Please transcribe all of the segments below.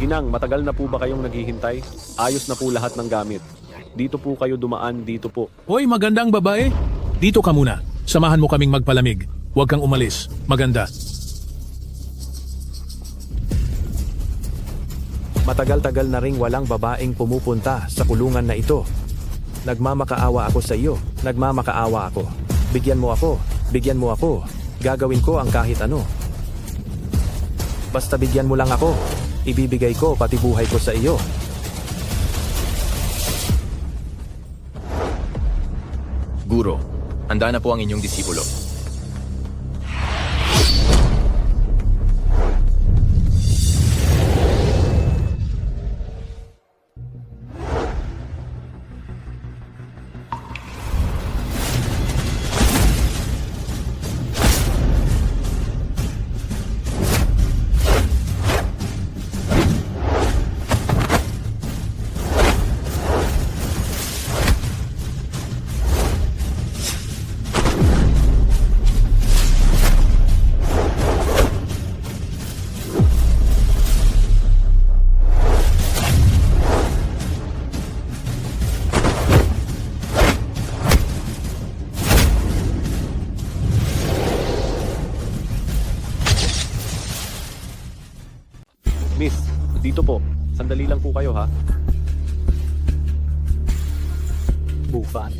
Ginang, matagal na po ba kayong naghihintay? Ayos na po lahat ng gamit. Dito po kayo dumaan, dito po. Hoy, magandang babae. Dito ka muna. Samahan mo kaming magpalamig. Huwag kang umalis. Maganda. Matagal-tagal na ring walang babaeng pumupunta sa kulungan na ito. Nagmamakaawa ako sa iyo. Nagmamakaawa ako. Bigyan mo ako. Bigyan mo ako. Gagawin ko ang kahit ano. Basta bigyan mo lang ako. Ibibigay ko pati buhay ko sa iyo. Guro, handa na po ang inyong disipulo. Miss, dito po. Sandali lang po kayo ha. Bufan,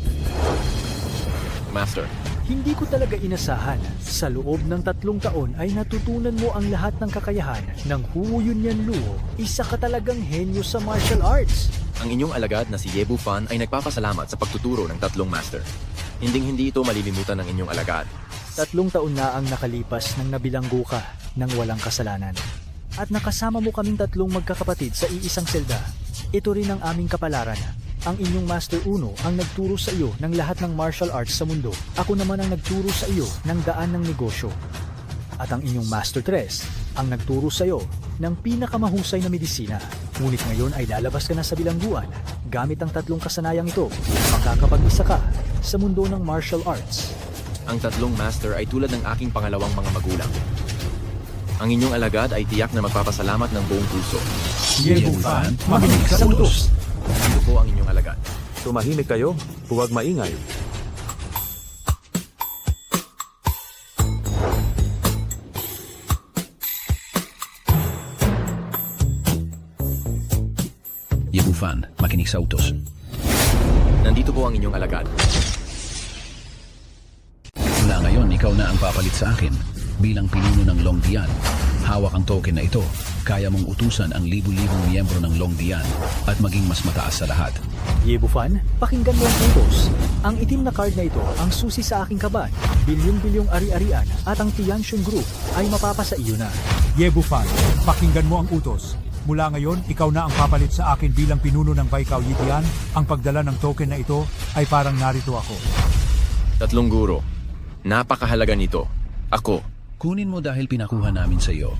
Master, hindi ko talaga inasahan. Sa loob ng 3 taon ay natutunan mo ang lahat ng kakayahan ng Huo Yunyan Luo. Isa ka talagang henyo sa martial arts. ang inyong alagad na si Yebu Fan ay nagpapasalamat sa pagtuturo ng 3 master. Hinding-hindi ito malilimutan ng inyong alagad. 3 taon na ang nakalipas nang nabilanggo ka ng walang kasalanan. At nakasama mo kaming 3 magkakapatid sa iisang selda. Ito rin ang aming kapalaran. Ang inyong Master Uno ang nagturo sa iyo ng lahat ng martial arts sa mundo. Ako naman ang nagturo sa iyo ng daan ng negosyo. At ang inyong Master Tres ang nagturo sa iyo ng pinakamahusay na medisina. Ngunit ngayon ay lalabas ka na sa bilangguan. Gamit ang 3 kasanayang ito, makakapag-isa ka sa mundo ng martial arts. Ang 3 master ay tulad ng aking pangalawang mga magulang. Ang inyong alagad ay tiyak na magpapasalamat ng buong puso. Yebu Fan, makinig sa utos. Ito po ang inyong alagad. Tumahimik kayo. Huwag maingay. Yebu Fan, makinig sa utos. Nandito po ang inyong alagad. Mula ngayon, ikaw na ang papalit sa akin. Bilang pinuno ng Longdian, hawak ang token na ito. Kaya mong utusan ang libu-libong miyembro ng Longdian at maging mas mataas sa lahat. Yebufan, pakinggan mo ang utos. Ang itim na card na ito ang susi sa aking kaban. Bilyong-bilyong ari-arian at ang Tianxun Group ay mapapasa iyo na. Yebufan, pakinggan mo ang utos. Mula ngayon, ikaw na ang papalit sa akin bilang pinuno ng Baikao Yitian. Ang pagdala ng token na ito ay parang narito ako. 3 guro, napakahalaga nito. Ako, Kunin mo dahil pinakuha namin sa iyo.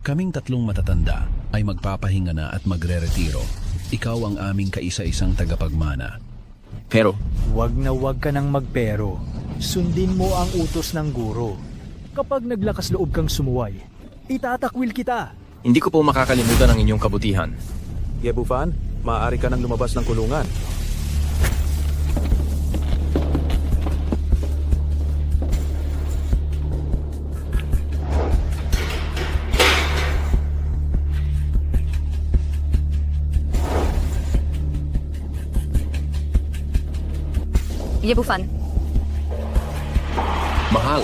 Kaming 3 matatanda ay magpapahinga na at magre-retiro. Ikaw ang aming kaisa-isang tagapagmana. pero Huwag na huwag ka nang magpero. Sundin mo ang utos ng guro. Kapag naglakas loob kang sumuway, itatakwil kita. hindi ko po makakalimutan ang inyong kabutihan. Yebufan, maaari ka nang lumabas ng kulungan. Yebufan, Mahal,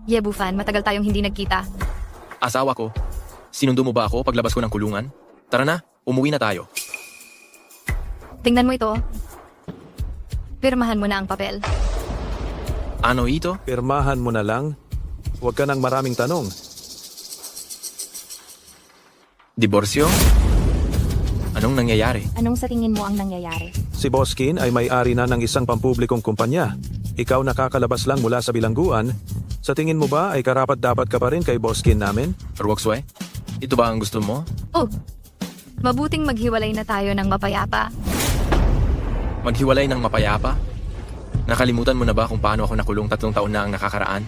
Yebufan, matagal tayong hindi nagkita. asawa ko. Sinundo mo ba ako paglabas ko ng kulungan? Tara na, umuwi na tayo. Tingnan mo ito. Pirmahan mo na ang papel. Ano ito? Pirmahan mo na lang. Huwag ka nang maraming tanong. Diborsyo? Anong nangyayari? Anong sa tingin mo ang nangyayari? Si Boskin ay may-ari na ng isang pampublikong kumpanya. Ikaw nakakalabas lang mula sa bilangguan. Sa tingin mo ba ay karapat-dapat ka pa rin kay Boskin namin? Ruokswe? Ito ba ang gusto mo? Oh, mabuting maghiwalay na tayo ng mapayapa. Maghiwalay ng mapayapa? Nakalimutan mo na ba kung paano ako nakulong 3 taon na ang nakakaraan?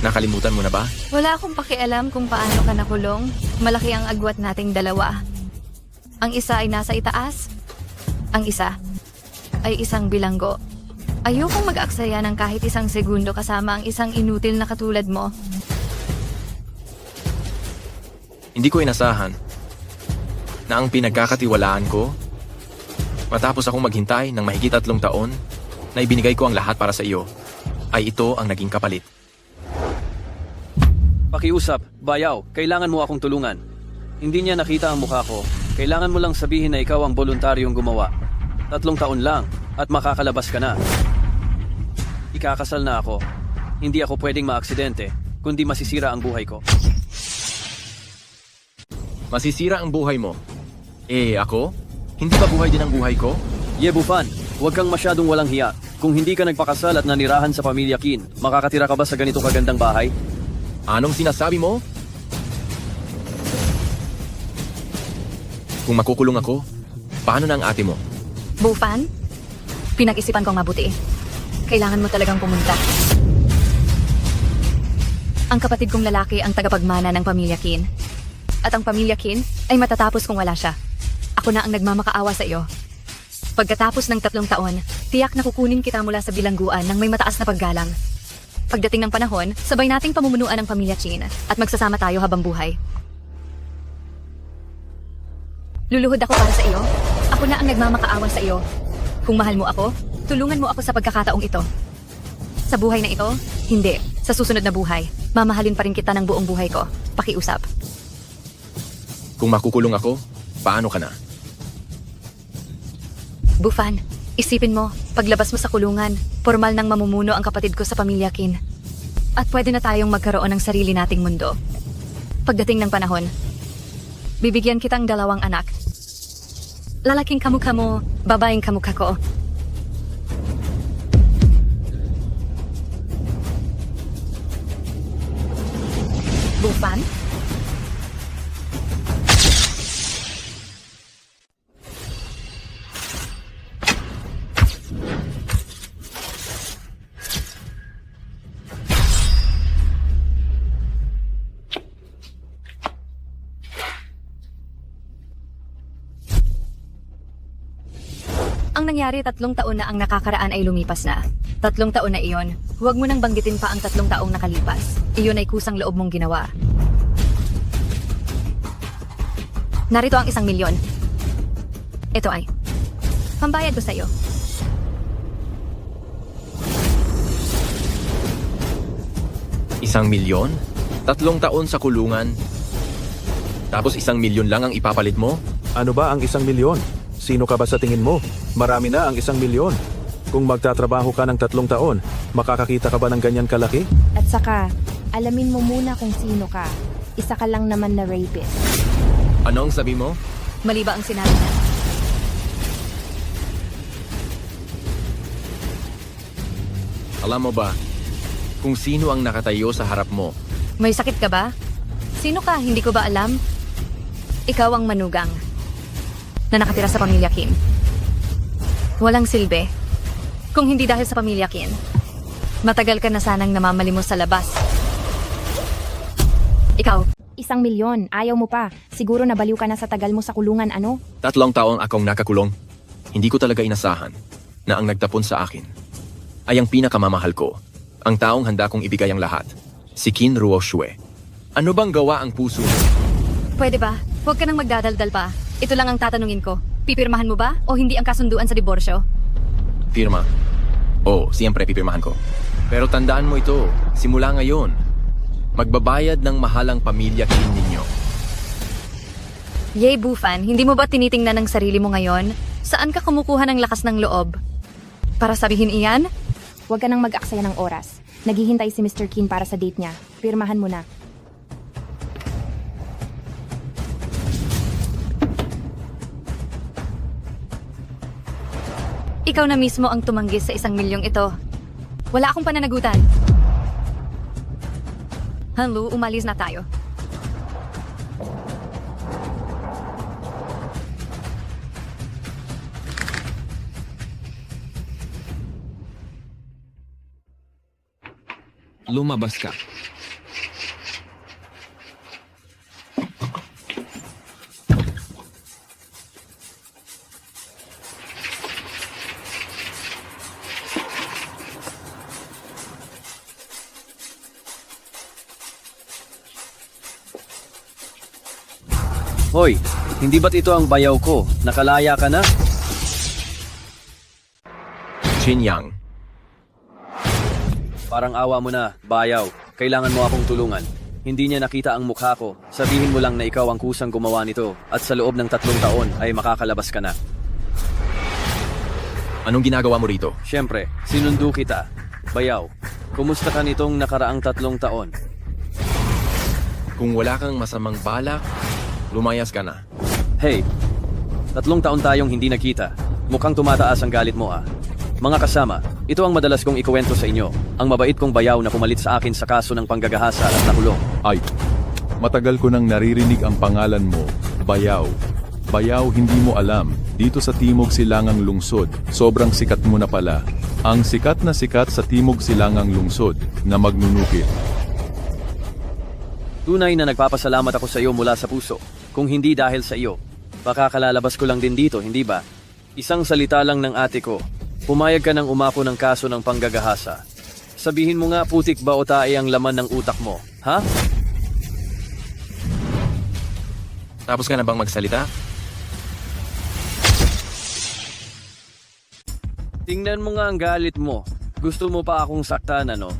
Nakalimutan mo na ba? Wala akong pakialam kung paano ka nakulong. Malaki ang agwat nating dalawa. Ang isa ay nasa itaas. Ang isa ay isang bilanggo. Ayokong mag-aksaya ng kahit isang segundo kasama ang isang inutil na katulad mo. Hindi ko inasahan na ang pinagkakatiwalaan ko matapos akong maghintay ng mahigit 3 taon na ibinigay ko ang lahat para sa iyo, ay ito ang naging kapalit. Pakiusap, bayaw, kailangan mo akong tulungan. Hindi niya nakita ang mukha ko. Kailangan mo lang sabihin na ikaw ang voluntaryong gumawa. 3 taon lang at makakalabas ka na. Ikakasal na ako. Hindi ako pwedeng maaksidente, kundi masisira ang buhay ko. Masisira ang buhay mo. Ako? Hindi ba buhay din ang buhay ko? Bufan, huwag kang masyadong walang hiya. Kung hindi ka nagpakasal at nanirahan sa pamilya Kin, makakatira ka ba sa ganito kagandang bahay? Anong sinasabi mo? Kung makukulong ako, paano na ang ate mo? Bufan, pinag-isipan kong mabuti. Kailangan mo talagang pumunta. Ang kapatid kong lalaki ang tagapagmana ng pamilya Kin. At ang pamilya Kin ay matatapos kung wala siya. Ako na ang nagmamakaawa sa iyo. Pagkatapos ng 3 taon, tiyak na kukunin kita mula sa bilangguan ng may mataas na paggalang. Pagdating ng panahon, sabay nating pamumunuan ang pamilya Chin at magsasama tayo habang buhay. Luluhod ako para sa iyo. Ako na ang nagmamakaawa sa iyo. Kung mahal mo ako, tulungan mo ako sa pagkakataong ito. Sa buhay na ito, hindi. Sa susunod na buhay, mamahalin pa rin kita ng buong buhay ko. Pakiusap. Kung makukulong ako, paano ka na? Bufan, isipin mo, paglabas mo sa kulungan, formal nang mamumuno ang kapatid ko sa pamilya Kin. At pwede na tayong magkaroon ng sarili nating mundo. Pagdating ng panahon, bibigyan kitang 2 anak. Lalaking kamukha mo, babaeng kamukha ko. Bufan? Ang nangyari 3 taon na ang nakakaraan ay lumipas na. 3 taon na iyon, huwag mo nang banggitin pa ang 3 taong nakalipas. Iyon ay kusang loob mong ginawa. Narito ang 1 milyon. Ito ay pambayad ko sa iyo. $1 milyon? 3 taon sa kulungan? Tapos 1 milyon lang ang ipapalit mo? Ano ba ang 1 milyon? Sino ka ba sa tingin mo? Marami na ang 1 milyon. Kung magtatrabaho ka ng 3 taon, makakakita ka ba ng ganyan kalaki? At saka, alamin mo muna kung sino ka. Isa ka lang naman na rapist. Ano ang sabi mo? Mali ba ang sinabi na? Alam mo ba kung sino ang nakatayo sa harap mo? May sakit ka ba? Sino ka? Hindi ko ba alam? Ikaw ang manugang na nakatira sa pamilya Kim. Walang silbi. Kung hindi dahil sa pamilya Kim, matagal ka na sanang namamalimos sa labas. Ikaw, 1 milyon, ayaw mo pa. Siguro nabaliw ka na sa tagal mo sa kulungan, ano? 3 taon akong nakakulong. Hindi ko talaga inasahan na ang nagtapon sa akin ay ang pinakamamahal ko, ang taong handa kong ibigay ang lahat, si Qin Ruoxue. Ano bang gawa ang puso mo? pwede ba? Huwag ka nang magdadaldal pa. Ito lang ang tatanungin ko. Pipirmahan mo ba o hindi ang kasunduan sa diborsyo? Firma. Oo, siyempre pipirmahan ko. Pero tandaan mo ito, simula ngayon, magbabayad ng mahalang pamilya Qin ninyo. Yay, Bufan, hindi mo ba tinitingnan ang sarili mo ngayon? Saan ka kumukuha ng lakas ng loob? Para sabihin iyan? Huwag ka nang mag-aksaya ng oras. Naghihintay si Mr. Qin para sa date niya. Pirmahan mo na. Ikaw na mismo ang tumanggi sa 1 milyong ito. Wala akong pananagutan. Hanlu, umalis na tayo. Lumabas ka. Hoy, hindi ba't ito ang bayaw ko? Nakalaya ka na? Qin Yang. Parang awa mo na, bayaw. Kailangan mo akong tulungan. Hindi niya nakita ang mukha ko. Sabihin mo lang na ikaw ang kusang gumawa nito at sa loob ng 3 taon ay makakalabas ka na. Anong ginagawa mo rito? Siyempre, sinundo kita. Bayaw, kumusta ka nitong nakaraang 3 taon? Kung wala kang masamang balak, lumayas ka na. Hey, 3 taon tayong hindi nakita. Mukhang tumataas ang galit mo ah. Mga kasama, ito ang madalas kong ikuwento sa inyo. Ang mabait kong bayaw na pumalit sa akin sa kaso ng panggagahasa at nakulong. Ay, matagal ko nang naririnig ang pangalan mo, Bayaw. Bayaw, hindi mo alam, dito sa Timog Silangang Lungsod, sobrang sikat mo na pala. Ang sikat na sikat sa Timog Silangang Lungsod, na magnunukit. Tunay na nagpapasalamat ako sa iyo mula sa puso. Kung hindi dahil sa iyo, baka kalalabas ko lang din dito, hindi ba? Isang salita lang ng ate ko. Pumayag ka ng umako ng kaso ng panggagahasa. Sabihin mo nga putik ba o tae ang laman ng utak mo, ha? Tapos ka na bang magsalita? Tingnan mo nga ang galit mo. Gusto mo pa akong saktan, ano?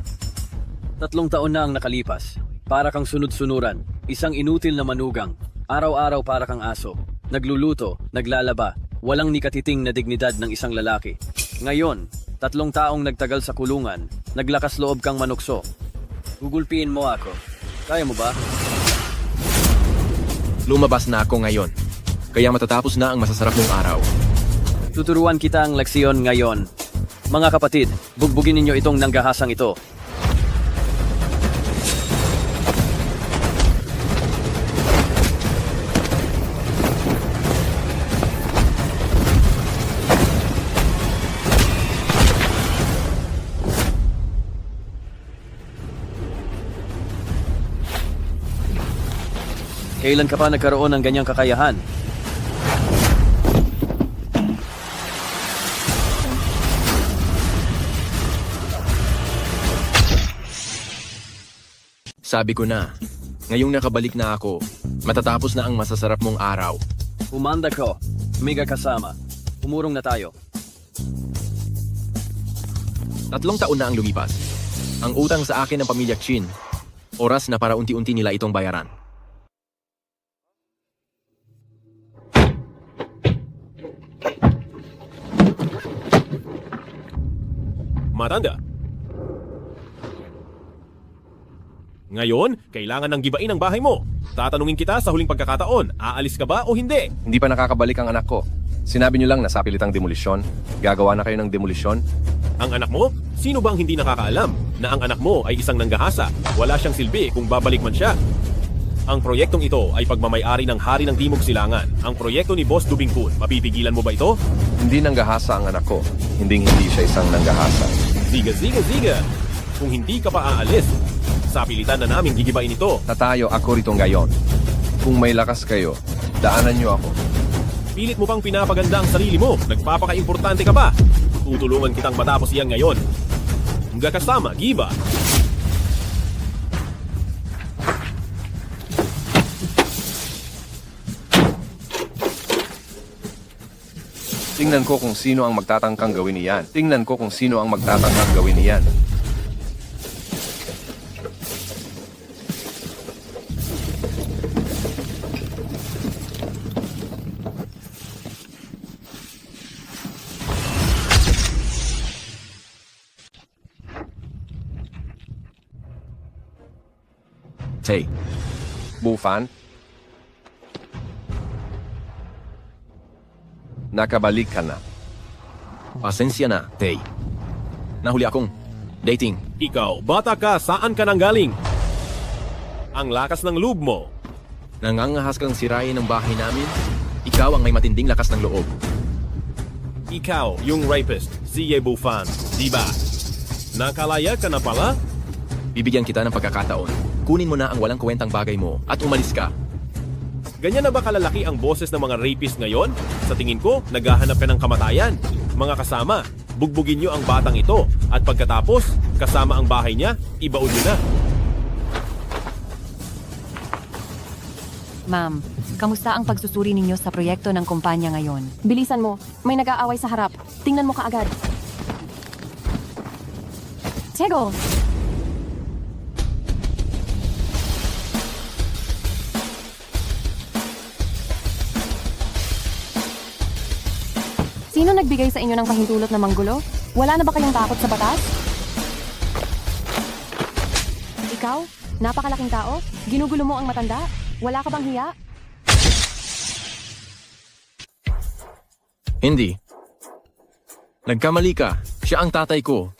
3 taon na ang nakalipas. Para kang sunod-sunuran. Isang inutil na manugang. Araw-araw para kang aso. Nagluluto, naglalaba. Walang nikatiting na dignidad ng isang lalaki. Ngayon, 3 taong nagtagal sa kulungan, naglakas loob kang manukso. Gugulpiin mo ako. Kaya mo ba? Lumabas na ako ngayon. Kaya matatapos na ang masasarap mong araw. Tuturuan kita ang leksyon ngayon. Mga kapatid, bugbugin ninyo itong nanggahasang ito. Kailan ka pa nagkaroon ng ganyang kakayahan? Sabi ko na, ngayong nakabalik na ako, matatapos na ang masasarap mong araw. Humanda ko. Miga kasama. Umurong na tayo. 3 taon na ang lumipas. Ang utang sa akin ng pamilya Qin. Oras na para unti-unti nila itong bayaran. Matanda. Ngayon, kailangan ng gibain ang bahay mo. Tatanungin kita sa huling pagkakataon, aalis ka ba o hindi? Hindi pa nakakabalik ang anak ko. Sinabi niyo lang na sa pilitang demolisyon. Gagawa na kayo ng demolisyon. Ang anak mo? Sino bang hindi nakakaalam na ang anak mo ay isang nanggahasa? Wala siyang silbi kung babalik man siya. Ang proyektong ito ay pagmamay-ari ng Hari ng Timog Silangan. Ang proyekto ni Boss Dubingkun. Mapipigilan mo ba ito? Hindi nanggahasa ang anak ko. Hindi siya isang nanggahasa. Ziga. Kung hindi ka pa aalis, sa pilitan na namin gigibain ito. Tatayo ako rito ngayon. Kung may lakas kayo, daanan niyo ako. Pilit mo pang pinapaganda ang sarili mo. Nagpapaka-importante ka pa. Tutulungan kitang matapos iyan ngayon. Hangga kasama, giba. Tingnan ko kung sino ang magtatangkang gawin niyan. Tingnan ko kung sino ang magtatangkang gawin niyan. Tay, Bufan? Nakabalik ka na. pasensya na, Tay. Nahuli akong dating. Ikaw, bata ka, saan ka nang galing? Ang lakas ng loob mo. Nangangahas kang sirain ng bahay namin? Ikaw ang may matinding lakas ng loob. Ikaw, yung rapist, si Ye Bufan, di ba? Nakalaya ka na pala? Bibigyan kita ng pagkakataon. Kunin mo na ang walang kwentang bagay mo at umalis ka. Ganyan na ba kalalaki ang boses ng mga rapist ngayon? Sa tingin ko, naghahanap ka ng kamatayan. Mga kasama, bugbugin nyo ang batang ito at pagkatapos, kasama ang bahay niya, ibaon nyo na. Ma'am, kamusta ang pagsusuri ninyo sa proyekto ng kumpanya ngayon? Bilisan mo, may nag-aaway sa harap. Tingnan mo kaagad. Tego! Sino nagbigay sa inyo ng pahintulot na manggulo? Wala na ba kayong takot sa batas? Ikaw? Napakalaking tao? Ginugulo mo ang matanda? Wala ka bang hiya? Hindi. Nagkamali ka. Siya ang tatay ko.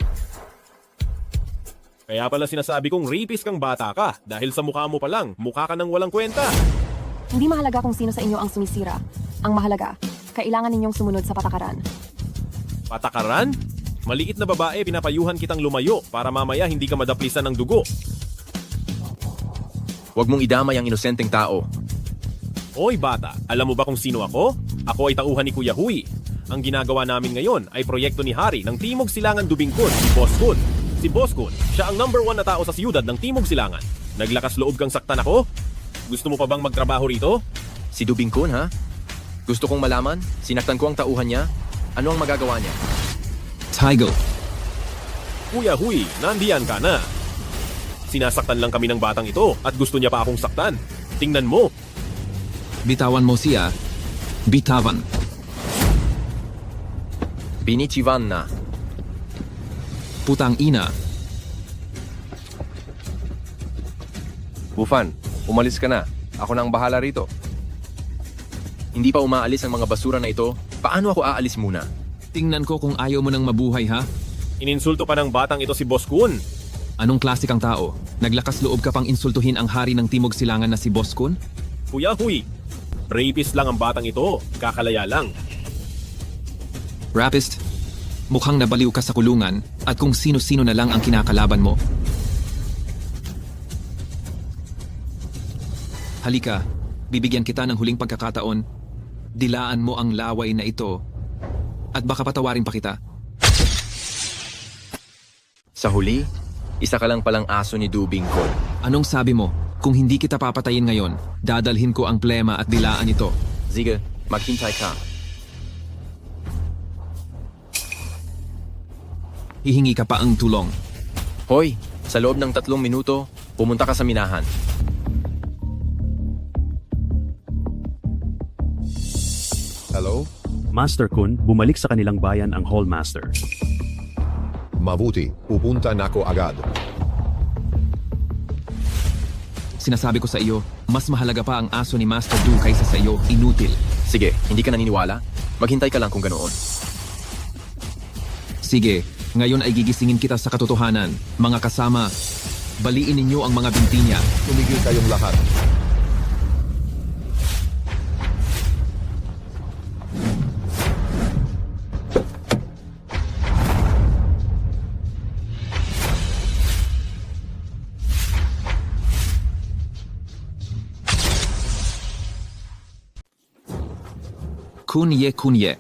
Kaya pala sinasabi kong rapist kang bata ka dahil sa mukha mo pa lang, mukha ka nang walang kwenta. Hindi mahalaga kung sino sa inyo ang sumisira. Ang mahalaga, kailangan ninyong sumunod sa patakaran. Patakaran? Maliit na babae, pinapayuhan kitang lumayo para mamaya hindi ka madaplisan ng dugo. Huwag mong idamay ang inosenteng tao. Oy bata, alam mo ba kung sino ako? Ako ay tauhan ni Kuya Hui. Ang ginagawa namin ngayon ay proyekto ni Hari ng Timog Silangan Dubingkod, si Boss Kun. Si Boss Kun, siya ang number 1 na tao sa siyudad ng Timog Silangan. Naglakas loob kang saktan ako? Gusto mo pa bang magtrabaho rito? Si Dubingkon, ha? Gusto kong malaman, sinaktan ko ang tauhan niya. Ano ang magagawa niya? Tiger, Kuya Hui, nandiyan ka na. Sinasaktan lang kami ng batang ito at gusto niya pa akong saktan. Tingnan mo. bitawan mo siya. Bitawan. Binichivan na. Putang ina. Bufan, umalis ka na. Ako na ang bahala rito. Hindi pa umaalis ang mga basura na ito. Paano ako aalis muna? Tingnan ko kung ayaw mo nang mabuhay, ha? Ininsulto pa ng batang ito si Boss Kun. Anong klase kang tao? Naglakas loob ka pang insultuhin ang hari ng Timog Silangan na si Boss Kun? Kuya Hui, rapist lang ang batang ito. Kakalaya lang. Rapist, mukhang nabaliw ka sa kulungan at kung sino-sino na lang ang kinakalaban mo. Halika, bibigyan kita ng huling pagkakataon. Dilaan mo ang laway na ito at baka patawarin pa kita. Sa huli, isa ka lang palang aso ni Dubingkod. Anong sabi mo? Kung hindi kita papatayin ngayon, dadalhin ko ang plema at dilaan ito. Sige, maghintay ka. Hihingi ka pa ang tulong. Hoy, sa loob ng 3 minuto, pumunta ka sa minahan. Hello? Master Kun, bumalik sa kanilang bayan ang Hallmaster. Mabuti, pupunta na ako agad. Sinasabi ko sa iyo, mas mahalaga pa ang aso ni Master Du kaysa sa iyo, inutil. Sige, hindi ka naniniwala? Maghintay ka lang kung ganoon. Sige, ngayon ay gigisingin kita sa katotohanan. Mga kasama, baliin ninyo ang mga binti niya. Tumigil kayong lahat. Kunye.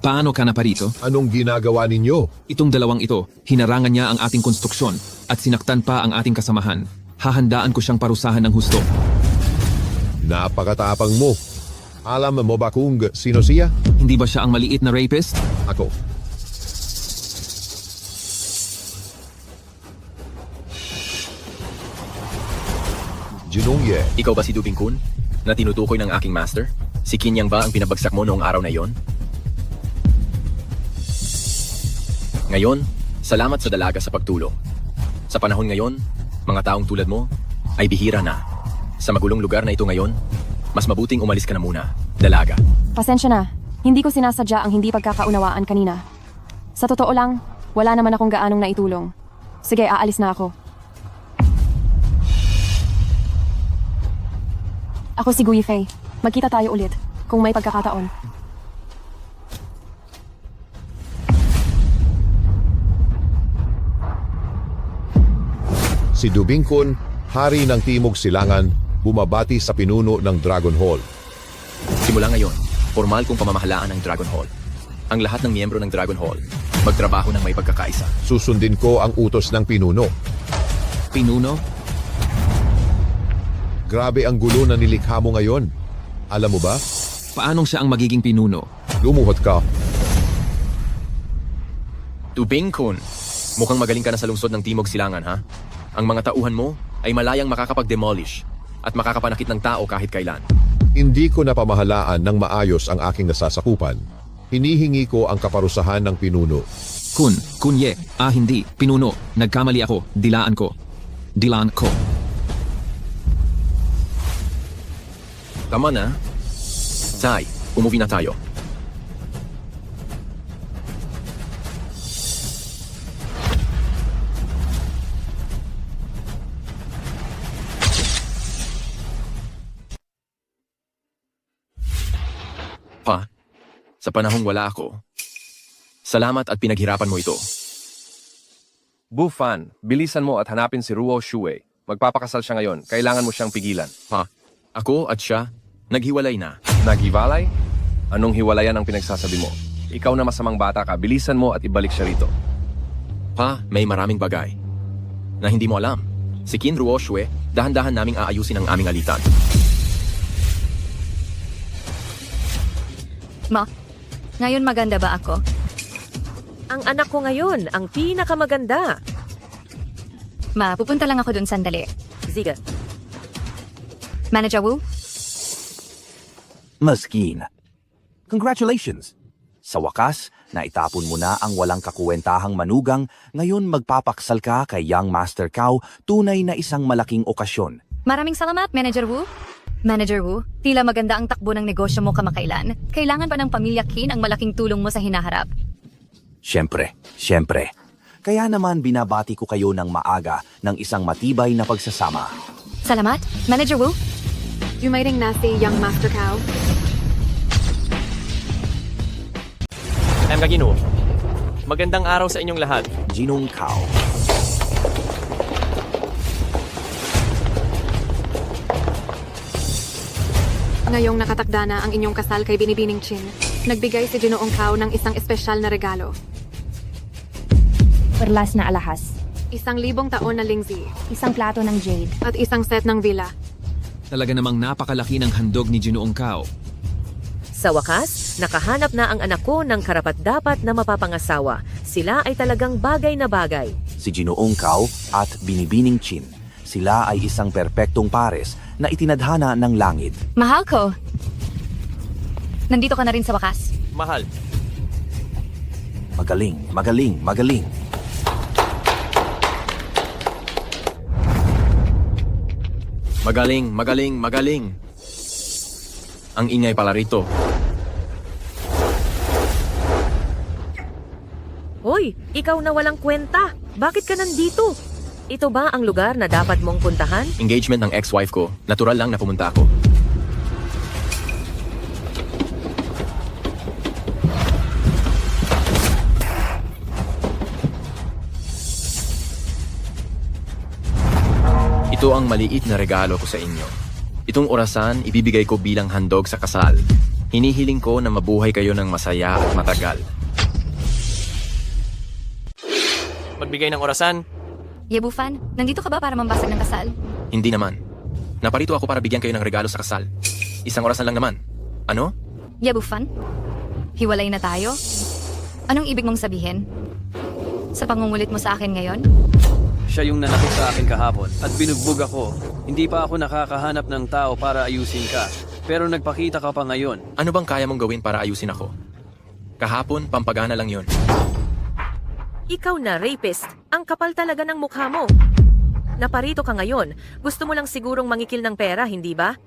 Paano ka na parito? Anong ginagawa ninyo? Itong dalawang ito, hinarangan niya ang ating konstruksyon at sinaktan pa ang ating kasamahan. Hahandaan ko siyang parusahan ng husto. Napakatapang mo. Alam mo ba kung sino siya? Hindi ba siya ang maliit na rapist? Ako. Jinongye. Ikaw ba si Dubingkun? Na tinutukoy ng aking master? Si Kinyang ba ang pinabagsak mo noong araw na yon? Ngayon, salamat sa dalaga sa pagtulong. Sa panahon ngayon, mga taong tulad mo ay bihira na. Sa magulong lugar na ito ngayon, mas mabuting umalis ka na muna, dalaga. Pasensya na. Hindi ko sinasadya ang hindi pagkakaunawaan kanina. Sa totoo lang, wala naman akong gaanong naitulong. Sige, aalis na ako. Ako si Gui Fei. Magkita tayo ulit, kung may pagkakataon. Si Dubingkon, hari ng Timog Silangan, bumabati sa pinuno ng Dragon Hall. Simula ngayon, formal kong pamamahalaan ng Dragon Hall. Ang lahat ng miyembro ng Dragon Hall, magtrabaho ng may pagkakaisa. Susundin ko ang utos ng pinuno. Pinuno? Grabe ang gulo na nilikha mo ngayon. Alam mo ba? Paanong siya ang magiging pinuno? Lumuhod ka. Tubing Kun, mukhang magaling ka na sa lungsod ng Timog Silangan, ha? Ang mga tauhan mo ay malayang makakapag-demolish at makakapanakit ng tao kahit kailan. Hindi ko napamahalaan ng maayos ang aking nasasakupan. Hinihingi ko ang kaparusahan ng pinuno. Kunye, hindi, pinuno, nagkamali ako, dilaan ko. Tama na. Tay, umuwi na tayo. Pa, sa panahong wala ako, salamat at pinaghirapan mo ito. Bufan, bilisan mo at hanapin si Ruo Shue. Magpapakasal siya ngayon. Kailangan mo siyang pigilan. Pa, ako at siya, naghiwalay na. Naghiwalay? Anong hiwalayan ang pinagsasabi mo? Ikaw na masamang bata ka, bilisan mo at ibalik siya rito. Pa, may maraming bagay na hindi mo alam. Si Qin Ruo Shue, dahan-dahan naming aayusin ang aming alitan. Ma, ngayon maganda ba ako? Ang anak ko ngayon, ang pinakamaganda. Ma, pupunta lang ako dun sandali. Sige. Manager Wu? Maskin. Congratulations! Sa wakas, naitapon mo na ang walang kakuwentahang manugang, ngayon magpapaksal ka kay Young Master Cao, tunay na isang malaking okasyon. Maraming salamat, Manager Wu. Manager Wu, tila maganda ang takbo ng negosyo mo kamakailan. Kailangan pa ng pamilya Qin ang malaking tulong mo sa hinaharap. Siyempre. Kaya naman binabati ko kayo ng maaga ng isang matibay na pagsasama. Salamat, Manager Wu. Yumayring na si Young Master Cao. Gino. Magandang araw sa inyong lahat. Jinong Cao. Ngayong nakatakda na ang inyong kasal kay Binibining Chin, nagbigay si Ginoong Cao ng isang espesyal na regalo. Perlas na alahas. 1,000 taon na lingzi. Isang plato ng jade. At isang set ng villa. Talaga namang napakalaki ng handog ni Ginoong Cao. Sa wakas, nakahanap na ang anak ko ng karapat-dapat na mapapangasawa. Sila ay talagang bagay na bagay. Si Ginoong Cao at Binibining Chin. Sila ay isang perpektong pares na itinadhana ng langit. Mahal ko. Nandito ka na rin sa wakas. Mahal. Magaling. Magaling. Ang ingay pala rito. Hoy, ikaw na walang kwenta. Bakit ka nandito? Ito ba ang lugar na dapat mong puntahan? Engagement ng ex-wife ko. Natural lang na pumunta ako. Ito ang maliit na regalo ko sa inyo. Itong orasan, ibibigay ko bilang handog sa kasal. Hinihiling ko na mabuhay kayo ng masaya at matagal. Magbigay ng orasan. Yebufan, nandito ka ba para mambasag ng kasal? Hindi naman. Naparito ako para bigyan kayo ng regalo sa kasal. Isang orasan lang naman. Ano? Yebufan? Hiwalay na tayo? Anong ibig mong sabihin? Sa pangungulit mo sa akin ngayon? Siya yung nanakit sa akin kahapon at binugbog ako. Hindi pa ako nakakahanap ng tao para ayusin ka. Pero nagpakita ka pa ngayon. Ano bang kaya mong gawin para ayusin ako? Kahapon, pampagana lang yon. Ikaw na, rapist. Ang kapal talaga ng mukha mo. Naparito ka ngayon. Gusto mo lang sigurong mangikil ng pera, hindi ba?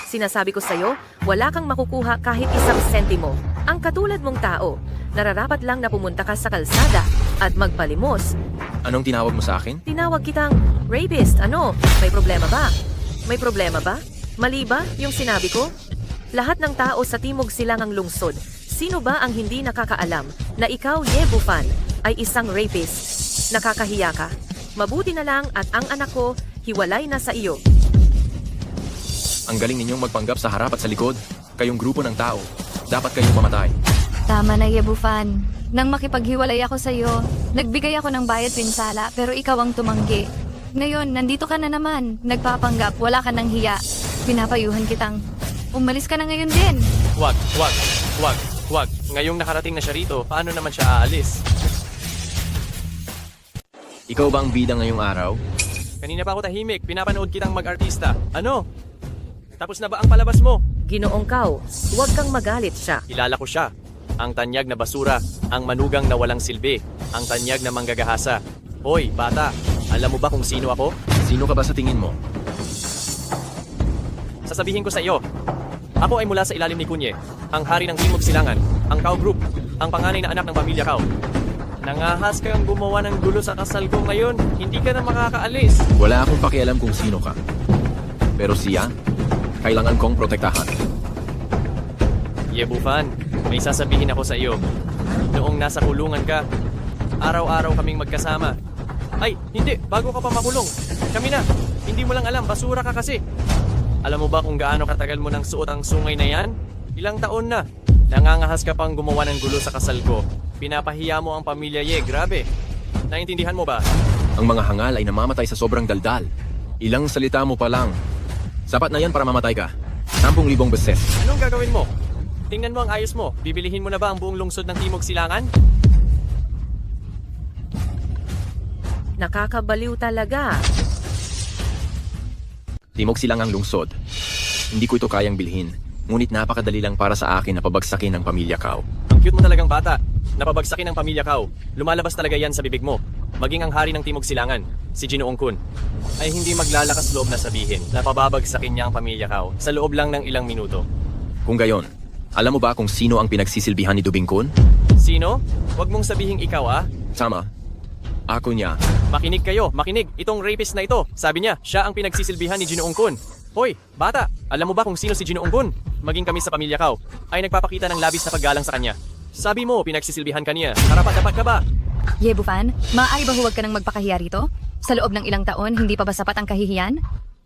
Sinasabi ko sa'yo, wala kang makukuha kahit isang sentimo. Ang katulad mong tao, nararapat lang na pumunta ka sa kalsada at magpalimos. Anong tinawag mo sa akin? Tinawag kitang rapist. Ano? May problema ba? May problema ba? Mali ba yung sinabi ko? Lahat ng tao sa Timog Silangang Lungsod, sino ba ang hindi nakakaalam na ikaw, Yebufan, ay isang rapist? Nakakahiya ka. Mabuti na lang at ang anak ko, hiwalay na sa iyo. Ang galing ninyong magpanggap sa harap at sa likod. Kayong grupo ng tao. Dapat kayong mamatay. Tama na, Yebufan. Nang makipaghiwalay ako sa iyo, nagbigay ako ng bayad pinsala pero ikaw ang tumanggi. Ngayon, nandito ka na naman. Nagpapanggap, wala ka ng hiya. Pinapayuhan kitang, umalis ka na ngayon din. Wag. Ngayong nakarating na siya rito, paano naman siya aalis? Ikaw ba ang bida ngayong araw? Kanina pa ako tahimik, pinapanood kitang mag-artista. Ano? Tapos na ba ang palabas mo? Ginoong Kao, huwag kang magalit siya. Kilala ko siya. Ang tanyag na basura, ang manugang na walang silbi, ang tanyag na manggagahasa. Hoy, bata, alam mo ba kung sino ako? Sino ka ba sa tingin mo? Sasabihin ko sa iyo. Ako ay mula sa ilalim ni Kunye, ang hari ng Timog Silangan, ang Kao Group, ang panganay na anak ng pamilya Kao. Nangahas kang gumawa ng gulo sa kasal ko ngayon, hindi ka na makakaalis. Wala akong pakialam kung sino ka. Pero siya, kailangan kong protektahan. Yebufan, may sasabihin ako sa iyo. Noong nasa kulungan ka, araw-araw kaming magkasama. Ay, hindi, bago ka pa makulong. Kami na, hindi mo lang alam, basura ka kasi. Alam mo ba kung gaano katagal mo nang suot ang sungay na yan? Ilang taon na. Nangangahas ka pang gumawa ng gulo sa kasal ko. Pinapahiya mo ang pamilya Ye, grabe. Naintindihan mo ba? Ang mga hangal ay namamatay sa sobrang daldal. Ilang salita mo pa lang. Sapat na yan para mamatay ka. 10,000 beses. Anong gagawin mo? Tingnan mo ang ayos mo. Bibilihin mo na ba ang buong lungsod ng Timog Silangan? Nakakabaliw talaga. Timog Silangang lungsod. Hindi ko ito kayang bilhin. Ngunit napakadali lang para sa akin na pabagsakin ng pamilya Kao. Ang cute mo talagang bata. Napabagsakin ng pamilya Kao. Lumalabas talaga yan sa bibig mo. Maging ang hari ng Timog Silangan, si Ginoong Kun, ay hindi maglalakas loob na sabihin na pababagsakin niya ang pamilya Kao sa loob lang ng ilang minuto. Kung gayon, alam mo ba kung sino ang pinagsisilbihan ni Dubing Kun? Sino? Huwag mong sabihing ikaw Tama. Ako niya. Makinig kayo, makinig. Itong rapist na ito, sabi niya, siya ang pinagsisilbihan ni Ginoong Kun. Hoy, bata, alam mo ba kung sino si Ginoong Kun? Maging kami sa pamilya Kao ay nagpapakita ng labis na paggalang sa kanya. Sabi mo, pinagsisilbihan ka niya. Karapat-dapat ka ba? Yebufan, maaari ba huwag ka nang magpakahiya rito? Sa loob ng ilang taon, hindi pa ba sapat ang kahihiyan?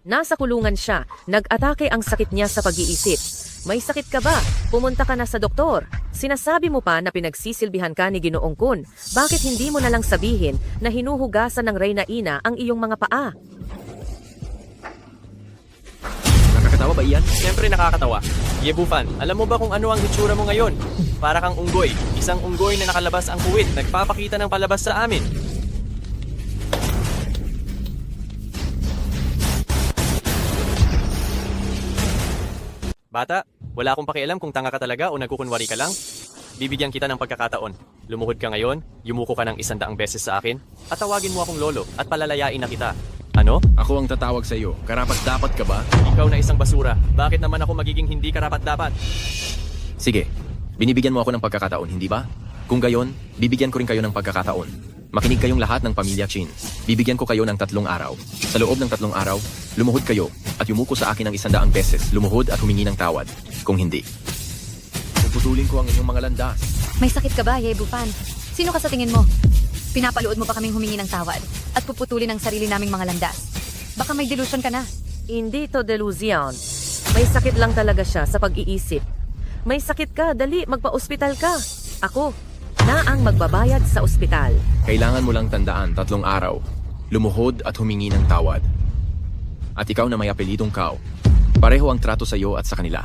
Nasa kulungan siya. Nag-atake ang sakit niya sa pag-iisip. May sakit ka ba? Pumunta ka na sa doktor. Sinasabi mo pa na pinagsisilbihan ka ni Ginoong Kun. Bakit hindi mo na lang sabihin na hinuhugasan ng Reyna Ina ang iyong mga paa? Nakakatawa ba iyan? Siyempre nakakatawa. Yebufan, alam mo ba kung ano ang hitsura mo ngayon? Para kang unggoy. Isang unggoy na nakalabas ang puwit. Nagpapakita ng palabas sa amin. Bata, wala akong pakialam kung tanga ka talaga o nagkukunwari ka lang. Bibigyan kita ng pagkakataon. Lumuhod ka ngayon, yumuko ka ng 100 beses sa akin, at tawagin mo akong lolo at palalayain na kita. Ano? Ako ang tatawag sa iyo. Karapat-dapat ka ba? Ikaw na isang basura. Bakit naman ako magiging hindi karapat-dapat? Sige, binibigyan mo ako ng pagkakataon, hindi ba? Kung gayon, bibigyan ko rin kayo ng pagkakataon. Makinig kayong lahat ng pamilya Chin. Bibigyan ko kayo ng 3 araw. Sa loob ng 3 araw, lumuhod kayo at yumuko sa akin ng 100 beses. Lumuhod at humingi ng tawad. Kung hindi, puputulin ko ang inyong mga landas. May sakit ka ba, Yebufan? Sino ka sa tingin mo? Pinapalood mo pa kaming humingi ng tawad at puputulin ang sarili naming mga landas. Baka may delusion ka na. Hindi to delusion. May sakit lang talaga siya sa pag-iisip. May sakit ka, dali, magpa-ospital ka. Ako na ang magbabayad sa ospital. Kailangan mo lang tandaan 3 araw. Lumuhod at humingi ng tawad. At ikaw na may apelidong Kao. Pareho ang trato sa iyo at sa kanila.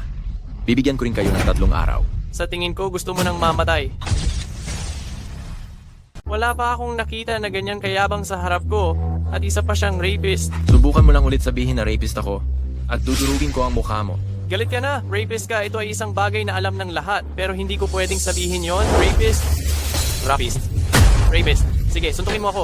Bibigyan ko rin kayo ng 3 araw. Sa tingin ko, gusto mo nang mamatay. Wala pa akong nakita na ganyan kayabang sa harap ko. At isa pa siyang rapist. Subukan mo lang ulit sabihin na rapist ako. At dudurugin ko ang mukha mo. Galit ka na, rapist ka. Ito ay isang bagay na alam ng lahat. Pero hindi ko pwedeng sabihin yon. Rapist. Rapist. Rapist. Sige, suntukin mo ako.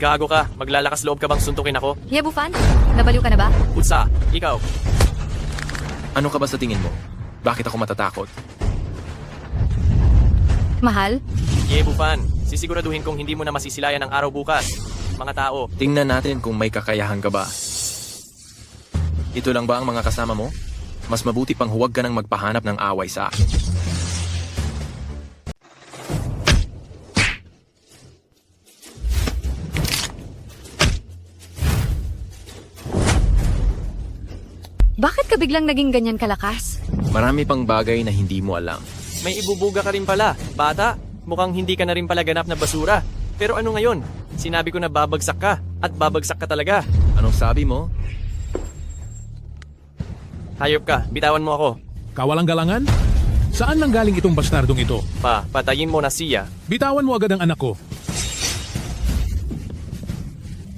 Gago ka. Maglalakas loob ka bang suntukin ako? Yebufan, nabaliw ka na ba? Utsa, ikaw. Ano ka ba sa tingin mo? Bakit ako matatakot? Mahal? Yebufan, sisiguraduhin kong hindi mo na masisilayan ang araw bukas. Mga tao. Tingnan natin kung may kakayahan ka ba. Ito lang ba ang mga kasama mo? Mas mabuti pang huwag ka nang magpahanap ng away sa akin. Bakit ka biglang naging ganyan kalakas? Marami pang bagay na hindi mo alam. May ibubuga ka rin pala. Bata, mukhang hindi ka na rin pala ganap na basura. Pero ano ngayon? Sinabi ko na babagsak ka, at babagsak ka talaga. Anong sabi mo? Hayop ka, bitawan mo ako. Kawalang galangan? Saan nanggaling itong bastardong ito? Patayin mo na siya. Bitawan mo agad ang anak ko.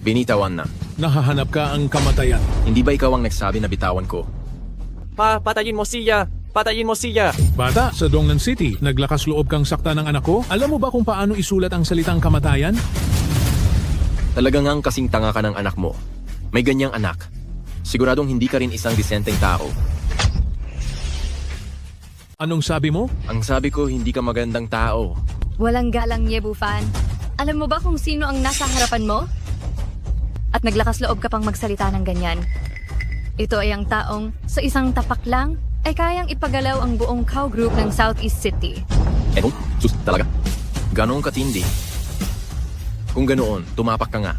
Binitawan na. Nahahanap ka ang kamatayan. Hindi ba ikaw ang nagsabi na bitawan ko? Patayin mo siya! Patayin mo siya! Bata, sa Dongnan City, naglakas loob kang sakta ng anak ko? Alam mo ba kung paano isulat ang salitang kamatayan? Talaga ngang kasing tanga ka ng anak mo. May ganyang anak. Siguradong hindi ka rin isang disenteng tao. Anong sabi mo? Ang sabi ko, hindi ka magandang tao. Walang galang, Yebufan. Alam mo ba kung sino ang nasa harapan mo? At naglakas loob ka pang magsalita ng ganyan. Ito ay ang taong sa isang tapak lang ay kayang ipagalaw ang buong cow group ng Southeast City. Sus, talaga. Ganoong katindi. Kung ganoon, tumapak ka nga.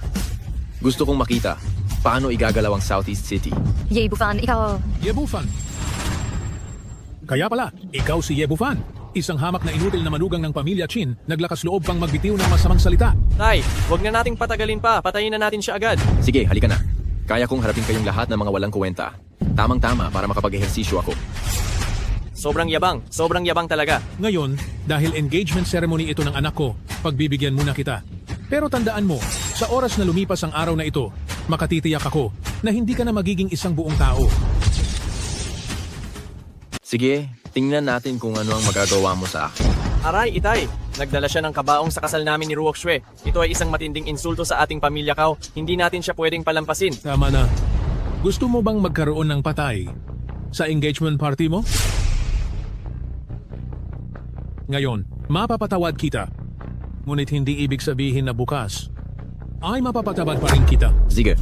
Gusto kong makita paano igagalaw ang Southeast City. Yebufan, ikaw... Yebufan. Kaya pala, ikaw si Yebufan. Isang hamak na inutil na manugang ng pamilya Chin, naglakas loob pang magbitiw ng masamang salita. Tay, wag na nating patagalin pa. Patayin na natin siya agad. Sige, halika na. Kaya kong harapin kayong lahat ng mga walang kuwenta. Tamang-tama para makapag-ehersisyo ako. Sobrang yabang talaga. Ngayon, dahil engagement ceremony ito ng anak ko, pagbibigyan muna kita. Pero tandaan mo, sa oras na lumipas ang araw na ito, makatitiyak ako na hindi ka na magiging isang buong tao. Sige, tingnan natin kung ano ang magagawa mo sa akin. Aray, Itay! Nagdala siya ng kabaong sa kasal namin ni Ruok Shue. Ito ay isang matinding insulto sa ating pamilya, Kao. Hindi natin siya pwedeng palampasin. Tama na. Gusto mo bang magkaroon ng patay sa engagement party mo? Ngayon, mapapatawad kita. Ngunit hindi ibig sabihin na bukas ay mapapatawad pa rin kita. Sige.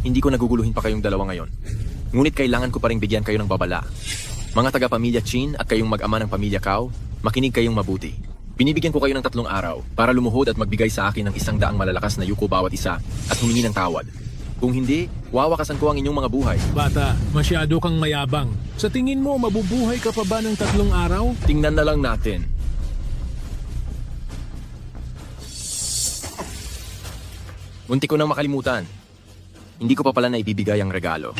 Hindi ko naguguluhin pa kayong dalawa ngayon. Ngunit kailangan ko pa rin bigyan kayo ng babala. Mga taga-pamilya Chin at kayong mag-ama ng pamilya Kao, makinig kayong mabuti. Binibigyan ko kayo ng 3 araw para lumuhod at magbigay sa akin ng 100 malalakas na yuko bawat isa at humingi ng tawad. Kung hindi, wawakasan ko ang inyong mga buhay. Bata, masyado kang mayabang. Sa tingin mo, mabubuhay ka pa ba ng 3 araw? Tingnan na lang natin. Munti ko nang makalimutan. Hindi ko pa pala na ibibigay ang regalo.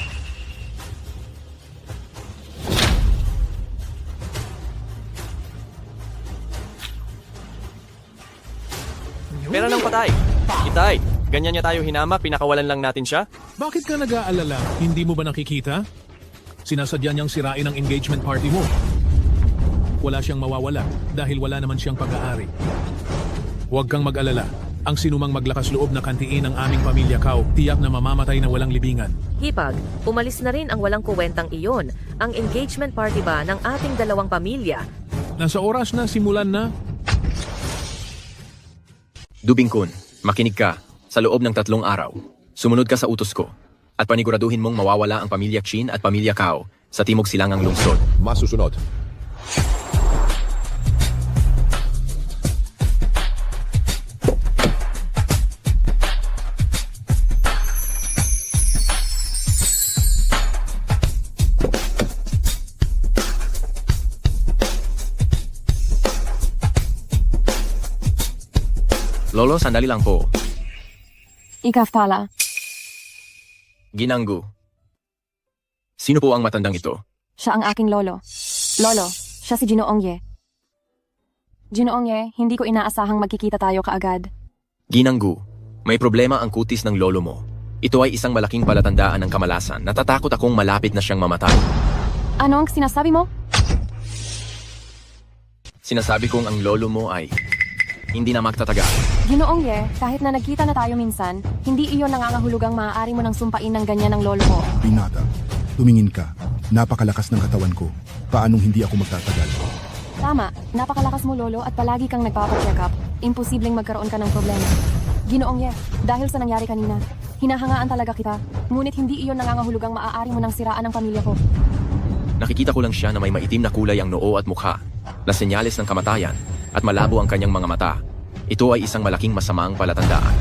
Pera ng patay. Itay, ganyan niya tayo hinamak, pinakawalan lang natin siya? Bakit ka nag-aalala? Hindi mo ba nakikita? Sinasadya niyang sirain ang engagement party mo. Wala siyang mawawala dahil wala naman siyang pag-aari. Huwag kang mag-alala. Ang sinumang maglakas loob na kantiin ang aming pamilya Kao, tiyak na mamamatay na walang libingan. Hipag, umalis na rin ang walang kuwentang iyon. Ang engagement party ba ng ating dalawang pamilya? Nasa oras na simulan na. Dubingkun, makinig ka. Sa loob ng 3 araw, sumunod ka sa utos ko at paniguraduhin mong mawawala ang pamilya Chin at pamilya Kao sa Timog Silangang Lungsod. Masusunod. Lolo, sandali lang po. Ikaw pala. Ginanggu. Sino po ang matandang ito? Siya ang aking lolo. Lolo, siya si Ginoong Ye. Ginoong Ye, hindi ko inaasahang magkikita tayo kaagad. Ginanggu, may problema ang kutis ng lolo mo. Ito ay isang malaking palatandaan ng kamalasan. Natatakot akong malapit na siyang mamatay. Ano ang sinasabi mo? Sinasabi kong ang lolo mo ay hindi na magtatagal. Ginoong Ye, kahit na nagkita na tayo minsan, hindi iyon nangangahulugang maaari mo nang sumpain ng ganyan ng lolo mo. Binata, tumingin ka. Napakalakas ng katawan ko. Paanong hindi ako magtatagal? Tama, napakalakas mo lolo at palagi kang nagpapacheck up. Imposibleng magkaroon ka ng problema. Ginoong Ye, dahil sa nangyari kanina, hinahangaan talaga kita. Ngunit hindi iyon nangangahulugang maaari mo nang siraan ang pamilya ko. Nakikita ko lang siya na may maitim na kulay ang noo at mukha, na senyales ng kamatayan, at malabo ang kanyang mga mata. Ito ay isang malaking masamaang palatandaan.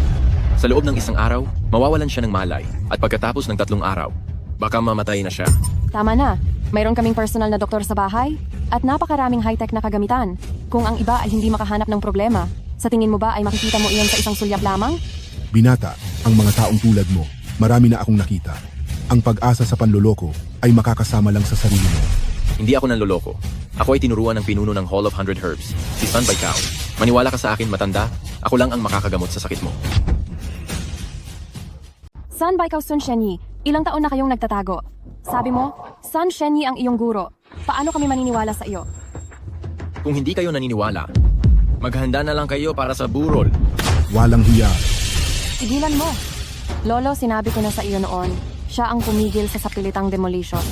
Sa loob ng 1 araw, mawawalan siya ng malay, at pagkatapos ng 3 araw, baka mamatay na siya. Tama na. Mayroon kaming personal na doktor sa bahay at napakaraming high-tech na kagamitan. Kung ang iba ay hindi makahanap ng problema, Sa tingin mo ba ay makikita mo iyon sa isang sulyap lamang? Binata, ang mga taong tulad mo, marami na akong nakita. Ang pag-asa sa panloloko ay makakasama lang sa sarili mo. Hindi ako nanloloko. Ako ay tinuruan ng pinuno ng Hall of 100 Herbs, si Sun Baikao. Maniwala ka sa akin, matanda. Ako lang ang makakagamot sa sakit mo. Sun Baikao Sun Shenyi, ilang taon na kayong nagtatago? Sabi mo, Sun Shenyi ang iyong guro. Paano kami maniniwala sa iyo? Kung hindi kayo naniniwala, maghanda na lang kayo para sa burol. Walang hiya. Tigilan mo. Lolo, sinabi ko na sa iyo noon, siya ang pumigil sa sapilitang demolition.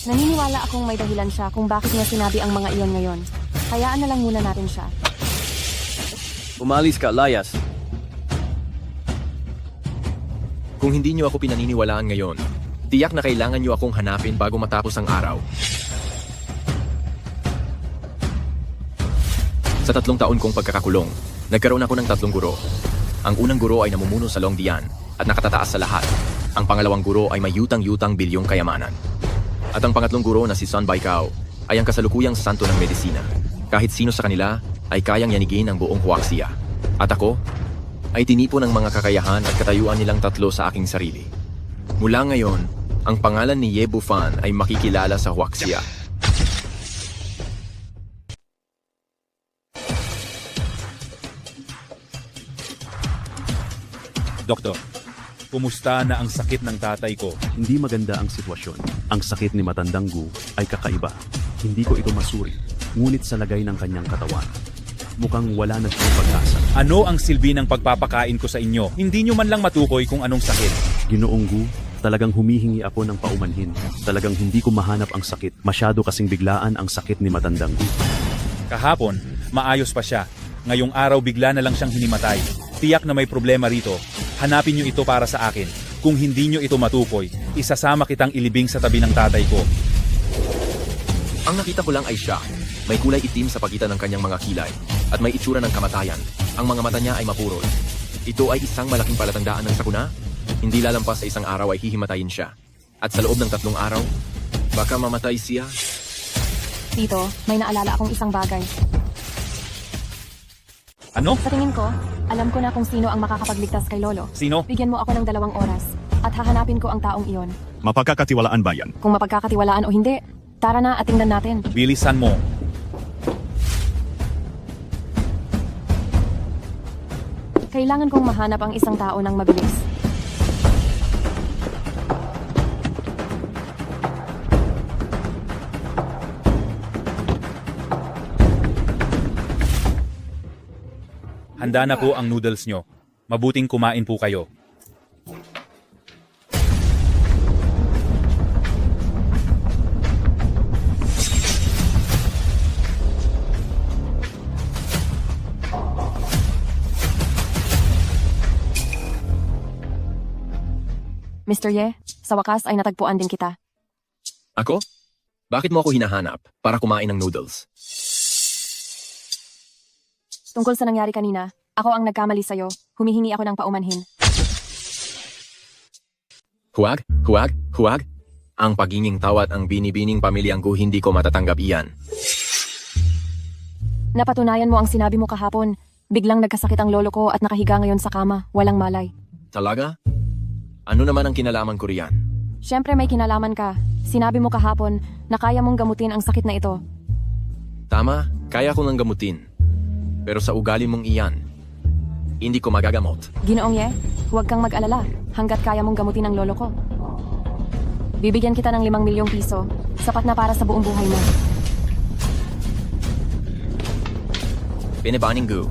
Naniniwala akong may dahilan siya kung bakit niya sinabi ang mga iyon ngayon. Hayaan na lang muna natin siya. Umalis ka, layas. Kung hindi niyo ako pinaniniwalaan ngayon, tiyak na kailangan niyo akong hanapin bago matapos ang araw. Sa 3 taon kong pagkakakulong, nagkaroon ako ng 3 guro. Ang unang guro ay namumuno sa Longdian at nakatataas sa lahat. Ang pangalawang guro ay may yutang-yutang bilyong kayamanan. At ang pangatlong guro na si Sun Baikao ay ang kasalukuyang santo ng medisina. Kahit sino sa kanila ay kayang yanigin ang buong Huaxia. At ako ay tinipo ng mga kakayahan at katayuan nilang 3 sa aking sarili. Mula ngayon, ang pangalan ni Ye Bufan ay makikilala sa Huaxia. Doktor, kumusta na ang sakit ng tatay ko? Hindi maganda ang sitwasyon. Ang sakit ni Matandang Gu ay kakaiba. Hindi ko ito masuri, ngunit sa lagay ng kanyang katawan, mukhang wala na siyang pag-asa. Ano ang silbi ng pagpapakain ko sa inyo? Hindi nyo man lang matukoy kung anong sakit. Ginoong Gu, talagang humihingi ako ng paumanhin. Talagang hindi ko mahanap ang sakit. Masyado kasing biglaan ang sakit ni Matandang Gu. Kahapon, maayos pa siya. Ngayong araw bigla na lang siyang hinimatay. Tiyak na may problema rito. Hanapin nyo ito para sa akin. Kung hindi nyo ito matukoy, isasama kitang ilibing sa tabi ng tatay ko. Ang nakita ko lang ay siya. May kulay itim sa pagitan ng kanyang mga kilay at may itsura ng kamatayan. Ang mga mata niya ay mapurol. Ito ay isang malaking palatandaan ng sakuna. Hindi lalampas sa isang araw ay hihimatayin siya. At sa loob ng 3 araw, baka mamatay siya. Tito, may naalala akong isang bagay. Ano? Sa tingin ko, alam ko na kung sino ang makakapagligtas kay Lolo. Sino? Bigyan mo ako ng 2 oras at hahanapin ko ang taong iyon. Mapagkakatiwalaan ba yan? Kung mapagkakatiwalaan o hindi, tara na at tingnan natin. Bilisan mo. Kailangan kong mahanap ang isang tao ng mabilis. Handa na po ang noodles nyo. Mabuting kumain po kayo. Mr. Ye, sa wakas ay natagpuan din kita. Ako? Bakit mo ako hinahanap para kumain ng noodles? Tungkol sa nangyari kanina, ako ang nagkamali sa'yo. Humihingi ako ng paumanhin. Huwag, huwag, huwag. Ang paginging tawat ang binibining pamilyang Gu, hindi ko matatanggap iyan. Napatunayan mo ang sinabi mo kahapon. Biglang nagkasakit ang lolo ko at nakahiga ngayon sa kama, walang malay. Talaga? Ano naman ang kinalaman ko riyan? Siyempre may kinalaman ka. Sinabi mo kahapon na kaya mong gamutin ang sakit na ito. Tama, kaya ko nang gamutin. Pero sa ugali mong iyan, hindi ko magagamot. Ginoong Ye, huwag kang mag-alala hanggat kaya mong gamutin ang lolo ko. Bibigyan kita ng 5 milyong piso, sapat na para sa buong buhay mo. Pinebaning Gu,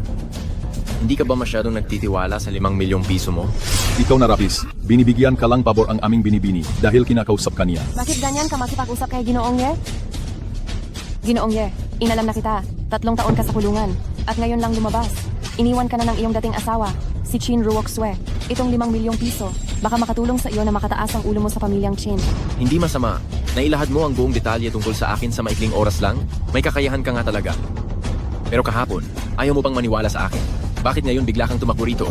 hindi ka ba masyadong nagtitiwala sa 5 milyong piso mo? Ikaw na Rapis, binibigyan ka lang pabor ang aming binibini dahil kinakausap ka niya. Bakit ganyan ka makipag-usap kay Ginoong Ye? Ginoong Ye, inalam na kita. 3 taon ka sa kulungan. At ngayon lang lumabas. Iniwan ka na ng iyong dating asawa, si Chin Ruoxue. Itong 5 milyong piso, baka makatulong sa iyo na makataas ang ulo mo sa pamilyang Chin. Hindi masama. Nailahad mo ang buong detalye tungkol sa akin sa maikling oras lang. May kakayahan ka nga talaga. Pero kahapon, ayaw mo bang maniwala sa akin? Bakit ngayon bigla kang tumakbo rito?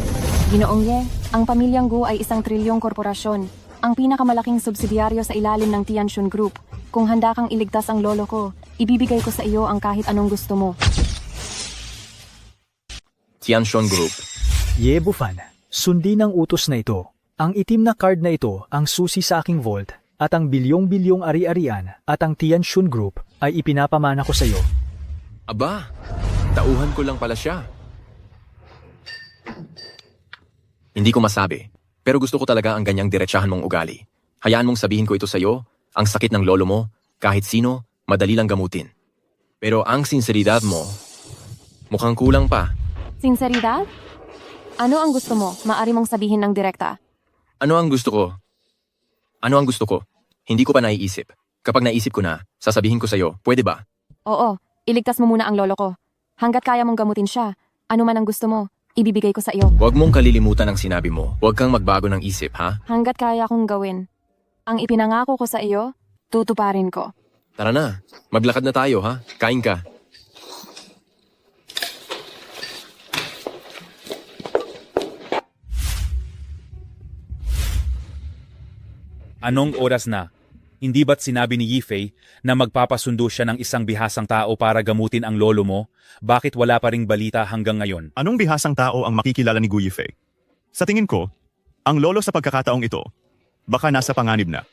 Ginoong Ye, ang pamilyang Gu ay 1 trilyong korporasyon. Ang pinakamalaking subsidyaryo sa ilalim ng Tianxun Group. Kung handa kang iligtas ang lolo ko, ibibigay ko sa iyo ang kahit anong gusto mo. Tianshun Group. Ye Bufan, sundin ang utos na ito. Ang itim na card na ito ang susi sa aking vault at ang bilyong-bilyong ari-arian at ang Tianshun Group ay ipinapamana ko sa iyo. Aba, tauhan ko lang pala siya. Hindi ko masabi, pero gusto ko talaga ang ganyang diretsahan mong ugali. Hayaan mong sabihin ko ito sa iyo, ang sakit ng lolo mo, kahit sino, madali lang gamutin. Pero ang sinseridad mo, mukhang kulang pa. Sinseridad? Ano ang gusto mo? Maari mong sabihin ng direkta. Ano ang gusto ko? Ano ang gusto ko? Hindi ko pa naiisip. Kapag naisip ko na, sasabihin ko sa iyo, pwede ba? Oo, iligtas mo muna ang lolo ko. Hanggat kaya mong gamutin siya, ano man ang gusto mo, ibibigay ko sa iyo. Huwag mong kalilimutan ang sinabi mo. Huwag kang magbago ng isip, ha? Hanggat kaya kong gawin. Ang ipinangako ko sa iyo, tutuparin ko. Tara na, maglakad na tayo, ha? Kain ka. Anong oras na? Hindi ba't sinabi ni Yifei na magpapasundo siya ng isang bihasang tao para gamutin ang lolo mo? Bakit wala pa ring balita hanggang ngayon? Anong bihasang tao ang makikilala ni Gu Yifei? Sa tingin ko, ang lolo sa pagkakataong ito, baka nasa panganib na.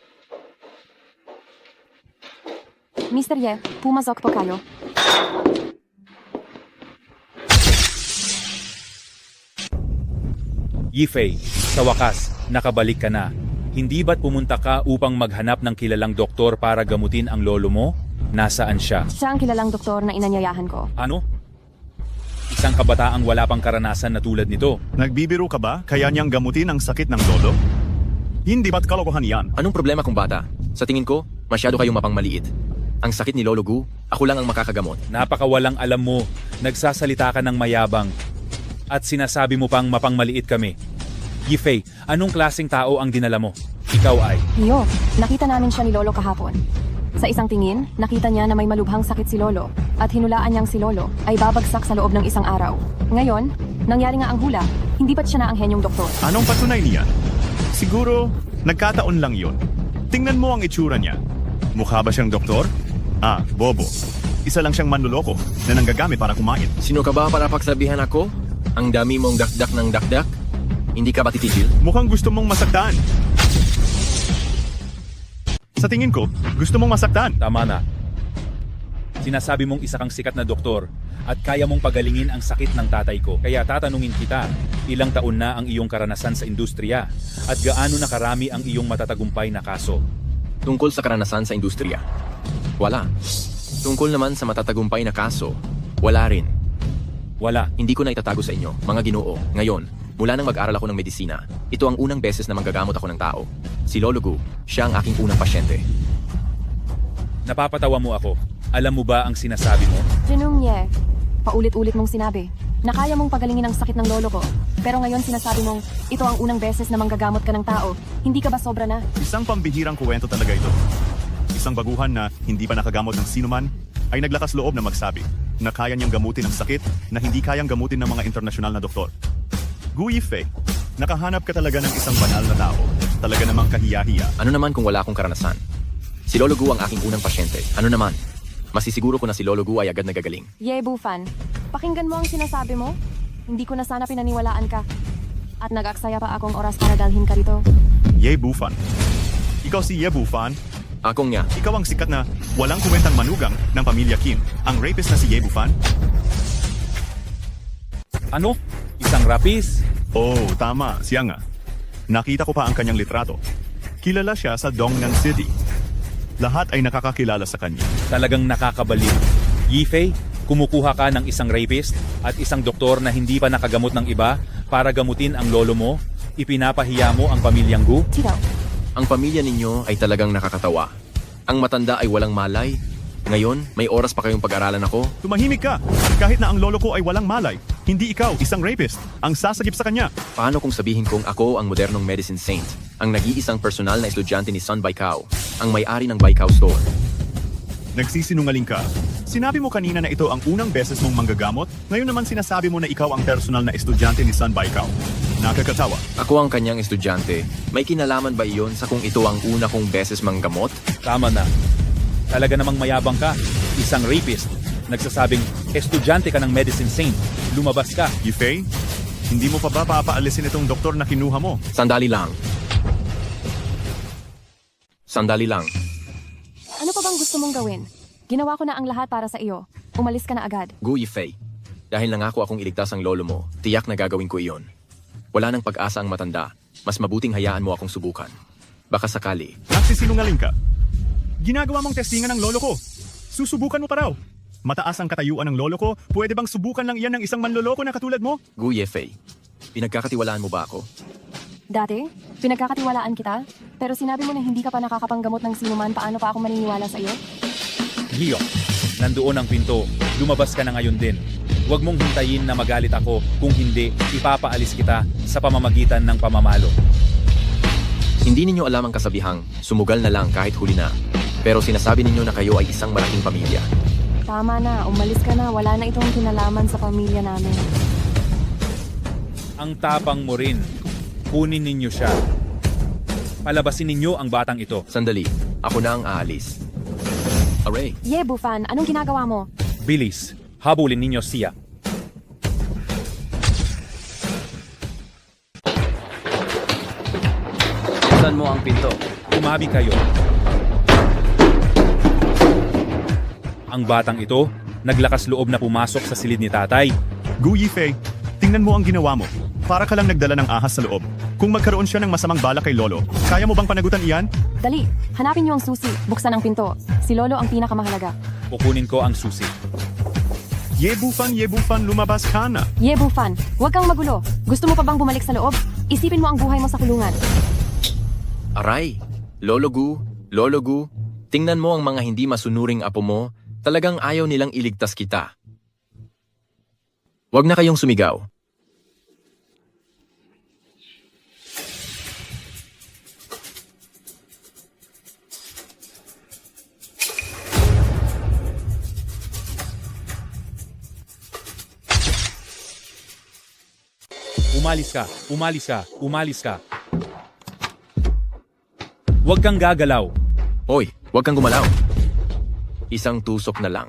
Mr. Ye, pumasok po kayo. Yifei, sa wakas, nakabalik ka na. Hindi ba't pumunta ka upang maghanap ng kilalang doktor para gamutin ang lolo mo? Nasaan siya? Siya ang kilalang doktor na inanyayahan ko. Ano? Isang kabataang wala pang karanasan na tulad nito. Nagbibiro ka ba kaya niyang gamutin ang sakit ng lolo? Hindi ba't kalokohan yan? Anong problema kung bata? Sa tingin ko, masyado kayong mapangmaliit. Ang sakit ni Lolo Gu, ako lang ang makakagamot. Napakawalang alam mo, nagsasalita ka ng mayabang. At sinasabi mo pang mapangmaliit kami. Yifei, anong klaseng tao ang dinala mo? Ikaw ay... Iyo, nakita namin siya ni Lolo kahapon. Sa isang tingin, nakita niya na may malubhang sakit si Lolo at hinulaan niyang si Lolo ay babagsak sa loob ng isang araw. Ngayon, nangyari nga ang hula, hindi ba't siya na ang henyong doktor? Anong patunay niya? Siguro, nagkataon lang yon. Tingnan mo ang itsura niya. Mukha ba siyang doktor? Ah, bobo. Isa lang siyang manluloko na nanggagamit para kumain. Sino ka ba para pagsabihan ako? Ang dami mong dakdak ng dakdak? Hindi ka ba titigil? Mukhang gusto mong masaktan. Sa tingin ko, gusto mong masaktan. Tama na. Sinasabi mong isa kang sikat na doktor at kaya mong pagalingin ang sakit ng tatay ko. Kaya tatanungin kita, ilang taon na ang iyong karanasan sa industriya at gaano na karami ang iyong matatagumpay na kaso? Tungkol sa karanasan sa industriya? Wala. Tungkol naman sa matatagumpay na kaso? Wala rin. Wala. Hindi ko na itatago sa inyo, mga Ginoo. Ngayon, mula nang mag-aral ako ng medisina, ito ang unang beses na manggagamot ako ng tao. Si Lolo Gu, siya ang aking unang pasyente. Napapatawa mo ako. Alam mo ba ang sinasabi mo? Jinung Ye, paulit-ulit mong sinabi na kaya mong pagalingin ang sakit ng lolo ko. Pero ngayon sinasabi mong ito ang unang beses na manggagamot ka ng tao. Hindi ka ba sobra na? Isang pambihirang kuwento talaga ito. Isang baguhan na hindi pa nakagamot ng sinuman ay naglakas loob na magsabi na kaya niyang gamutin ang sakit na hindi kayang gamutin ng mga internasyonal na doktor. Gu Yifei, nakahanap ka talaga ng isang banal na tao. Talaga namang kahiya-hiya. Ano naman kung wala akong karanasan? Si Lolo Gu ang aking unang pasyente. Ano naman? Masisiguro ko na si Lolo Gu ay agad nagagaling. Ye Bufan, pakinggan mo ang sinasabi mo. Hindi ko na sana pinaniwalaan ka. At nag-aksaya pa akong oras para dalhin ka rito. Ye Bufan. Ikaw si Ye Bufan? Akong nga. Ikaw ang sikat na walang kuwentang manugang ng pamilya Kim. Ang rapist na si Ye Bufan? Ano? Isang rapis? Oh, tama. Siya nga. Nakita ko pa ang kanyang litrato. Kilala siya sa Dongnan City. Lahat ay nakakakilala sa kanya. Talagang nakakabaliw. Yifei, kumukuha ka ng isang rapist at isang doktor na hindi pa nakagamot ng iba para gamutin ang lolo mo? Ipinapahiya mo ang pamilyang Gu? Ang pamilya ninyo ay talagang nakakatawa. Ang matanda ay walang malay. Ngayon, may oras pa kayong pag-aralan ako? Tumahimik ka! Kahit na ang lolo ko ay walang malay, hindi ikaw, isang rapist, ang sasagip sa kanya. Paano kung sabihin kong ako ang modernong medicine saint, ang nag-iisang personal na estudyante ni Sun Baikao, ang may-ari ng Baikao Store? Nagsisinungaling ka. Sinabi mo kanina na ito ang unang beses mong manggagamot, ngayon naman sinasabi mo na ikaw ang personal na estudyante ni Sun Baikao. Nakakatawa. Ako ang kanyang estudyante. May kinalaman ba iyon sa kung ito ang una kong beses manggamot? Tama na. Talaga namang mayabang ka. Isang rapist. nagsasabing, estudyante ka ng Medicine Saint. Lumabas ka. Yifei, hindi mo pa ba papaalisin itong doktor na kinuha mo? Sandali lang. Sandali lang. Ano pa bang gusto mong gawin? Ginawa ko na ang lahat para sa iyo. Umalis ka na agad. Gu Yifei, dahil nangako akong iligtas ang lolo mo, tiyak na gagawin ko iyon. Wala nang pag-asa ang matanda. Mas mabuting hayaan mo akong subukan. Baka sakali. Nagsisinungaling ka. Ginagawa mong testingan ng lolo ko. Susubukan mo pa raw. Mataas ang katayuan ng lolo ko. Pwede bang subukan lang iyan ng isang manloloko na katulad mo? Gu Yifei, pinagkakatiwalaan mo ba ako? Dati, pinagkakatiwalaan kita, pero sinabi mo na hindi ka pa nakakapanggamot ng sinuman. Paano pa ako maniniwala sa iyo? Gio, nandoon ang pinto. Lumabas ka na ngayon din. Huwag mong hintayin na magalit ako. Kung hindi, ipapaalis kita sa pamamagitan ng pamamalo. Hindi ninyo alam ang kasabihang, sumugal na lang kahit huli na. Pero sinasabi ninyo na kayo ay isang malaking pamilya. Tama na, umalis ka na. Wala na itong kinalaman sa pamilya namin. Ang tapang mo rin. Kunin ninyo siya. Palabasin ninyo ang batang ito. Sandali, ako na ang aalis. Aray, Ye, Bufan, anong ginagawa mo? Bilis, habulin ninyo siya. Saan mo ang pinto? Tumabi kayo. Ang batang ito, naglakas loob na pumasok sa silid ni tatay. Gu Yifei, tingnan mo ang ginawa mo. Para ka lang nagdala ng ahas sa loob. Kung magkaroon siya ng masamang bala kay Lolo, kaya mo bang panagutan iyan? Dali, hanapin niyo ang susi. Buksan ang pinto. Si Lolo ang pinakamahalaga. Kukunin ko ang susi. Ye Bufan, lumabas ka na. Ye, Bufan, huwag kang magulo. Gusto mo pa bang bumalik sa loob? Isipin mo ang buhay mo sa kulungan. aray, Lolo Gu, tingnan mo ang mga hindi masunuring apo mo, talagang ayaw nilang iligtas kita. Huwag na kayong sumigaw. Umalis ka. Huwag kang gagalaw. Hoy, huwag kang gumalaw. Isang tusok na lang.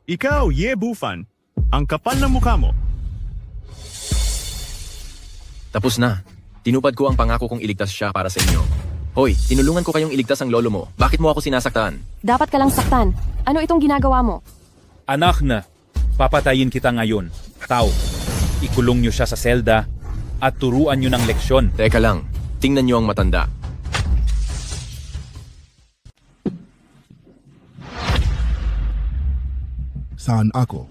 Ikaw, Ye Bufan, ang kapal ng mukha mo. Tapos na. Tinupad ko ang pangako kong iligtas siya para sa inyo. Hoy, tinulungan ko kayong iligtas ang lolo mo. Bakit mo ako sinasaktan? Dapat ka lang saktan. Ano itong ginagawa mo? Anak na, papatayin kita ngayon. Tao, ikulong niyo siya sa selda at turuan niyo ng leksyon. Teka lang, tingnan niyo ang matanda. Saan ako?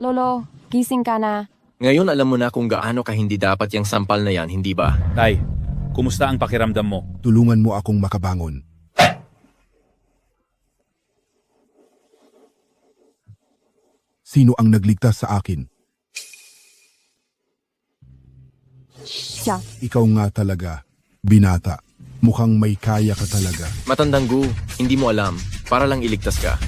Lolo, gising ka na. Ngayon alam mo na kung gaano ka hindi dapat yung sampal na yan, hindi ba? Tay, kumusta ang pakiramdam mo? Tulungan mo akong makabangon. Sino ang nagligtas sa akin? Siya. Ikaw nga talaga, binata. Mukhang may kaya ka talaga. Matandang Gu, hindi mo alam, para lang iligtas ka.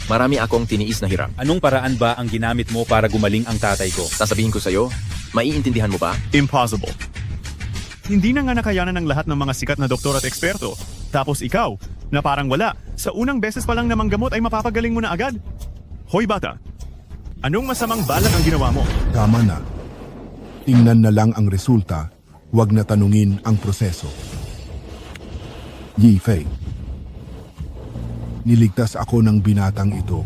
Marami akong tiniis na hirap. Anong paraan ba ang ginamit mo para gumaling ang tatay ko? Sasabihin ko sa'yo, maiintindihan mo ba? Impossible. Hindi na nga nakayanan ng lahat ng mga sikat na doktor at eksperto. Tapos ikaw, na parang wala, sa unang beses pa lang namang gamot ay mapapagaling mo na agad? Hoy bata, anong masamang balak ang ginawa mo? Tama na. Tingnan na lang ang resulta, huwag na tanungin ang proseso. Yifei, niligtas ako ng binatang ito.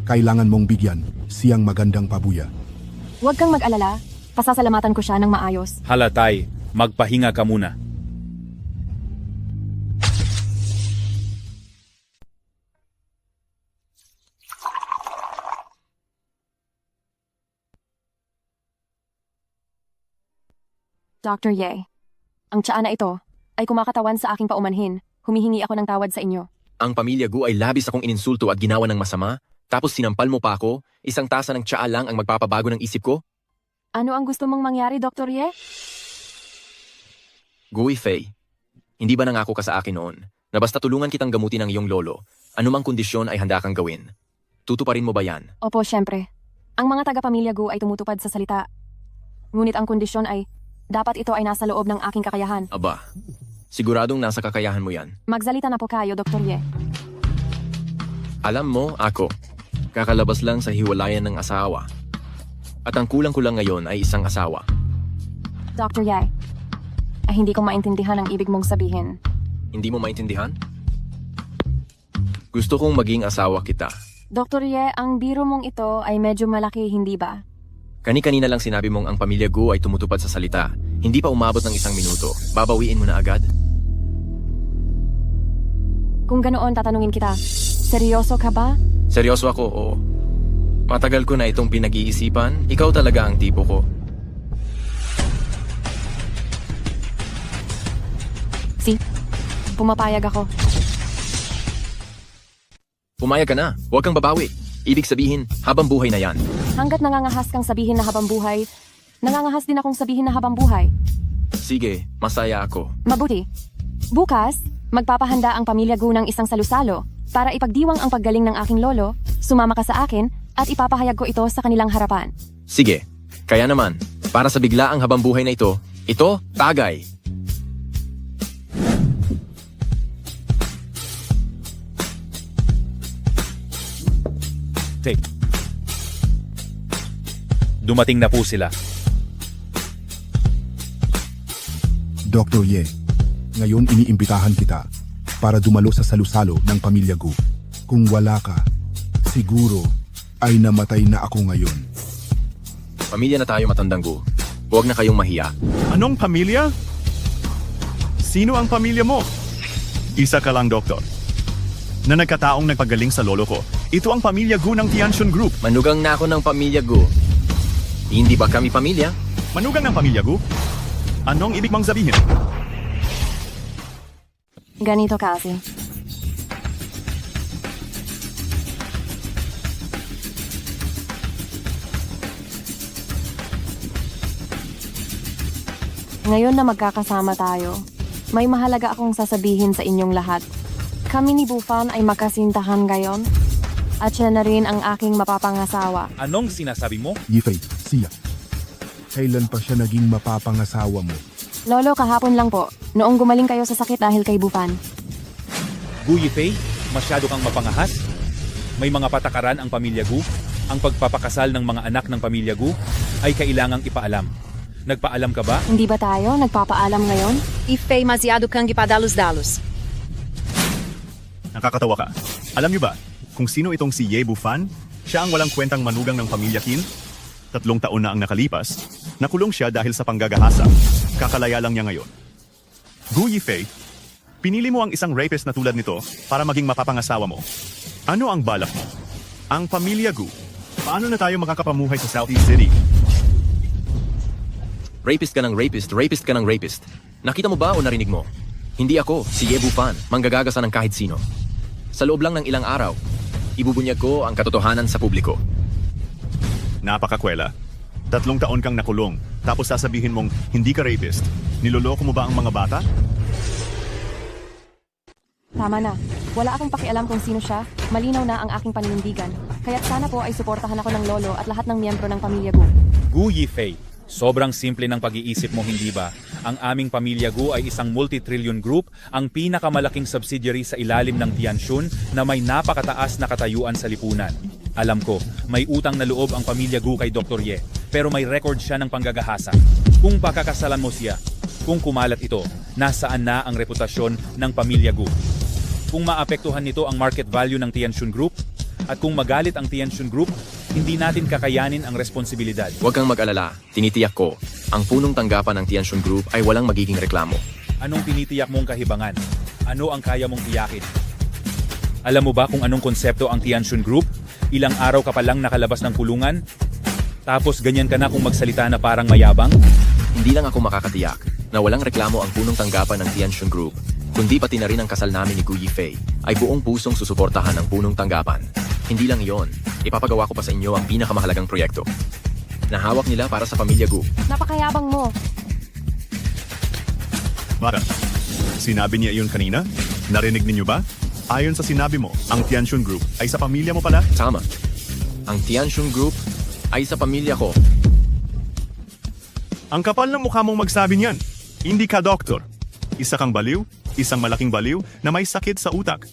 Kailangan mong bigyan siyang magandang pabuya. Huwag kang mag-alala. Pasasalamatan ko siya ng maayos. Hala tay, magpahinga ka muna. Dr. Ye, ang tsaa na ito ay kumakatawan sa aking paumanhin. Humihingi ako ng tawad sa inyo. Ang pamilya Gu ay labis akong ininsulto at ginawa ng masama, tapos sinampal mo pa ako, isang tasa ng tsaa lang ang magpapabago ng isip ko? Ano ang gusto mong mangyari, Dr. Ye? Gu Yifei, hindi ba nangako ka sa akin noon na basta tulungan kitang gamutin ng iyong lolo, anumang kondisyon ay handa kang gawin? Tutuparin mo ba yan? Opo, syempre. Ang mga taga-pamilya Gu ay tumutupad sa salita. Ngunit ang kondisyon ay, dapat ito ay nasa loob ng aking kakayahan. Aba, siguradong nasa kakayahan mo yan. Magsalita na po kayo, Dr. Ye. Alam mo, ako, Kakalabas lang sa hiwalayan ng asawa. At ang kulang-kulang ngayon ay isang asawa. Dr. Ye, hindi ko maintindihan ang ibig mong sabihin. Hindi mo maintindihan? Gusto kong maging asawa kita. Dr. Ye, ang biro mong ito ay medyo malaki, hindi ba? Kani-kanina lang sinabi mong ang pamilya Gu ay tumutupad sa salita. Hindi pa umabot ng 1 minuto. Babawiin mo na agad? Kung ganoon, tatanungin kita, seryoso ka ba? Seryoso ako, oo. Matagal ko na itong pinag-iisipan. Ikaw talaga ang tipo ko. Pumapayag ako. Pumayag ka na. Huwag kang babawi. Ibig sabihin, habang buhay na yan. Hanggat nangangahas kang sabihin na habang buhay, nangangahas din akong sabihin na habang buhay. Sige, masaya ako. Mabuti. Bukas, magpapahanda ang pamilya Gu ng isang salusalo para ipagdiwang ang paggaling ng aking lolo, sumama ka sa akin, at ipapahayag ko ito sa kanilang harapan. Sige. Kaya naman, para sa biglaang habang buhay na ito, tagay. Tape. Dumating na po sila. Dr. Ye, ngayon iniimbitahan kita para dumalo sa salusalo ng pamilya Gu. Kung wala ka, siguro ay namatay na ako ngayon. Pamilya na tayo, matandang Gu. Huwag na kayong mahiya. Anong pamilya? Sino ang pamilya mo? Isa ka lang, doktor. Na nagkataong nagpagaling sa lolo ko. Ito ang pamilya Gu ng Tianxun Group. Manugang na ako ng pamilya Gu. Hindi ba kami pamilya? Manugang ng pamilya Gu? Anong ibig mong sabihin? Ganito kasi. Ngayon na magkakasama tayo, may mahalaga akong sasabihin sa inyong lahat. Kami ni Bufan ay magkasintahan ngayon, at siya na rin ang aking mapapangasawa. Anong sinasabi mo? Yifei, siya. Kailan pa siya naging mapapangasawa mo? Lolo, kahapon lang po, noong gumaling kayo sa sakit dahil kay Bufan. Gu Yifei, masyado kang mapangahas? May mga patakaran ang pamilya Gu? Ang pagpapakasal ng mga anak ng pamilya Gu ay kailangang ipaalam. Nagpaalam ka ba? Hindi ba tayo nagpapaalam ngayon? Ifei, masyado kang ipadalos-dalos. Nakakatawa ka. Alam niyo ba kung sino itong si Ye Bufan? Siya ang walang kwentang manugang ng pamilya Qin. 3 taon na ang nakalipas. Nakulong siya dahil sa panggagahasa. Kakalaya lang niya ngayon. Gu Yifei, pinili mo ang isang rapist na tulad nito para maging mapapangasawa mo. Ano ang balak mo? Ang pamilya Gu. Paano na tayo makakapamuhay sa Southeast City? Rapist ka ng rapist, rapist ka ng rapist. Nakita mo ba o narinig mo? Hindi ako, si Ye Bufan, manggagagasa ng kahit sino. Sa loob lang ng ilang araw, ibubunyag ko ang katotohanan sa publiko. Napakakwela. 3 taon kang nakulong, tapos sasabihin mong hindi ka rapist. Niloloko mo ba ang mga bata? Tama na. Wala akong pakialam kung sino siya. Malinaw na ang aking paninindigan. Kaya't sana po ay suportahan ako ng lolo at lahat ng miyembro ng pamilya Gu. Gu Yifei, sobrang simple ng pag-iisip mo, hindi ba? Ang aming pamilya Gu ay isang multi-trillion group, ang pinakamalaking subsidiary sa ilalim ng Tianxun na may napakataas na katayuan sa lipunan. Alam ko, may utang na loob ang pamilya Gu kay Dr. Ye, pero may record siya ng panggagahasa. Kung pakakasalan mo siya, kung kumalat ito, nasaan na ang reputasyon ng pamilya Gu? Kung maapektuhan nito ang market value ng Tianxun Group, at kung magalit ang Tianxun Group, hindi natin kakayanin ang responsibilidad. Huwag kang mag-alala, tinitiyak ko, ang punong tanggapan ng Tianxun Group ay walang magiging reklamo. Anong tinitiyak mong kahibangan? Ano ang kaya mong tiyakin? Alam mo ba kung anong konsepto ang Tianxun Group? Ilang araw ka pa lang nakalabas ng kulungan? Tapos ganyan ka na kung magsalita na parang mayabang? Hindi lang ako makakatiyak na walang reklamo ang punong tanggapan ng Tianxun Group, kundi pati na rin ang kasal namin ni Gu Yifei ay buong pusong susuportahan ng punong tanggapan. Hindi lang yon, ipapagawa ko pa sa inyo ang pinakamahalagang proyekto na hawak nila para sa pamilya Gu. Napakayabang mo. Mara, sinabi niya iyon kanina? Narinig ninyo ba? Ayon sa sinabi mo, ang Tianxun Group ay sa pamilya mo pala? Tama. Ang Tianxun Group ay sa pamilya ko. Ang kapal ng mukha mong magsabi niyan. Hindi ka doktor. Isa kang baliw, isang malaking baliw na may sakit sa utak.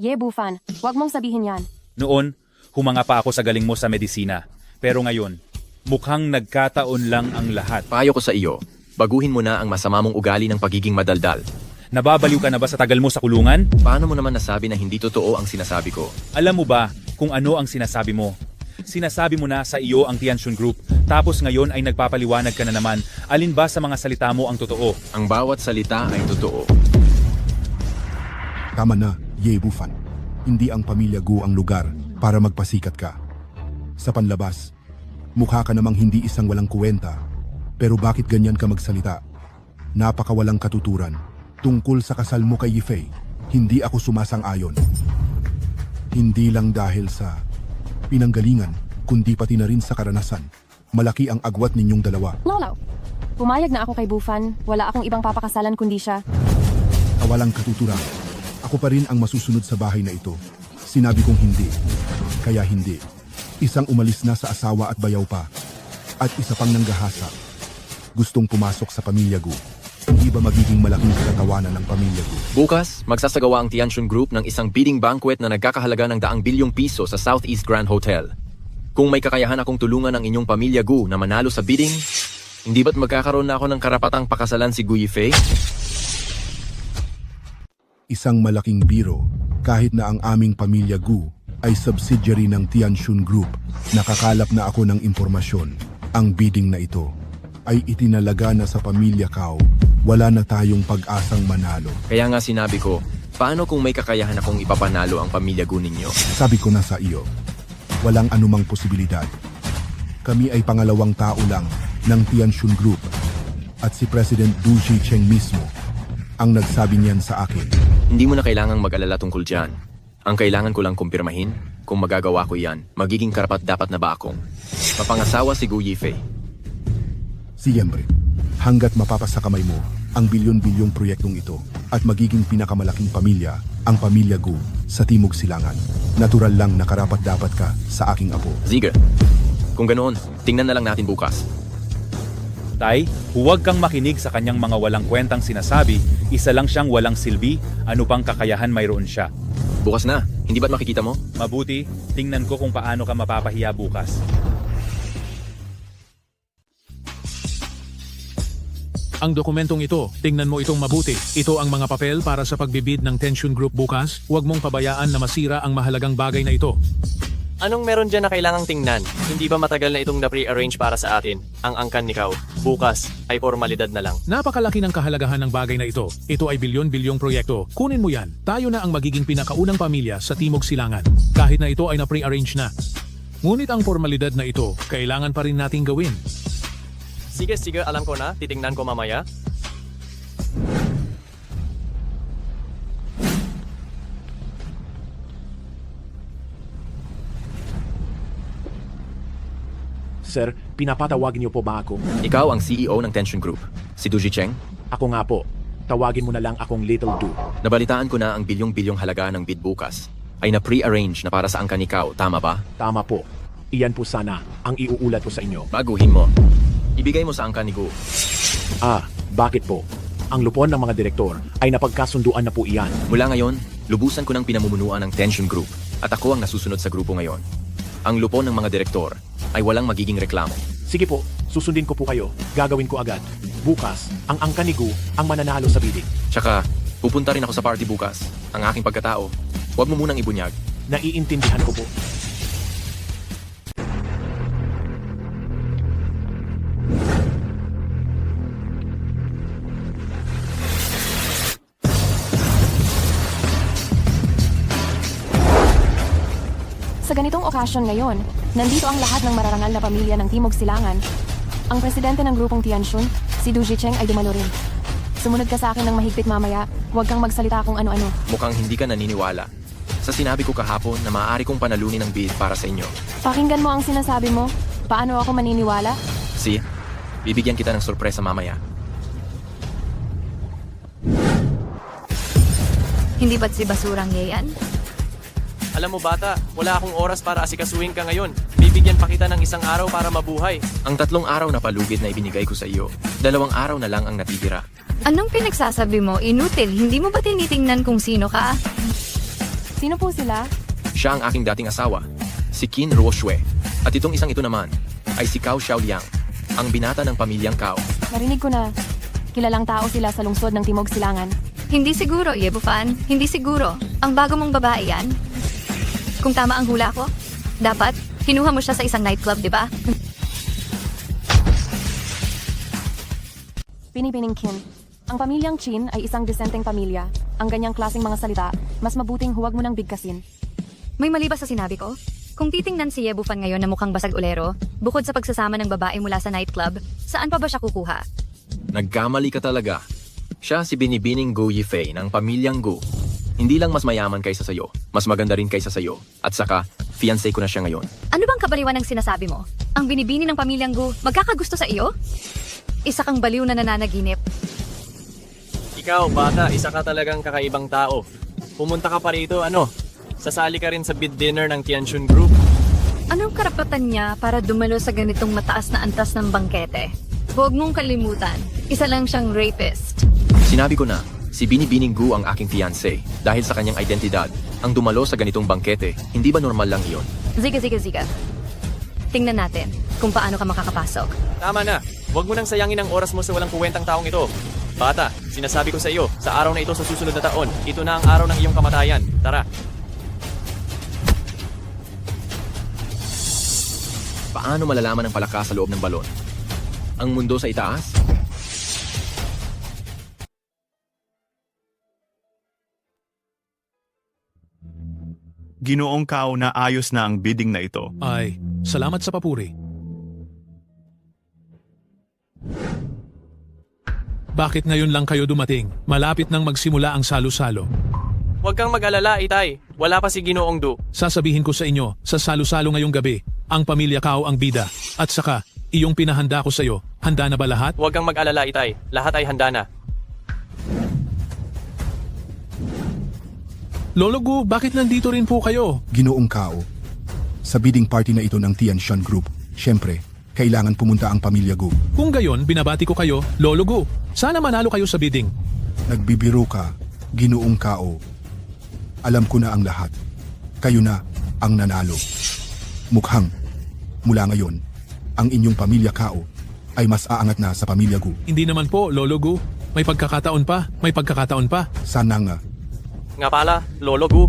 Ye Bufan, wag mong sabihin yan. Noon, humanga pa ako sa galing mo sa medisina. Pero ngayon, mukhang nagkataon lang ang lahat. Payo ko sa iyo, baguhin mo na ang masama mong ugali ng pagiging madaldal. Nababaliw ka na ba sa tagal mo sa kulungan? Paano mo naman nasabi na hindi totoo ang sinasabi ko? Alam mo ba kung ano ang sinasabi mo? Sinasabi mo na sa iyo ang Tianjin Group, tapos ngayon ay nagpapaliwanag ka na naman. Alin ba sa mga salita mo ang totoo? Ang bawat salita ay totoo. Tama na, Ye Bufan. Hindi ang pamilya Gu ang lugar para magpasikat ka. Sa panlabas, mukha ka namang hindi isang walang kuwenta. Pero bakit ganyan ka magsalita? Napakawalang katuturan. Tungkol sa kasal mo kay Yifei, hindi ako sumasang-ayon. Hindi lang dahil sa pinanggalingan, kundi pati na rin sa karanasan. Malaki ang agwat ninyong dalawa. Lolo, pumayag na ako kay Bufan. Wala akong ibang papakasalan kundi siya. Kawalang katuturan. Ako pa rin ang masusunod sa bahay na ito. Sinabi kong hindi. Kaya hindi. Isang umalis na sa asawa at bayaw pa. At isa pang nanggahasa. Gustong pumasok sa pamilya Gu. Hindi ba magiging malaking katatawanan ng pamilya Gu? Bukas, magsasagawa ang Tianjin Group ng isang bidding banquet na nagkakahalaga ng 100 bilyong piso sa Southeast Grand Hotel. Kung may kakayahan akong tulungan ang inyong pamilya Gu na manalo sa bidding, hindi ba't magkakaroon na ako ng karapatang pakasalan si Gu Yifei? Isang malaking biro, kahit na ang aming pamilya Gu ay subsidiary ng Tianjin Group. Nakakalap na ako ng impormasyon. Ang bidding na ito ay itinalaga na sa pamilya Kao. Wala na tayong pag-asang manalo. Kaya nga sinabi ko, paano kung may kakayahan akong ipapanalo ang pamilya Gu ninyo? Sabi ko na sa iyo, walang anumang posibilidad. Kami ay pangalawang tao lang ng Tianjin Group at si President Du Jicheng mismo ang nagsabi niyan sa akin. Hindi mo na kailangang mag-alala tungkol dyan. Ang kailangan ko lang kumpirmahin, kung magagawa ko yan, magiging karapat-dapat na ba akong mapangasawa si Gu Yifei? Siyempre, hanggat mapapasa kamay mo ang bilyon-bilyong proyektong ito at magiging pinakamalaking pamilya, ang pamilya Gu sa Timog Silangan. Natural lang na karapat-dapat ka sa aking apo. Sige. Kung ganoon, tingnan na lang natin bukas. Tay, huwag kang makinig sa kanyang mga walang kwentang sinasabi. Isa lang siyang walang silbi. Ano pang kakayahan mayroon siya? Bukas na. Hindi ba't makikita mo? Mabuti, tingnan ko kung paano ka mapapahiya bukas. Ang dokumentong ito, tingnan mo itong mabuti. Ito ang mga papel para sa pagbibid ng Tianjin Group bukas. Huwag mong pabayaan na masira ang mahalagang bagay na ito. Anong meron dyan na kailangang tingnan? Hindi ba matagal na itong na-pre-arrange para sa atin? Ang angkan ni Kao. Bukas ay formalidad na lang. Napakalaki ng kahalagahan ng bagay na ito. Ito ay bilyon-bilyong proyekto. Kunin mo yan. Tayo na ang magiging pinakaunang pamilya sa Timog Silangan. Kahit na ito ay na-pre-arrange na. Ngunit ang formalidad na ito, kailangan pa rin nating gawin. Sige, alam ko na. Titingnan ko mamaya. Sir, pinapatawagin niyo po ba ako? Ikaw ang CEO ng Tianjin Group, si Du Jicheng? Ako nga po. Tawagin mo na lang akong Little Du. Nabalitaan ko na ang bilyong-bilyong halaga ng bid bukas ay na-pre-arrange na para sa angkan ni Kao, tama ba? Tama po. Iyan po sana ang iuulat ko sa inyo. Baguhin mo. Ibigay mo sa angkan ni Gu. Bakit po? Ang lupon ng mga direktor ay napagkasunduan na po iyan. Mula ngayon, lubusan ko ng pinamumunuan ng Tianjin Group at ako ang nasusunod sa grupo ngayon. Ang lupon ng mga direktor ay walang magiging reklamo. Sige po, susundin ko po kayo. Gagawin ko agad. Bukas, ang angkan ni Gu ang mananalo sa bidding. Tsaka, pupunta rin ako sa party bukas. Ang aking pagkatao, huwag mo munang ibunyag. Naiintindihan ko po. Sa ganitong okasyon ngayon, nandito ang lahat ng mararangal na pamilya ng Timog Silangan. Ang presidente ng grupong Tianjin, si Du Jicheng ay dumalo rin. Sumunod ka sa akin ng mahigpit mamaya, huwag kang magsalita kung ano-ano. Mukhang hindi ka naniniwala. Sa sinabi ko kahapon na maaari kong panalunin ang bid para sa inyo. Pakinggan mo ang sinasabi mo. Paano ako maniniwala? Si, bibigyan kita ng sorpresa mamaya. Hindi ba't si basurang yayan? Alam mo bata, wala akong oras para asikasuhin ka ngayon. Bibigyan pa kita ng isang araw para mabuhay. Ang 3 araw na palugit na ibinigay ko sa iyo, 2 araw na lang ang natitira. Anong pinagsasabi mo? Inutil, hindi mo ba tinitingnan kung sino ka? Sino po sila? Siya ang aking dating asawa, si Qin Ruoshue. At itong isang ito naman ay si Cao Xiaoliang, ang binata ng pamilyang Cao. Narinig ko na. Kilalang tao sila sa lungsod ng Timog Silangan. Hindi siguro, Ye Bufan. Hindi siguro. Ang bago mong babae yan. Kung tama ang hula ko, dapat kinuha mo siya sa isang nightclub, di ba? Pinipining Qin. Ang pamilyang Qin ay isang disenteng pamilya. Ang ganyang klaseng mga salita, mas mabuting huwag mo nang bigkasin. May mali ba sa sinabi ko? Kung titingnan si Ye Bufan ngayon na mukhang basag ulero, bukod sa pagsasama ng babae mula sa nightclub, saan pa ba siya kukuha? Nagkamali ka talaga. Siya si Binibining Gu Yifei ng pamilyang Gu. Hindi lang mas mayaman kaysa sayo, mas maganda rin kaysa sayo. At saka, fiancé ko na siya ngayon. Ano bang kabaliwan ng sinasabi mo? Ang binibini ng pamilyang Gu, magkakagusto sa iyo? Isa kang baliw na nananaginip. Ikaw, bata, isa ka talagang kakaibang tao. Pumunta ka pa rito, sasali ka rin sa bid dinner ng Tianxun Group. Anong karapatan niya para dumalo sa ganitong mataas na antas ng bangkete? Huwag mong kalimutan, isa lang siyang rapist. Sinabi ko na, si Binibining Gu ang aking fiancé. Dahil sa kanyang identidad, ang dumalo sa ganitong bangkete, hindi ba normal lang iyon? Ziga. Tingnan natin kung paano ka makakapasok. Tama na, huwag mo nang sayangin ang oras mo sa walang kuwentang taong ito. Bata, sinasabi ko sa iyo, sa araw na ito sa susunod na taon, ito na ang araw ng iyong kamatayan. Tara. Paano malalaman ang palakas sa loob ng balon? Ang mundo sa itaas? Ginoong Cao na ayos na ang bidding na ito. Ay, salamat sa papuri. Bakit ngayon lang kayo dumating? Malapit nang magsimula ang salo-salo. Huwag kang mag-alala, Itay. Wala pa si Ginoong Du. Sasabihin ko sa inyo, sa salo-salo ngayong gabi, ang pamilya Cao ang bida. At saka, iyong pinahanda ko sa iyo, handa na ba lahat? Huwag kang mag-alala, Itay. Lahat ay handa na. Lolo Gu, bakit nandito rin po kayo? Ginoong Cao. Sa bidding party na ito ng Tianxun Group, syempre, kailangan pumunta ang pamilya Gu. Kung gayon, binabati ko kayo, Lolo Gu. Sana manalo kayo sa bidding. Nagbibiro ka, Ginoong Cao. Alam ko na ang lahat. Kayo na ang nanalo. Mukhang, mula ngayon, ang inyong pamilya Cao ay mas aangat na sa pamilya Gu. Hindi naman po, Lolo Gu. May pagkakataon pa. Sana nga. Nga pala, Lolo Gu,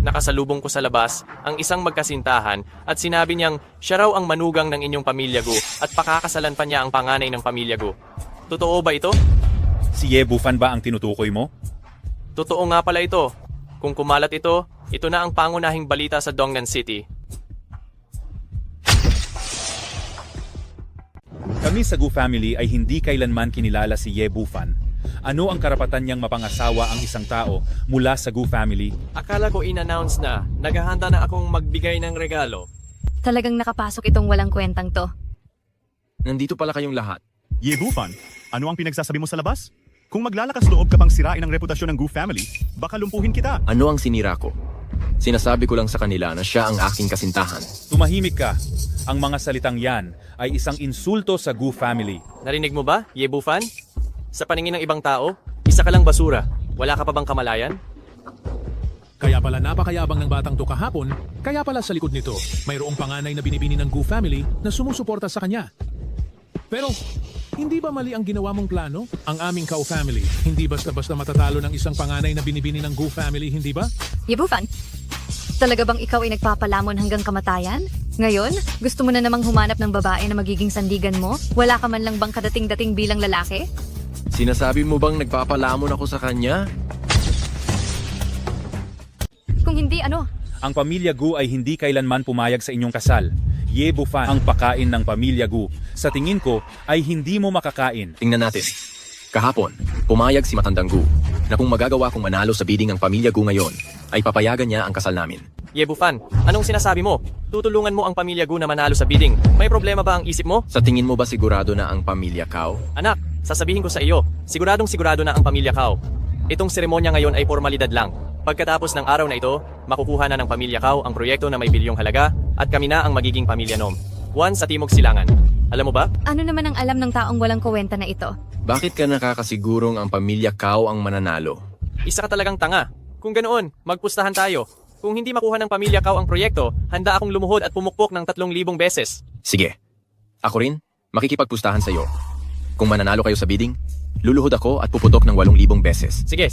nakasalubong ko sa labas ang isang magkasintahan at sinabi niyang siya raw ang manugang ng inyong pamilya Gu at pakakasalan pa niya ang panganay ng pamilya Gu. Totoo ba ito? Si Ye Bufan ba ang tinutukoy mo? Totoo nga pala ito. Kung kumalat ito, ito na ang pangunahing balita sa Dongnan City. Kami sa Gu family ay hindi kailanman kinilala si Ye Bufan. Ano ang karapatan niyang mapangasawa ang isang tao mula sa Gu family? Akala ko in-announce na, naghahanda na akong magbigay ng regalo. Talagang nakapasok itong walang kwentang to. Nandito pala kayong lahat. Ye Bufan, ano ang pinagsasabi mo sa labas? Kung maglalakas loob ka pang sirain ang reputasyon ng Gu family, baka lumpuhin kita. Ano ang sinira ko? Sinasabi ko lang sa kanila na siya ang aking kasintahan. Tumahimik ka. Ang mga salitang yan ay isang insulto sa Gu family. Narinig mo ba, Ye Bufan? Sa paningin ng ibang tao, isa ka lang basura. Wala ka pa bang kamalayan? Kaya pala napakayabang ng batang to kahapon, kaya pala sa likod nito, mayroong panganay na binibini ng Gu family na sumusuporta sa kanya. Pero, hindi ba mali ang ginawa mong plano? Ang aming Cao family, hindi basta-basta matatalo ng isang panganay na binibini ng Gu family, hindi ba? Ye Bufan, talaga bang ikaw ay nagpapalamon hanggang kamatayan? Ngayon, gusto mo na namang humanap ng babae na magiging sandigan mo? Wala ka man lang bang kadating-dating bilang lalaki? Sinasabi mo bang nagpapalamon ako sa kanya? Kung hindi, ano? Ang pamilya Gu ay hindi kailanman pumayag sa inyong kasal. Ye Bufan ang pakain ng pamilya Gu. Sa tingin ko ay hindi mo makakain. Tingnan natin. Kahapon, pumayag si Matandang Gu na kung magagawa kong manalo sa bidding ang pamilya Gu ngayon, ay papayagan niya ang kasal namin. Ye Bufan, anong sinasabi mo? Tutulungan mo ang pamilya Gu na manalo sa bidding. May problema ba ang isip mo? Sa tingin mo ba sigurado na ang pamilya Cao? Anak, sasabihin ko sa iyo, siguradong sigurado na ang pamilya Cao. Itong seremonya ngayon ay formalidad lang. Pagkatapos ng araw na ito, makukuha na ng pamilya Cao ang proyekto na may bilyong halaga at kami na ang magiging pamilya Nom. Juan sa Timog Silangan. Alam mo ba? Ano naman ang alam ng taong walang kuwenta na ito? Bakit ka nakakasigurong ang pamilya Cao ang mananalo? Isa ka talagang tanga. Kung ganoon, magpustahan tayo. Kung hindi makuha ng pamilya Cao ang proyekto, handa akong lumuhod at pumukpok ng 3,000 beses. Sige. Ako rin, makikipagpustahan sa'yo. Kung mananalo kayo sa bidding, luluhod ako at puputok ng 8,000 beses. Sige.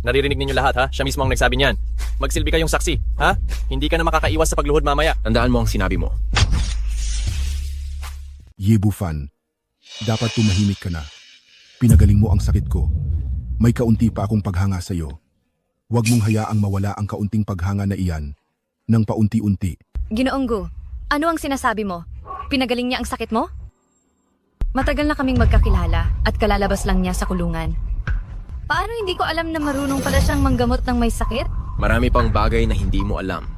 Naririnig ninyo lahat ha? Siya mismo ang nagsabi niyan. Magsilbi kayong saksi, ha? Hindi ka na makakaiwas sa pagluhod mamaya. Tandaan mo ang sinabi mo. Ye Bufan, dapat tumahimik ka na. Pinagaling mo ang sakit ko. May kaunti pa akong paghanga sa iyo. Huwag mong hayaang mawala ang kaunting paghanga na iyan nang paunti-unti. Ginoong Gu, ano ang sinasabi mo? Pinagaling niya ang sakit mo? Matagal na kaming magkakilala at kalalabas lang niya sa kulungan. Paano hindi ko alam na marunong pala siyang manggamot ng may sakit? Marami pang bagay na hindi mo alam.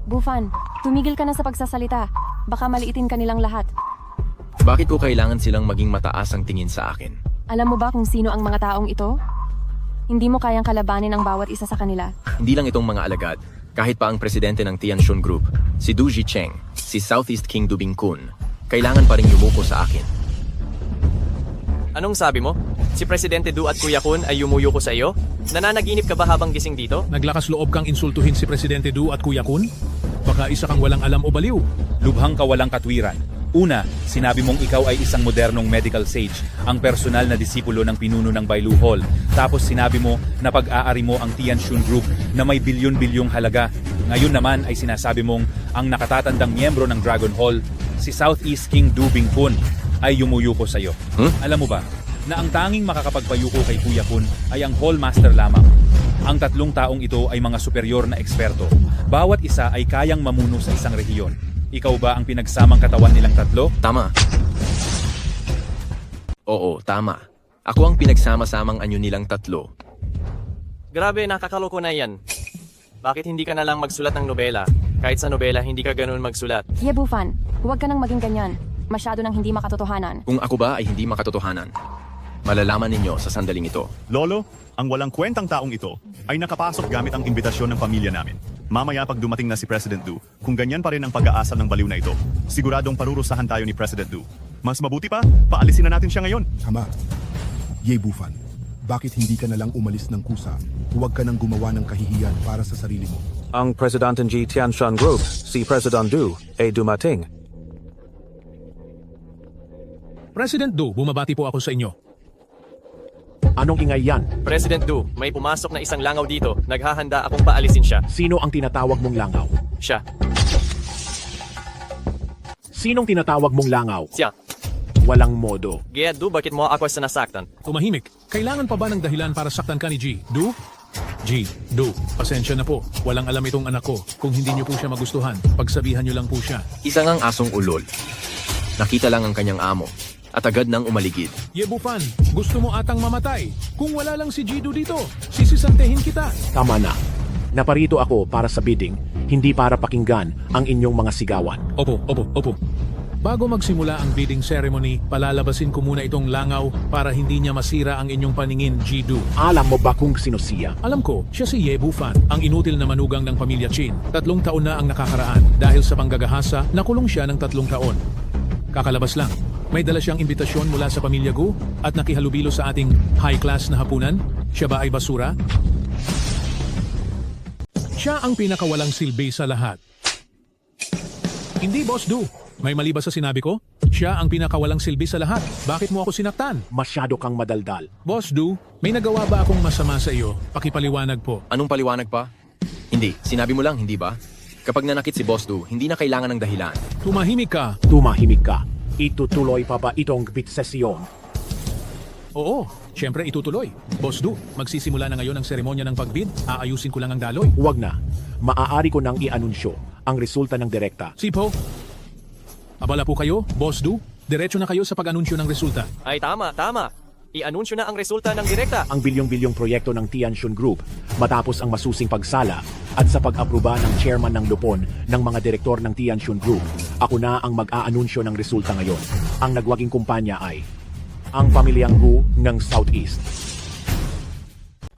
Bufan, tumigil ka na sa pagsasalita. Baka maliitin ka nilang lahat. Bakit ko kailangan silang maging mataas ang tingin sa akin? Alam mo ba kung sino ang mga taong ito? Hindi mo kayang kalabanin ang bawat isa sa kanila. Hindi lang itong mga alagad. Kahit pa ang presidente ng Tianshun Group, si Du Jicheng, si Southeast King Du Bingkun, kailangan pa ring yumuko sa akin. Anong sabi mo? Si Presidente Du at Kuya Kun ay yumuyo ko sa iyo? Nananaginip ka ba habang gising dito? Naglakas loob kang insultuhin si Presidente Du at Kuya Kun? Baka isa kang walang alam o baliw. Lubhang ka walang katwiran. Una, sinabi mong ikaw ay isang modernong medical sage, ang personal na disipulo ng pinuno ng Bailu Hall. Tapos sinabi mo na pag-aari mo ang Tianshun Group na may bilyon-bilyong halaga. Ngayon naman ay sinasabi mong ang nakatatandang miyembro ng Dragon Hall, si Southeast King Du Bingkun, ay yumuyuko sa iyo. Alam mo ba, na ang tanging makakapagpayuko kay Kuya Kun ay ang Hall Master lamang. Ang 3 taong ito ay mga superior na eksperto. Bawat isa ay kayang mamuno sa isang rehiyon. Ikaw ba ang pinagsamang katawan nilang 3? Tama. Oo, tama. Ako ang pinagsama-samang anyo nilang 3. Grabe, nakakaloko na yan. Bakit hindi ka na lang magsulat ng nobela? Kahit sa nobela, hindi ka ganun magsulat. Ye Bufan, huwag ka nang maging ganyan. Masyado nang hindi makatotohanan. Kung ako ba ay hindi makatotohanan, malalaman ninyo sa sandaling ito. Lolo, ang walang kwentang taong ito ay nakapasok gamit ang imbitasyon ng pamilya namin. Mamaya pag dumating na si President Du, kung ganyan pa rin ang pag-aasal ng baliw na ito, siguradong parurusahan tayo ni President Du. Mas mabuti pa, paalisin na natin siya ngayon. Tama. Ye Bufan, bakit hindi ka na lang umalis ng kusa? Huwag ka nang gumawa ng kahihiyan para sa sarili mo. Ang Presidente ng Tianshun Group, si President Du, ay dumating. President Du, bumabati po ako sa inyo. Anong ingay yan? President Du, may pumasok na isang langaw dito. Naghahanda akong paalisin siya. Sino ang tinatawag mong langaw? Siya. Sinong tinatawag mong langaw? Siya. Walang modo. Gaya Du, bakit mo ako sinasaktan? Tumahimik. Kailangan pa ba ng dahilan para saktan ka ni G? Du? G, Du, pasensya na po. Walang alam itong anak ko. Kung hindi niyo po siya magustuhan, pagsabihan niyo lang po siya. Isa ngang asong ulol. Nakita lang ang kanyang amo at agad nang umaligid. Ye Bufan, gusto mo atang mamatay. Kung wala lang si Jidu dito, sisisantehin kita. Tama na. Naparito ako para sa bidding, hindi para pakinggan ang inyong mga sigawan. Opo. Bago magsimula ang bidding ceremony, palalabasin ko muna itong langaw para hindi niya masira ang inyong paningin, Jidu. Alam mo ba kung sino siya? Alam ko, siya si Ye Bufan, ang inutil na manugang ng pamilya Chin. 3 taon na ang nakakaraan. Dahil sa panggagahasa, nakulong siya ng 3 taon. Kakalabas lang. May dala siyang imbitasyon mula sa pamilya Gu at nakihalubilo sa ating high-class na hapunan. Siya ba ay basura? Siya ang pinakawalang silbi sa lahat. Hindi, Boss Du. May mali ba sa sinabi ko? Siya ang pinakawalang silbi sa lahat. Bakit mo ako sinaktan? Masyado kang madaldal. Boss Du, may nagawa ba akong masama sa iyo? Pakipaliwanag po. Anong paliwanag pa? Hindi, sinabi mo lang, hindi ba? Kapag nanakit si Boss Du, hindi na kailangan ng dahilan. Tumahimik ka. Tumahimik ka. Itutuloy pa ba itong sesyon? Oo, syempre itutuloy. Boss Du, magsisimula na ngayon ang seremonya ng pagbid. Aayusin ko lang ang daloy. Huwag na. Maaari ko nang i-anunsyo ang resulta ng direkta. Sipo, abala po kayo, Boss Du. Diretso na kayo sa pag-anunsyo ng resulta. Ay tama. I-anunsyo na ang resulta ng direkta. Ang bilyong-bilyong proyekto ng Tianshun Group matapos ang masusing pagsala at sa pag-aproba ng chairman ng lupon ng mga direktor ng Tianshun Group. Ako na ang mag-aanunsyo ng resulta ngayon. Ang nagwaging kumpanya ay ang pamilyang Gu ng Southeast.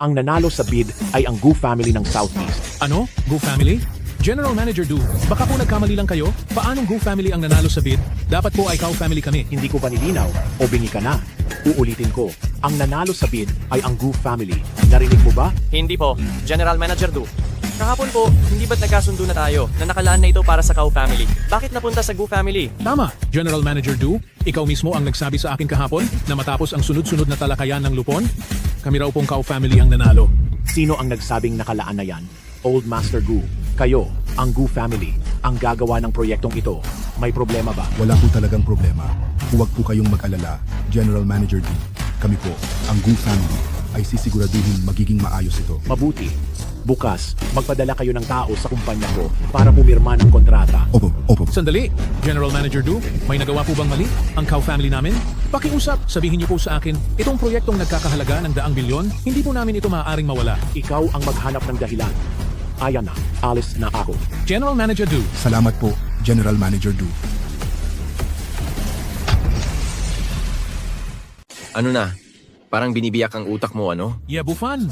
Ang nanalo sa bid ay ang Gu family ng Southeast. Ano? Gu family? General Manager Du, baka po nagkamali lang kayo? Paanong Gu family ang nanalo sa bid? Dapat po ay Cao family kami. Hindi ko pa nilinaw o bingi ka na. Uulitin ko, ang nanalo sa bid ay ang Gu family. Narinig mo ba? Hindi po, General Manager Du. Kahapon po, hindi ba't nagkasundo na tayo na nakalaan na ito para sa Kao family? Bakit napunta sa Gu family? Tama, General Manager Du, ikaw mismo ang nagsabi sa akin kahapon na matapos ang sunod-sunod na talakayan ng Lupon, kami raw pong Kao family ang nanalo. Sino ang nagsabing nakalaan na yan? Old Master Gu. Kayo, ang Gu family, ang gagawa ng proyektong ito. May problema ba? Wala po talagang problema. Huwag po kayong mag-alala, General Manager D. Kami po, ang Gu family, ay sisiguraduhin magiging maayos ito. Mabuti. Bukas, magpadala kayo ng tao sa kumpanya ko para pumirma ng kontrata. Opo. Sandali, General Manager Du, may nagawa po bang mali ang Kao family namin? Pakiusap, sabihin niyo po sa akin, itong proyektong nagkakahalaga ng 100 milyon, hindi po namin ito maaaring mawala. Ikaw ang maghanap ng dahilan. Ayan na, alis na ako. General Manager Du. Salamat po, General Manager Du. Ano na? Parang binibiyak ang utak mo, ano? Yebufan,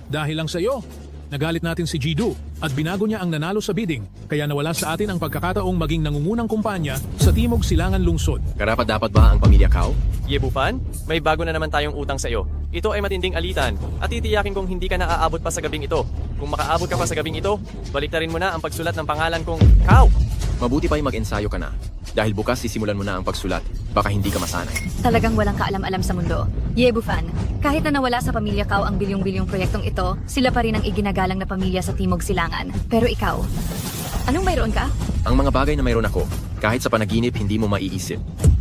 dahil lang sa'yo. Nagalit natin si Jidu at binago niya ang nanalo sa bidding, kaya nawala sa atin ang pagkakataong maging nangungunang kumpanya sa Timog Silangan Lungsod. Karapat-dapat ba ang pamilya Kao? Yebufan, may bago na naman tayong utang sa iyo. Ito ay matinding alitan at titiyakin kong hindi ka naaabot pa sa gabing ito. Kung makaabot ka pa sa gabing ito, baliktarin mo na ang pagsulat ng pangalan kong Kao. Mabuti pa'y mag-ensayo ka na. Dahil bukas sisimulan mo na ang pagsulat. Baka hindi ka masanay. Talagang walang kaalam-alam sa mundo. Yebufan, kahit na nawala sa pamilya Kao ang bilyong-bilyong proyektong ito, sila pa rin ang iginagalang na pamilya sa Timog Silangan. Pero ikaw, anong mayroon ka? Ang mga bagay na mayroon ako, kahit sa panaginip hindi mo maiisip.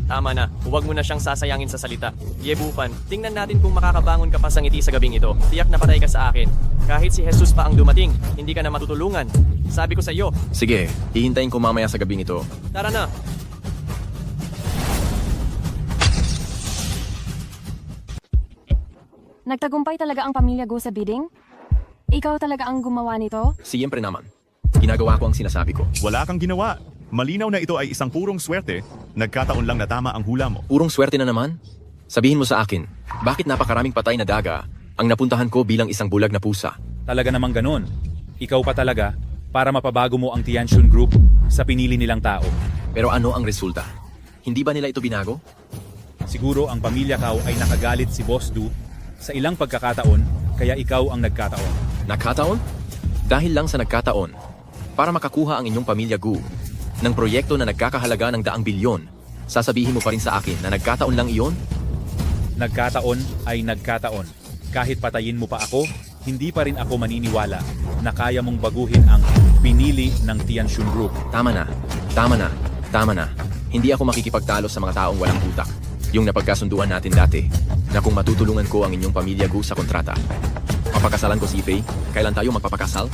Tama na, huwag mo na siyang sasayangin sa salita. Yebufan, tingnan natin kung makakabangon ka pa sa ngiti sa gabing ito. Tiyak na patay ka sa akin. Kahit si Jesus pa ang dumating, hindi ka na matutulungan. Sabi ko sa iyo. Sige, hihintayin ko mamaya sa gabing ito. Tara na. Nagtagumpay talaga ang pamilya Gu sa bidding? Ikaw talaga ang gumawa nito? Siyempre naman. Ginagawa ko ang sinasabi ko. Wala kang ginawa. Malinaw na ito ay isang purong swerte. Nagkataon lang na tama ang hula mo. Purong swerte na naman? Sabihin mo sa akin, bakit napakaraming patay na daga ang napuntahan ko bilang isang bulag na pusa? Talaga namang ganon. Ikaw pa talaga para mapabago mo ang Tianjin Group sa pinili nilang tao. Pero ano ang resulta? Hindi ba nila ito binago? Siguro ang pamilya Kao ay nakagalit si Boss Du sa ilang pagkakataon, kaya ikaw ang nagkataon. Nagkataon? Dahil lang sa nagkataon, para makakuha ang inyong pamilya Gu ng proyekto na nagkakahalaga ng 100 bilyon, sasabihin mo pa rin sa akin na nagkataon lang iyon? Nagkataon ay nagkataon. Kahit patayin mo pa ako, hindi pa rin ako maniniwala na kaya mong baguhin ang pinili ng Tianjin Group. Tama na. Hindi ako makikipagtalo sa mga taong walang utak. Yung napagkasunduan natin dati, na kung matutulungan ko ang inyong pamilya Gu sa kontrata. Papakasalan ko si Faye, kailan tayo magpapakasal?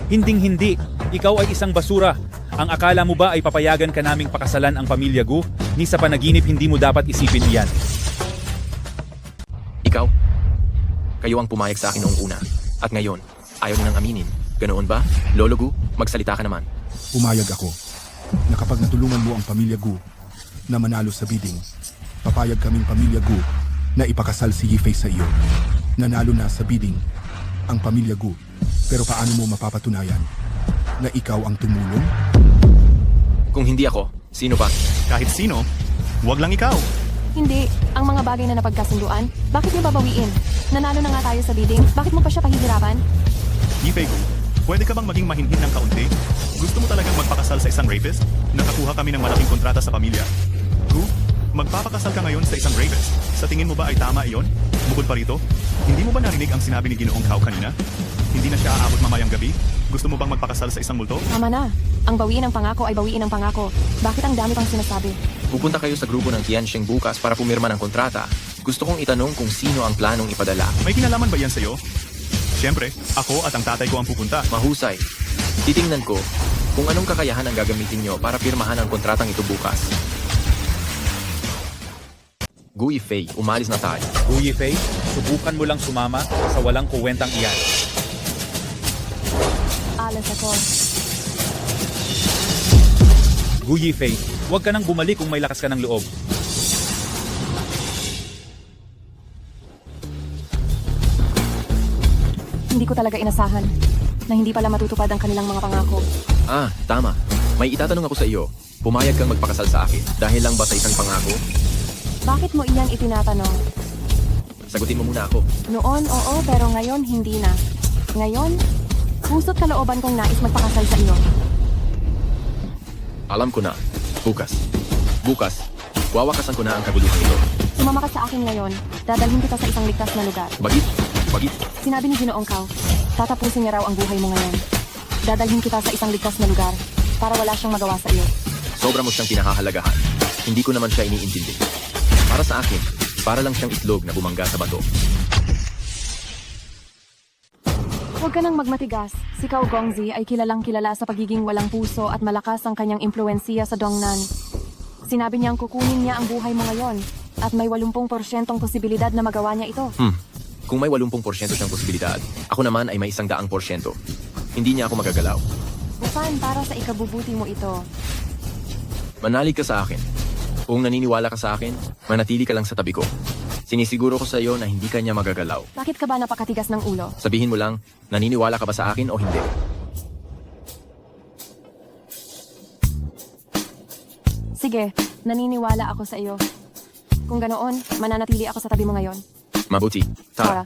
Hinding-hindi. Ikaw ay isang basura. Ang akala mo ba ay papayagan ka naming pakasalan ang pamilya Gu? Ni sa panaginip hindi mo dapat isipin iyan. Ikaw? Kayo ang pumayag sa akin noong una. At ngayon, ayaw niyo nang aminin. Ganoon ba? Lolo Gu, magsalita ka naman. Pumayag ako na kapag natulungan mo ang pamilya Gu na manalo sa bidding, papayag kaming pamilya Gu na ipakasal si Yifei sa iyo. Nanalo na sa bidding ang pamilya Gu, pero paano mo mapapatunayan na ikaw ang tumulong? Kung hindi ako, sino pa? Kahit sino, wag lang ikaw. Hindi. Ang mga bagay na napagkasunduan, bakit niyo babawiin? Nanalo na nga tayo sa bidding, bakit mo pa siya pahihirapan? Yifei Gu, pwede ka bang maging mahinhin ng kaunti? Gusto mo talagang magpakasal sa isang rapist? Nakakuha kami ng malaking kontrata sa pamilya. Gu, magpapakasal ka ngayon sa isang rapist. Sa tingin mo ba ay tama iyon? Bukod pa rito, hindi mo ba narinig ang sinabi ni Ginoong Kao kanina? Hindi na siya aabot mamayang gabi? Gusto mo bang magpakasal sa isang multo? Tama na. Ang bawiin ng pangako ay bawiin ng pangako. Bakit ang dami pang sinasabi? Pupunta kayo sa grupo ng Tianjin bukas para pumirma ng kontrata. Gusto kong itanong kung sino ang planong ipadala. May kinalaman ba yan sa'yo? Siyempre, ako at ang tatay ko ang pupunta. Mahusay. Titingnan ko kung anong kakayahan ang gagamitin nyo para pirmahan ang kontratang ito bukas. Gu Yifei, umalis na tayo. Gu Yifei, subukan mo lang sumama sa walang kuwentang iyan. Alas ako. Gu Yifei, huwag ka nang bumalik kung may lakas ka ng loob. Hindi ko talaga inasahan na hindi pala matutupad ang kanilang mga pangako. Ah, tama. May itatanong ako sa iyo. Pumayag kang magpakasal sa akin dahil lang ba sa isang pangako? Bakit mo iyan itinatanong? Sagutin mo muna ako. Noon, oo, pero ngayon hindi na. Ngayon, Puso't kalooban kong nais magpakasal sa iyo. Alam ko na. Bukas, wawakasan ko na ang kaguluhan ito. Sumama ka sa akin ngayon. Dadalhin kita sa isang ligtas na lugar. Bagit? Sinabi ni Ginoong Kao, tatapusin niya raw ang buhay mo ngayon. Dadalhin kita sa isang ligtas na lugar para wala siyang magawa sa iyo. Sobra mo siyang pinahahalagahan. Hindi ko naman siya iniintindi. Para sa akin, para lang siyang itlog na bumangga sa bato. Huwag ka nang magmatigas. Si Kao Gongzi ay kilalang kilala sa pagiging walang puso at malakas ang kanyang impluwensiya sa Dongnan. Sinabi niyang kukunin niya ang buhay mo ngayon at may 80% posibilidad na magawa niya ito. Kung may 80% siyang posibilidad, ako naman ay may 100%. Hindi niya ako magagalaw. Bufan, para sa ikabubuti mo ito. Manalig ka sa akin. Kung naniniwala ka sa akin, manatili ka lang sa tabi ko. Sinisiguro ko sa iyo na hindi ka niya magagalaw. Bakit ka ba napakatigas ng ulo? Sabihin mo lang, naniniwala ka ba sa akin o hindi? Sige, naniniwala ako sa iyo. Kung ganoon, mananatili ako sa tabi mo ngayon. Mabuti. Tara.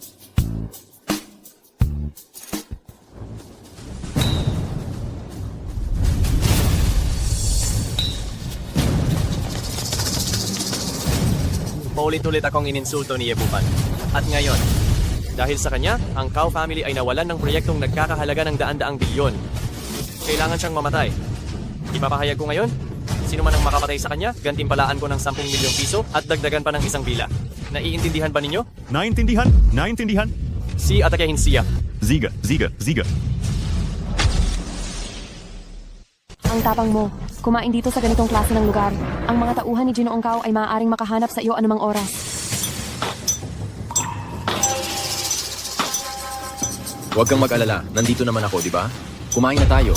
Paulit-ulit akong ininsulto ni Yebupan. At ngayon, dahil sa kanya, ang Kao family ay nawalan ng proyektong nagkakahalaga ng daan-daang bilyon. Kailangan siyang mamatay. Ipapahayag ko ngayon, sino man ang makapatay sa kanya, gantimpalaan ko ng 10 milyong piso at dagdagan pa ng isang bila. Naiintindihan ba ninyo? Naintindihan. Si atakehin siya. Ziga. Ang tapang mo. Kumain dito sa ganitong klase ng lugar. Ang mga tauhan ni Ginoong Kao ay maaaring makahanap sa iyo anumang oras. Huwag kang mag-alala, nandito naman ako, di ba? Kumain na tayo.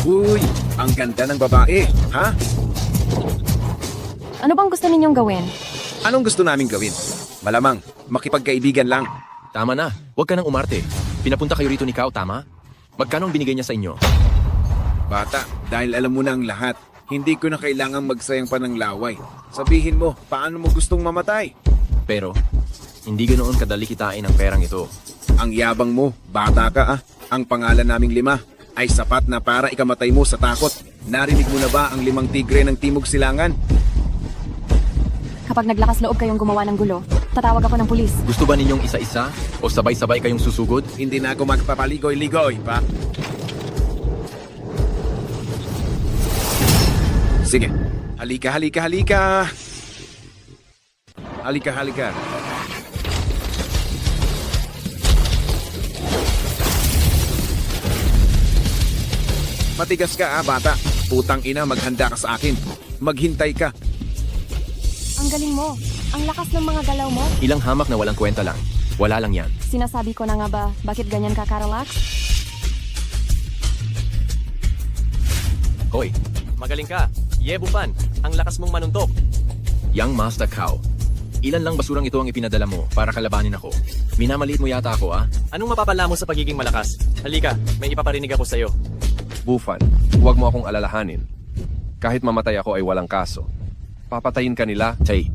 Uy, ang ganda ng babae, ha? Ano bang gusto ninyong gawin? Anong gusto naming gawin? Malamang, makipagkaibigan lang. Tama na, huwag ka nang umarte. Pinapunta kayo rito ni Kao, tama? Magkano ang binigay niya sa inyo? Bata, dahil alam mo na ang lahat, hindi ko na kailangang magsayang pa ng laway. Sabihin mo, paano mo gustong mamatay? Pero, hindi ganoon kadali kitain ang perang ito. Ang yabang mo, bata ka ah. Ang pangalan naming 5 ay sapat na para ikamatay mo sa takot. Narinig mo na ba ang 5 tigre ng Timog Silangan? Kapag naglakas loob kayong gumawa ng gulo, tatawag ako ng pulis. Gusto ba ninyong isa-isa o sabay-sabay kayong susugod? Hindi na ako magpapaligoy-ligoy, pa. Sige, halika. Halika. Matigas ka bata. Putang ina, maghanda ka sa akin. Maghintay ka. Ang galing mo. Ang lakas ng mga galaw mo. Ilang hamak na walang kwenta lang. Wala lang yan. Sinasabi ko na nga ba, bakit ganyan ka karelax? Hoy, Magaling ka. Yebupan, ang lakas mong manuntok. Young Master Kao, ilan lang basurang ito ang ipinadala mo para kalabanin ako? Minamaliit mo yata ako, ah? Anong mapapala mo sa pagiging malakas? Halika, may ipaparinig ako sa'yo. Bufan, huwag mo akong alalahanin. Kahit mamatay ako ay walang kaso. Papatayin ka nila. Tay.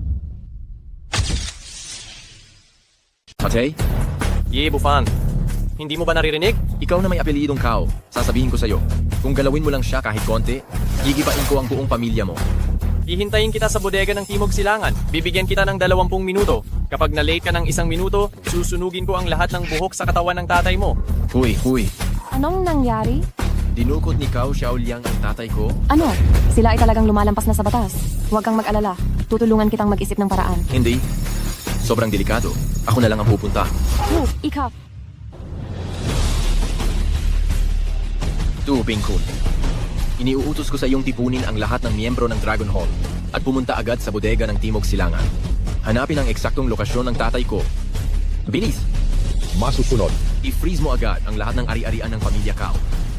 Matay? Yebupan, hindi mo ba naririnig? Ikaw na may apelyidong Kao. Sasabihin ko sa'yo, kung galawin mo lang siya kahit konti, gigibain ko ang buong pamilya mo. Hihintayin kita sa bodega ng Timog Silangan. Bibigyan kita ng 20 minuto. Kapag na-late ka ng 1 minuto, susunugin ko ang lahat ng buhok sa katawan ng tatay mo. Huy. Anong nangyari? Dinukot ni Kao Xiaoliang ang tatay ko? Ano? Sila ay talagang lumalampas na sa batas. Huwag kang mag-alala. Tutulungan kitang mag-isip ng paraan. Hindi. Sobrang delikado. Ako na lang ang pupunta. Ikaw. Bingkun. Iniuutos ko sa iyong tipunin ang lahat ng miyembro ng Dragon Hall at pumunta agad sa bodega ng Timog Silangan. Hanapin ang eksaktong lokasyon ng tatay ko. Bilis! Masusunod. I-freeze mo agad ang lahat ng ari-arian ng pamilya Kao.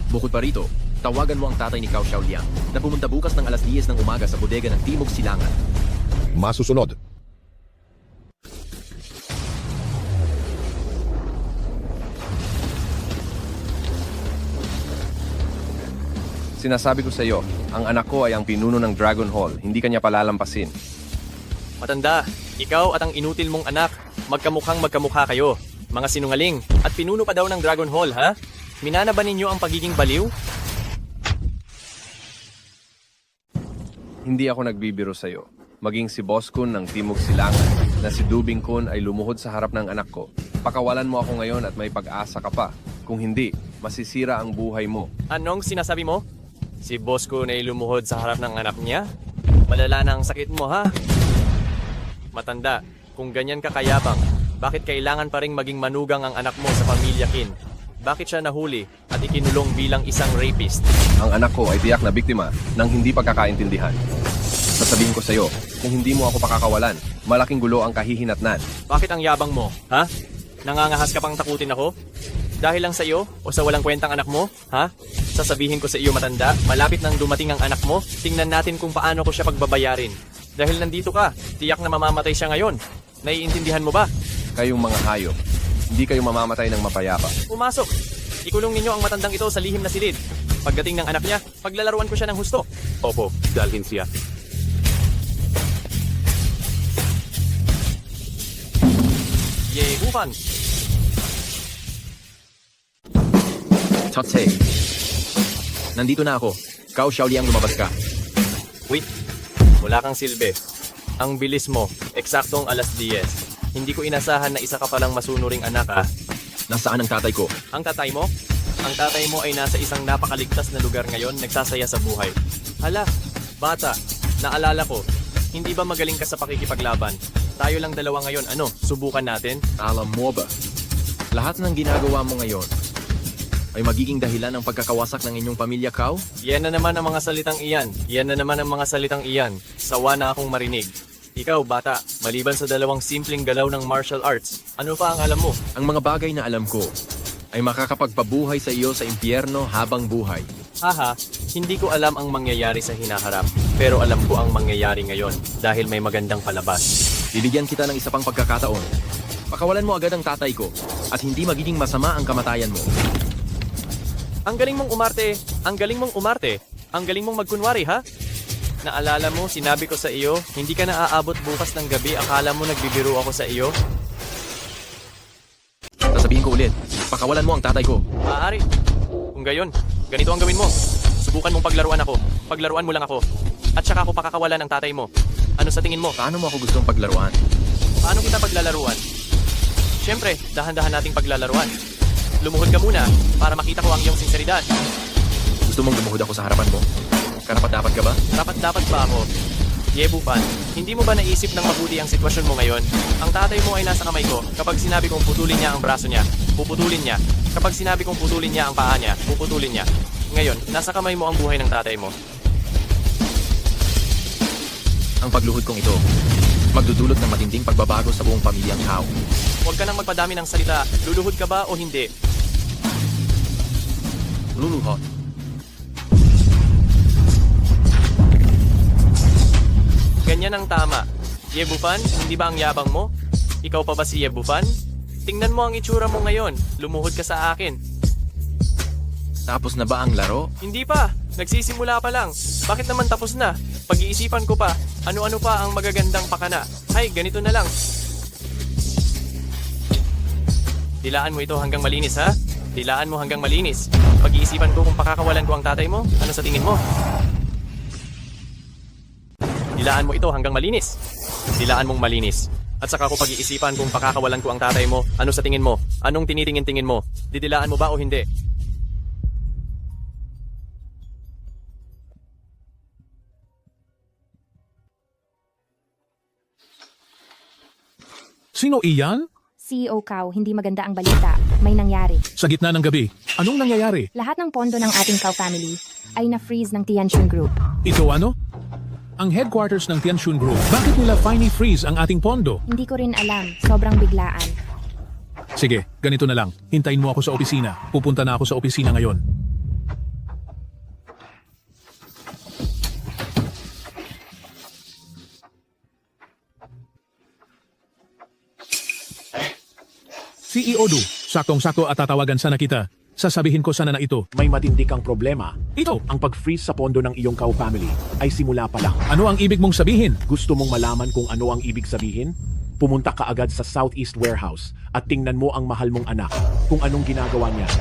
Bukod pa rito, tawagan mo ang tatay ni Kao Xiaoliang na pumunta bukas ng alas 10 ng umaga sa bodega ng Timog Silangan. Masusunod. Sinasabi ko sa iyo, ang anak ko ay ang pinuno ng Dragon Hall. Hindi kanya palalampasin. Matanda, Ikaw at ang inutil mong anak, magkamukhang magkamukha kayo. Mga sinungaling, at pinuno pa daw ng Dragon Hall, ha? Minana ba ninyo ang pagiging baliw? Hindi ako nagbibiro sa'yo. Maging si Boss Kun ng Timog Silangan na si Dubing Kun ay lumuhod sa harap ng anak ko. Pakawalan mo ako ngayon at may pag-asa ka pa. Kung hindi, masisira ang buhay mo. Anong sinasabi mo? Si boss ko na lumuhod sa harap ng anak niya? Malala na ang sakit mo, ha? Matanda, kung ganyan ka kayabang, bakit kailangan pa ring maging manugang ang anak mo sa pamilya Kin? Bakit siya nahuli at ikinulong bilang isang rapist? Ang anak ko ay tiyak na biktima ng hindi pagkakaintindihan. Sasabihin ko sa'yo, kung hindi mo ako pakakawalan, malaking gulo ang kahihinatnan. Bakit ang yabang mo, ha? Nangangahas ka pang takutin ako? Dahil lang sa iyo o sa walang kwentang anak mo, ha? Sasabihin ko sa iyo matanda, malapit nang dumating ang anak mo, tingnan natin kung paano ko siya pagbabayarin. Dahil nandito ka, tiyak na mamamatay siya ngayon. Naiintindihan mo ba? Kayong mga hayop, hindi kayo mamamatay ng mapayapa. Pumasok! Ikulong ninyo ang matandang ito sa lihim na silid. Pagdating ng anak niya, paglalaruan ko siya ng husto. Opo, dalhin siya. Yehuhan! Totse. Nandito na ako. Kau Xiaoliang lumabas ka. Wait, wala kang silbi. Ang bilis mo, eksaktong 10:00. Hindi ko inasahan na isa ka palang masunuring anak, ha? Nasaan ang tatay ko? Ang tatay mo? Ang tatay mo ay nasa isang napakaligtas na lugar ngayon, nagsasaya sa buhay. Hala, bata, naalala ko, hindi ba magaling ka sa pakikipaglaban? Tayo lang dalawa ngayon, ano, subukan natin? Alam mo ba, lahat ng ginagawa mo ngayon ay magiging dahilan ng pagkakawasak ng inyong pamilya, Kau? Yan na naman ang mga salitang iyan. Yan na naman ang mga salitang iyan. Sawa na akong marinig. Ikaw, bata, maliban sa dalawang simpleng galaw ng martial arts, ano pa ang alam mo? Ang mga bagay na alam ko ay makakapagpabuhay sa iyo sa impyerno habang buhay. Haha, hindi ko alam ang mangyayari sa hinaharap, pero alam ko ang mangyayari ngayon dahil may magandang palabas. Bibigyan kita ng isa pang pagkakataon. Pakawalan mo agad ang tatay ko at hindi magiging masama ang kamatayan mo. Ang galing mong umarte, ang galing mong umarte, ang galing mong magkunwari, ha? Naalala mo, sinabi ko sa iyo, hindi ka na aabot bukas ng gabi, akala mo nagbibiro ako sa iyo? Sasabihin ko ulit, pakawalan mo ang tatay ko. Maaari. Kung gayon, ganito ang gawin mo. Subukan mong paglaruan ako, paglaruan mo lang ako, at saka ako pakakawalan ang tatay mo. Ano sa tingin mo? Paano mo ako gustong paglaruan? Paano kita paglalaruan? Siyempre, dahan-dahan nating paglalaruan. Lumuhod ka muna para makita ko ang iyong sinseridad. Gusto mong lumuhod ako sa harapan mo? Karapat-dapat ka ba? Karapat-dapat ba ako? Yebupan, hindi mo ba naisip ng mabuti ang sitwasyon mo ngayon? Ang tatay mo ay nasa kamay ko. Kapag sinabi kong putulin niya ang braso niya, puputulin niya. Kapag sinabi kong putulin niya ang paa niya, puputulin niya. Ngayon, nasa kamay mo ang buhay ng tatay mo. Ang pagluhod kong ito, magdudulot ng matinding pagbabago sa buong pamilyang Kau. Huwag ka nang magpadami ng salita. Luluhod ka ba o hindi? Luluhod. Ganyan ang tama. Yebupan, hindi ba ang yabang mo? Ikaw pa ba si Yebupan? Tingnan mo ang itsura mo ngayon. Lumuhod ka sa akin. Tapos na ba ang laro? Hindi pa. Nagsisimula pa lang. Bakit naman tapos na? Pag-iisipan ko pa. Ano-ano pa ang magagandang pakana. Hay, ganito na lang. Dilaan mo ito hanggang malinis, ha? Dilaan mo hanggang malinis. Pag-iisipan ko kung pakakawalan ko ang tatay mo. Ano sa tingin mo? Dilaan mo ito hanggang malinis. Dilaan mong malinis. At saka ko pag-iisipan kung pakakawalan ko ang tatay mo. Ano sa tingin mo? Anong tinitingin-tingin mo? Didilaan mo ba o hindi? Sino iyan? CEO Kau, hindi maganda ang balita. May nangyari. Sa gitna ng gabi, anong nangyayari? Lahat ng pondo ng ating Kau family ay na-freeze ng Tianxun Group. Ito ano? Ang headquarters ng Tianxun Group. Bakit nila finally freeze ang ating pondo? Hindi ko rin alam. Sobrang biglaan. Sige, ganito na lang. Hintayin mo ako sa opisina. Pupunta na ako sa opisina ngayon. CEO Du, saktong-sakto at tatawagan sana kita. Sasabihin ko sana na ito. May matindi kang problema. Ito. Ang pag-freeze sa pondo ng iyong Cow family ay simula pa lang. Ano ang ibig mong sabihin? Gusto mong malaman kung ano ang ibig sabihin? Pumunta ka agad sa Southeast Warehouse at tingnan mo ang mahal mong anak kung anong ginagawa niya.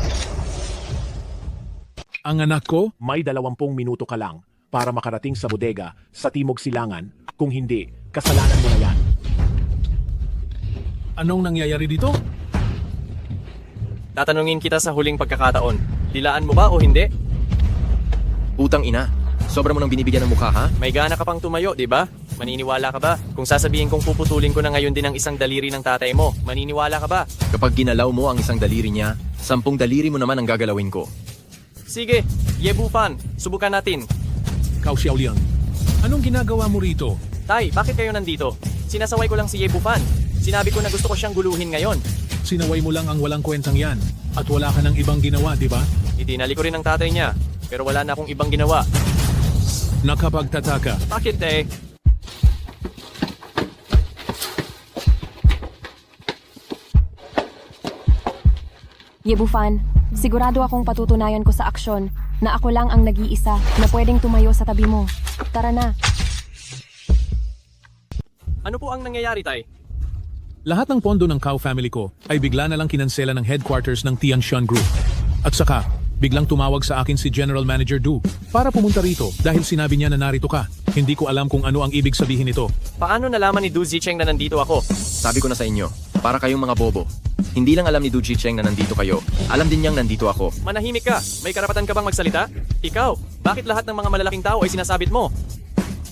Ang anak ko? May 20 minuto ka lang para makarating sa bodega sa Timog Silangan. Kung hindi, kasalanan mo na yan. Anong nangyayari dito? Tatanungin kita sa huling pagkakataon. Dilaan mo ba o hindi? Utang ina. Sobra mo nang binibigyan ng mukha, ha? May gana ka pang tumayo, di ba? Maniniwala ka ba? Kung sasabihin kong puputulin ko na ngayon din ang isang daliri ng tatay mo, maniniwala ka ba? Kapag ginalaw mo ang isang daliri niya, 10 daliri mo naman ang gagalawin ko. Sige, Yebufan, subukan natin. Kao Xiaoliang, anong ginagawa mo rito? Tay, bakit kayo nandito? Sinasaway ko lang si Yebufan. Sinabi ko na gusto ko siyang guluhin ngayon. Sinaway mo lang ang walang kwentang yan. At wala ka ng ibang ginawa, di ba? Itinali ko rin ang tatay niya, pero wala na akong ibang ginawa. Nakapagtataka. Bakit eh? Yebufan, sigurado akong patutunayan ko sa aksyon na ako lang ang nag-iisa na pwedeng tumayo sa tabi mo. Tara na. Ano po ang nangyayari, tay? Lahat ng pondo ng Cow family ko ay bigla na lang kinansela ng headquarters ng Tianshan Group. At saka, biglang tumawag sa akin si General Manager Du para pumunta rito dahil sinabi niya na narito ka. Hindi ko alam kung ano ang ibig sabihin nito. Paano nalaman ni Du Zicheng na nandito ako? Sabi ko na sa inyo, para kayong mga bobo. Hindi lang alam ni Du Zicheng na nandito kayo. Alam din niyang nandito ako. Manahimik ka. May karapatan ka bang magsalita? Ikaw, bakit lahat ng mga malalaking tao ay sinasabit mo?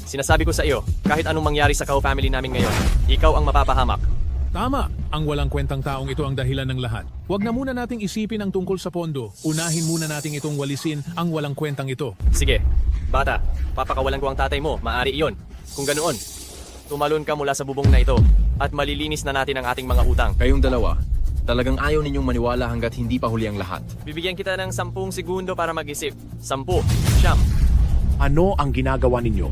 Sinasabi ko sa iyo, kahit anong mangyari sa Cow family namin ngayon, ikaw ang mapapahamak. Tama! Ang walang kwentang taong ito ang dahilan ng lahat. Huwag na muna nating isipin ang tungkol sa pondo. Unahin muna nating itong walisin ang walang kwentang ito. Sige, bata, papakawalan ko ang tatay mo, maaari iyon. Kung ganoon, tumalon ka mula sa bubong na ito at malilinis na natin ang ating mga utang. Kayong dalawa, talagang ayaw ninyong maniwala hanggat hindi pa huli ang lahat. Bibigyan kita ng 10 segundo para mag-isip. 10, 9. Ano ang ginagawa ninyo?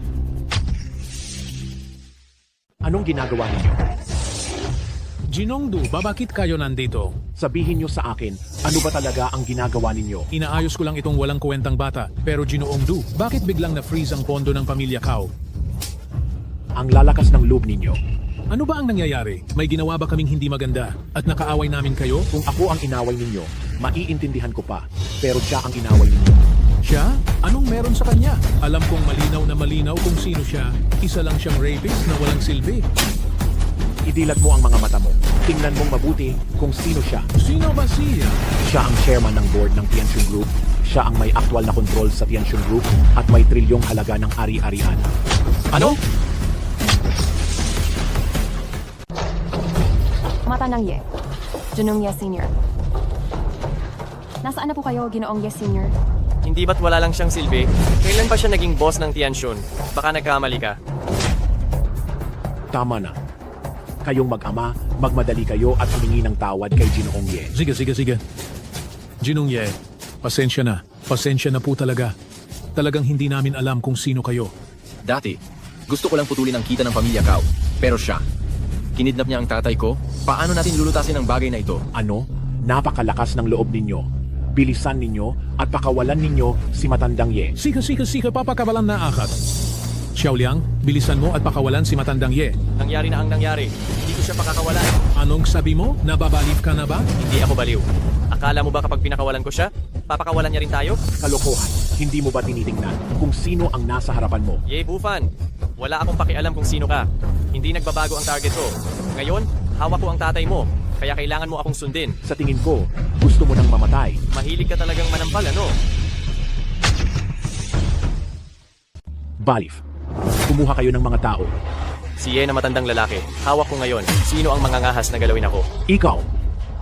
Anong ginagawa ninyo? Jinongdu, bakit kayo nandito? Sabihin nyo sa akin, ano ba talaga ang ginagawa ninyo? Inaayos ko lang itong walang kwentang bata. Pero Ginoongdu, bakit biglang na-freeze ang pondo ng pamilya Cow? Ang lalakas ng loob ninyo. Ano ba ang nangyayari? May ginawa ba kaming hindi maganda? At nakaaway namin kayo? Kung ako ang inaway ninyo, maiintindihan ko pa. Pero siya ang inaway ninyo. Siya? Anong meron sa kanya? Alam kong malinaw na malinaw kung sino siya. Isa lang siyang rapist na walang silbi. Idilat mo ang mga mata mo. Tingnan mong mabuti kung sino siya. Sino ba siya? Siya ang chairman ng board ng Tianjin Group. Siya ang may aktwal na kontrol sa Tianjin Group at may trilyong halaga ng ari-arian. Ano? Mata ng Ye. Junong Ye Sr. Nasaan na po kayo, Ginoong Ye Sr.? Hindi ba't wala lang siyang silbi? Kailan ba siya naging boss ng Tianshun? Baka nagkamali ka. Tama na. Kayong mag-ama, magmadali kayo at humingi ng tawad kay Ginoong Ye. Sige. Jinong Ye, pasensya na. Pasensya na po talaga. Talagang hindi namin alam kung sino kayo. Dati, gusto ko lang putulin ang kita ng pamilya Cow. Pero siya, kinidnap niya ang tatay ko. Paano natin lulutasin ang bagay na ito? Ano? Napakalakas ng loob ninyo. Bilisan ninyo at pakawalan ninyo si Matandang Ye. Sika, papakawalan na akat. Xiaoliang, bilisan mo at pakawalan si Matandang Ye. Nangyari na ang nangyari. Hindi ko siya pakakawalan. Anong sabi mo? Nababalif ka na ba? Hindi ako baliw. Akala mo ba kapag pinakawalan ko siya, papakawalan niya rin tayo? Kalokohan. Hindi mo ba tinitingnan kung sino ang nasa harapan mo? Bufan. Wala akong pakialam kung sino ka. Hindi nagbabago ang target ko. Ngayon, hawak ko ang tatay mo. Kaya kailangan mo akong sundin. Sa tingin ko, gusto mo nang mamatay. Mahilig ka talagang manampal, ano? Balif. Kumuha kayo ng mga tao. Si Ye na matandang lalaki. Hawak ko ngayon. Sino ang mangangahas na galawin ako? Ikaw.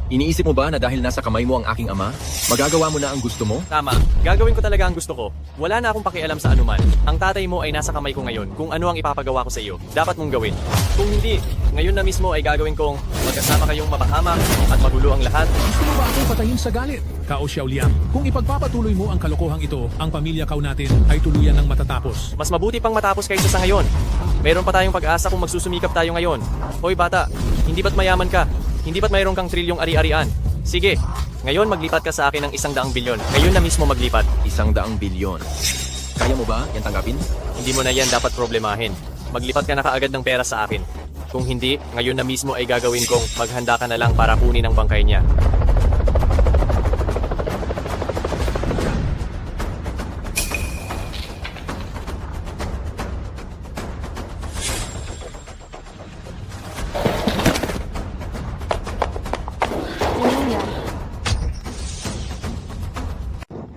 Iniisip mo ba na dahil nasa kamay mo ang aking ama, magagawa mo na ang gusto mo? Tama. Gagawin ko talaga ang gusto ko. Wala na akong pakialam sa anuman. Ang tatay mo ay nasa kamay ko ngayon. Kung ano ang ipapagawa ko sa iyo, dapat mong gawin. Kung hindi, ngayon na mismo ay gagawin kong magkasama kayong mapahamak at magulo ang lahat. Gusto mo ba akong patayin sa galit? Kao Xiaoliang, kung ipagpapatuloy mo ang kalokohang ito, ang pamilya Cow natin ay tuluyan ng matatapos. Mas mabuti pang matapos kaysa sa ngayon. Meron pa tayong pag-asa kung magsusumikap tayo ngayon. Hoy bata, hindi ba't mayaman ka? Hindi ba't mayroon kang trilyong ari-arian? Sige, Ngayon maglipat ka sa akin ng 100 bilyon. Ngayon na mismo maglipat. 100 bilyon. Kaya mo ba yan tanggapin? Hindi mo na yan dapat problemahin. Maglipat ka na kaagad ng pera sa akin. Kung hindi, ngayon na mismo ay gagawin kong maghanda ka na lang para kunin ang bangkay niya.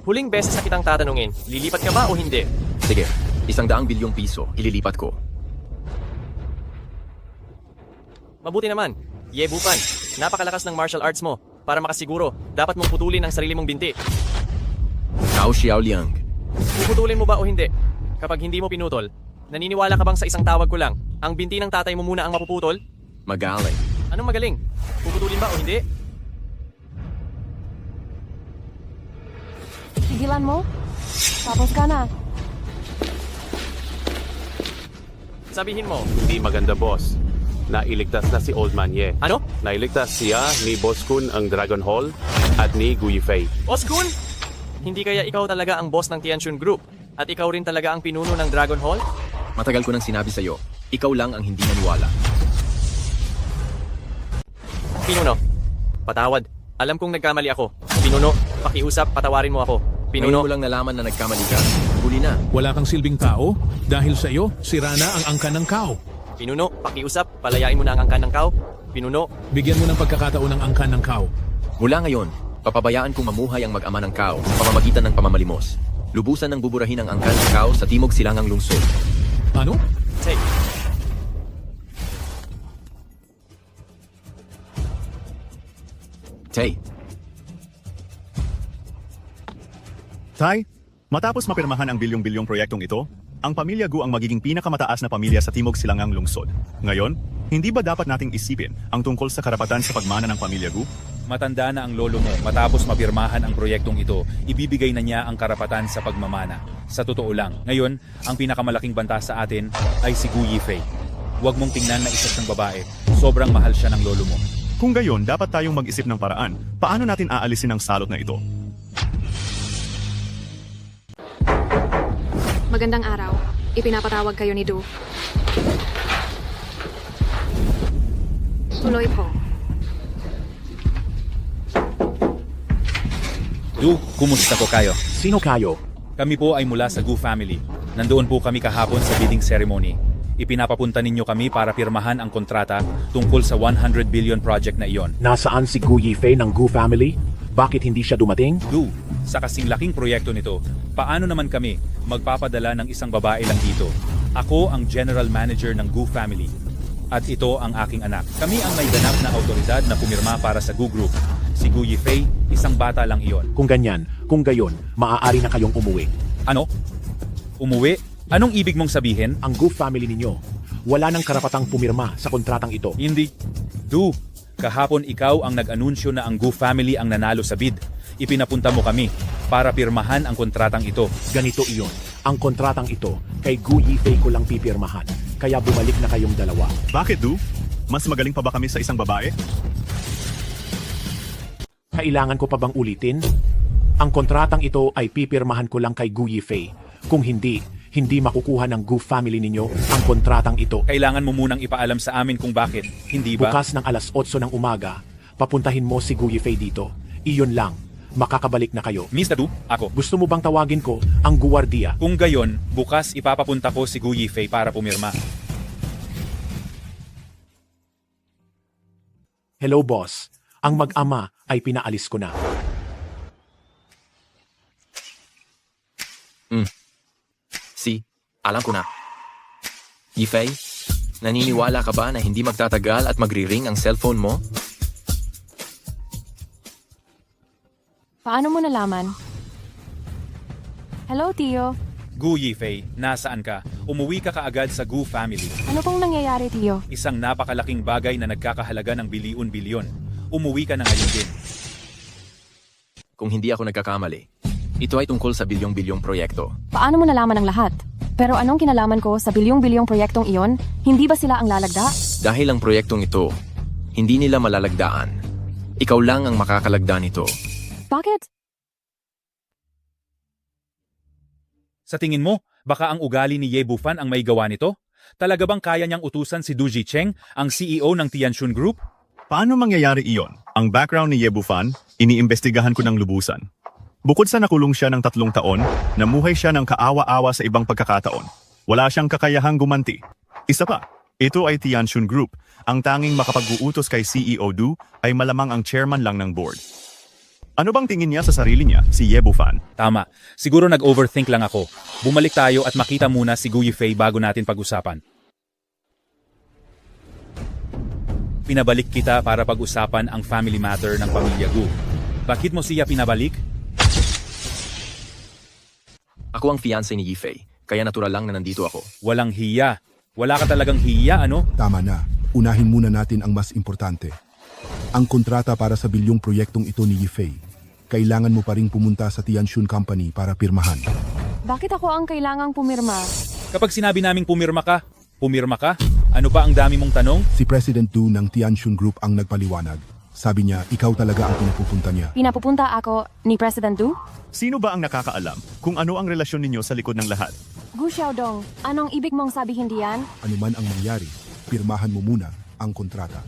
Huling beses na kitang tatanungin, lilipat ka ba o hindi? Sige, 100 bilyong piso, ililipat ko. Mabuti naman. Yebupan, napakalakas ng martial arts mo. Para makasiguro, dapat mong putulin ang sarili mong binti. Cao Xiaoliang. Puputulin mo ba o hindi? Kapag hindi mo pinutol, naniniwala ka bang sa isang tawag ko lang, ang binti ng tatay mo muna ang mapuputol? Magaling. Anong magaling? Puputulin ba o hindi? Tigilan mo? Tapos ka na. Sabihin mo. Hindi maganda, boss. Nailigtas na si Old Man Ye. Ano? Nailigtas siya ni Boss Kun ang Dragon Hall at ni Gu Yifei. Boss Kun? Hindi kaya ikaw talaga ang boss ng Tianxun Group? At ikaw rin talaga ang pinuno ng Dragon Hall? Matagal ko nang sinabi sa'yo, ikaw lang ang hindi naniwala. Pinuno, patawad. Alam kong nagkamali ako. Pinuno, pakiusap, patawarin mo ako. Pinuno. Ngayon mo lang nalaman na nagkamali ka. Huli na. Wala kang silbing tao dahil sa iyo, sira na ang angkan ng Kao. Pinuno, pakiusap, palayain mo na ang angkan ng Kao. Pinuno. Bigyan mo ng pagkakataon ng angkan ng Kao. Mula ngayon, papabayaan kong mamuhay ang mag-ama ng Kao sa pamamagitan ng pamamalimos. Lubusan ng buburahin ang angkan ng Kao sa timog silangang lungsod. Ano? Say. Tay. Tay, matapos mapirmahan ang bilyong-bilyong proyektong ito, ang pamilya Gu ang magiging pinakamataas na pamilya sa Timog Silangang Lungsod. Ngayon, hindi ba dapat nating isipin ang tungkol sa karapatan sa pagmana ng pamilya Gu? Matanda na ang lolo mo matapos mapirmahan ang proyektong ito, ibibigay na niya ang karapatan sa pagmamana. Sa totoo lang, ngayon, ang pinakamalaking banta sa atin ay si Gu Yifei. Huwag mong tingnan na isa siyang babae, sobrang mahal siya ng lolo mo. Kung gayon, dapat tayong mag-isip ng paraan. Paano natin aalisin ang salot na ito? Magandang araw. Ipinapatawag kayo ni Du. Tuloy po. Du, kumusta po kayo? Sino kayo? Kami po ay mula sa Gu family. Nandoon po kami kahapon sa bidding ceremony. Ipinapapunta ninyo kami para pirmahan ang kontrata tungkol sa 100 billion project na iyon. Nasaan si Gu Yifei ng Gu family? Bakit hindi siya dumating? Du, sa kasing laking proyekto nito, paano naman kami magpapadala ng isang babae lang dito? Ako ang general manager ng Gu family. At ito ang aking anak. Kami ang may ganap na autoridad na pumirma para sa Gu Group. Si Gu Yifei, isang bata lang iyon. Kung ganyan, kung gayon, maaari na kayong umuwi. Ano? Umuwi? Anong ibig mong sabihin? Ang Gu family ninyo, wala nang karapatang pumirma sa kontratang ito. Hindi. Du, kahapon ikaw ang nag-anunsyo na ang Gu family ang nanalo sa bid. Ipinapunta mo kami para pirmahan ang kontratang ito. Ganito iyon. Ang kontratang ito, kay Gu Yifei ko lang pipirmahan. Kaya bumalik na kayong dalawa. Bakit, Du? Mas magaling pa ba kami sa isang babae? Kailangan ko pa bang ulitin? Ang kontratang ito ay pipirmahan ko lang kay Gu Yifei. Kung hindi makukuha ng Gu family ninyo ang kontratang ito. Kailangan mo munang ipaalam sa amin kung bakit, hindi ba? Bukas ng alas 8 ng umaga, papuntahin mo si Gu Yifei dito. Iyon lang. Makakabalik na kayo. Mr. Du, ako. Gusto mo bang tawagin ko ang guwardiya? Kung gayon, bukas ipapapunta ko si Gu Yifei para pumirma. Hello, boss. Ang mag-ama ay pinaalis ko na. Alam ko na. Yifei, naniniwala ka ba na hindi magtatagal at magri-ring ang cellphone mo? Paano mo nalaman? Hello, Tio. Gu Yifei, nasaan ka? Umuwi ka kaagad sa Gu family. Ano pong nangyayari, Tio? Isang napakalaking bagay na nagkakahalaga ng bilyon-bilyon. Umuwi ka na ngayon din. Kung hindi ako nagkakamali, ito ay tungkol sa bilyong-bilyong proyekto. Paano mo nalaman ang lahat? Pero anong kinalaman ko sa bilyong-bilyong proyektong iyon? Hindi ba sila ang lalagda? Dahil ang proyektong ito, hindi nila malalagdaan. Ikaw lang ang makakalagda nito. Bakit? Sa tingin mo, baka ang ugali ni Ye Bufan ang may gawa nito? Talaga bang kaya niyang utusan si Du Jicheng, ang CEO ng Tianxun Group? Paano mangyayari iyon? Ang background ni Ye Bufan, iniimbestigahan ko ng lubusan. Bukod sa nakulong siya ng 3 taon, namuhay siya ng kaawa-awa sa ibang pagkakataon. Wala siyang kakayahang gumanti. Isa pa, ito ay Tianxun Group. Ang tanging makapag-uutos kay CEO Du ay malamang ang chairman lang ng board. Ano bang tingin niya sa sarili niya, si Ye Bufan? Tama. Siguro nag-overthink lang ako. Bumalik tayo at makita muna si Gu Yifei bago natin pag-usapan. Pinabalik kita para pag-usapan ang family matter ng pamilya Gu. Bakit mo siya pinabalik? Ako ang fiancé ni Yifei, kaya natural lang na nandito ako. Walang hiya. Wala ka talagang hiya, ano? Tama na. Unahin muna natin ang mas importante. Ang kontrata para sa bilyong proyektong ito ni Yifei. Kailangan mo pa ring pumunta sa Tianxun Company para pirmahan. Bakit ako ang kailangang pumirma? Kapag sinabi naming pumirma ka? Ano pa ang dami mong tanong? Si President Du ng Tianxun Group ang nagpaliwanag. Sabi niya, ikaw talaga ang pinapupunta niya. Pinapupunta ako ni President Du? Sino ba ang nakakaalam kung ano ang relasyon ninyo sa likod ng lahat? Gu Xiaodong, anong ibig mong sabihin diyan? Ano man ang mangyari, pirmahan mo muna ang kontrata.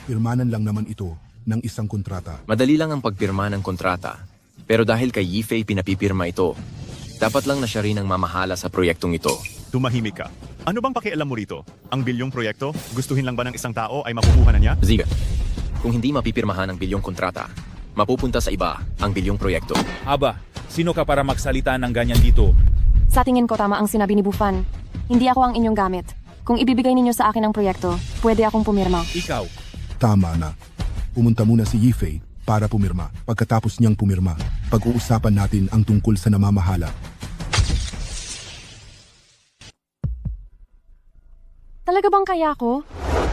Pirmanan lang naman ito ng isang kontrata. Madali lang ang pagpirma ng kontrata. Pero dahil kay Yifei pinapipirma ito, dapat lang na siya rin ang mamahala sa proyektong ito. Tumahimik ka. Ano bang pakialam mo rito? Ang bilyong proyekto, gustuhin lang ba ng isang tao ay makukuha na niya? Ziga, kung hindi mapipirmahan ang bilyong kontrata, mapupunta sa iba ang bilyong proyekto. Aba, sino ka para magsalita ng ganyan dito? Sa tingin ko tama ang sinabi ni Bufan. Hindi ako ang inyong gamit. Kung ibibigay ninyo sa akin ang proyekto, pwede akong pumirma. Ikaw. Tama na. Pumunta muna si Yifei para pumirma. Pagkatapos niyang pumirma, pag-uusapan natin ang tungkol sa namamahala. Talaga bang kaya ko?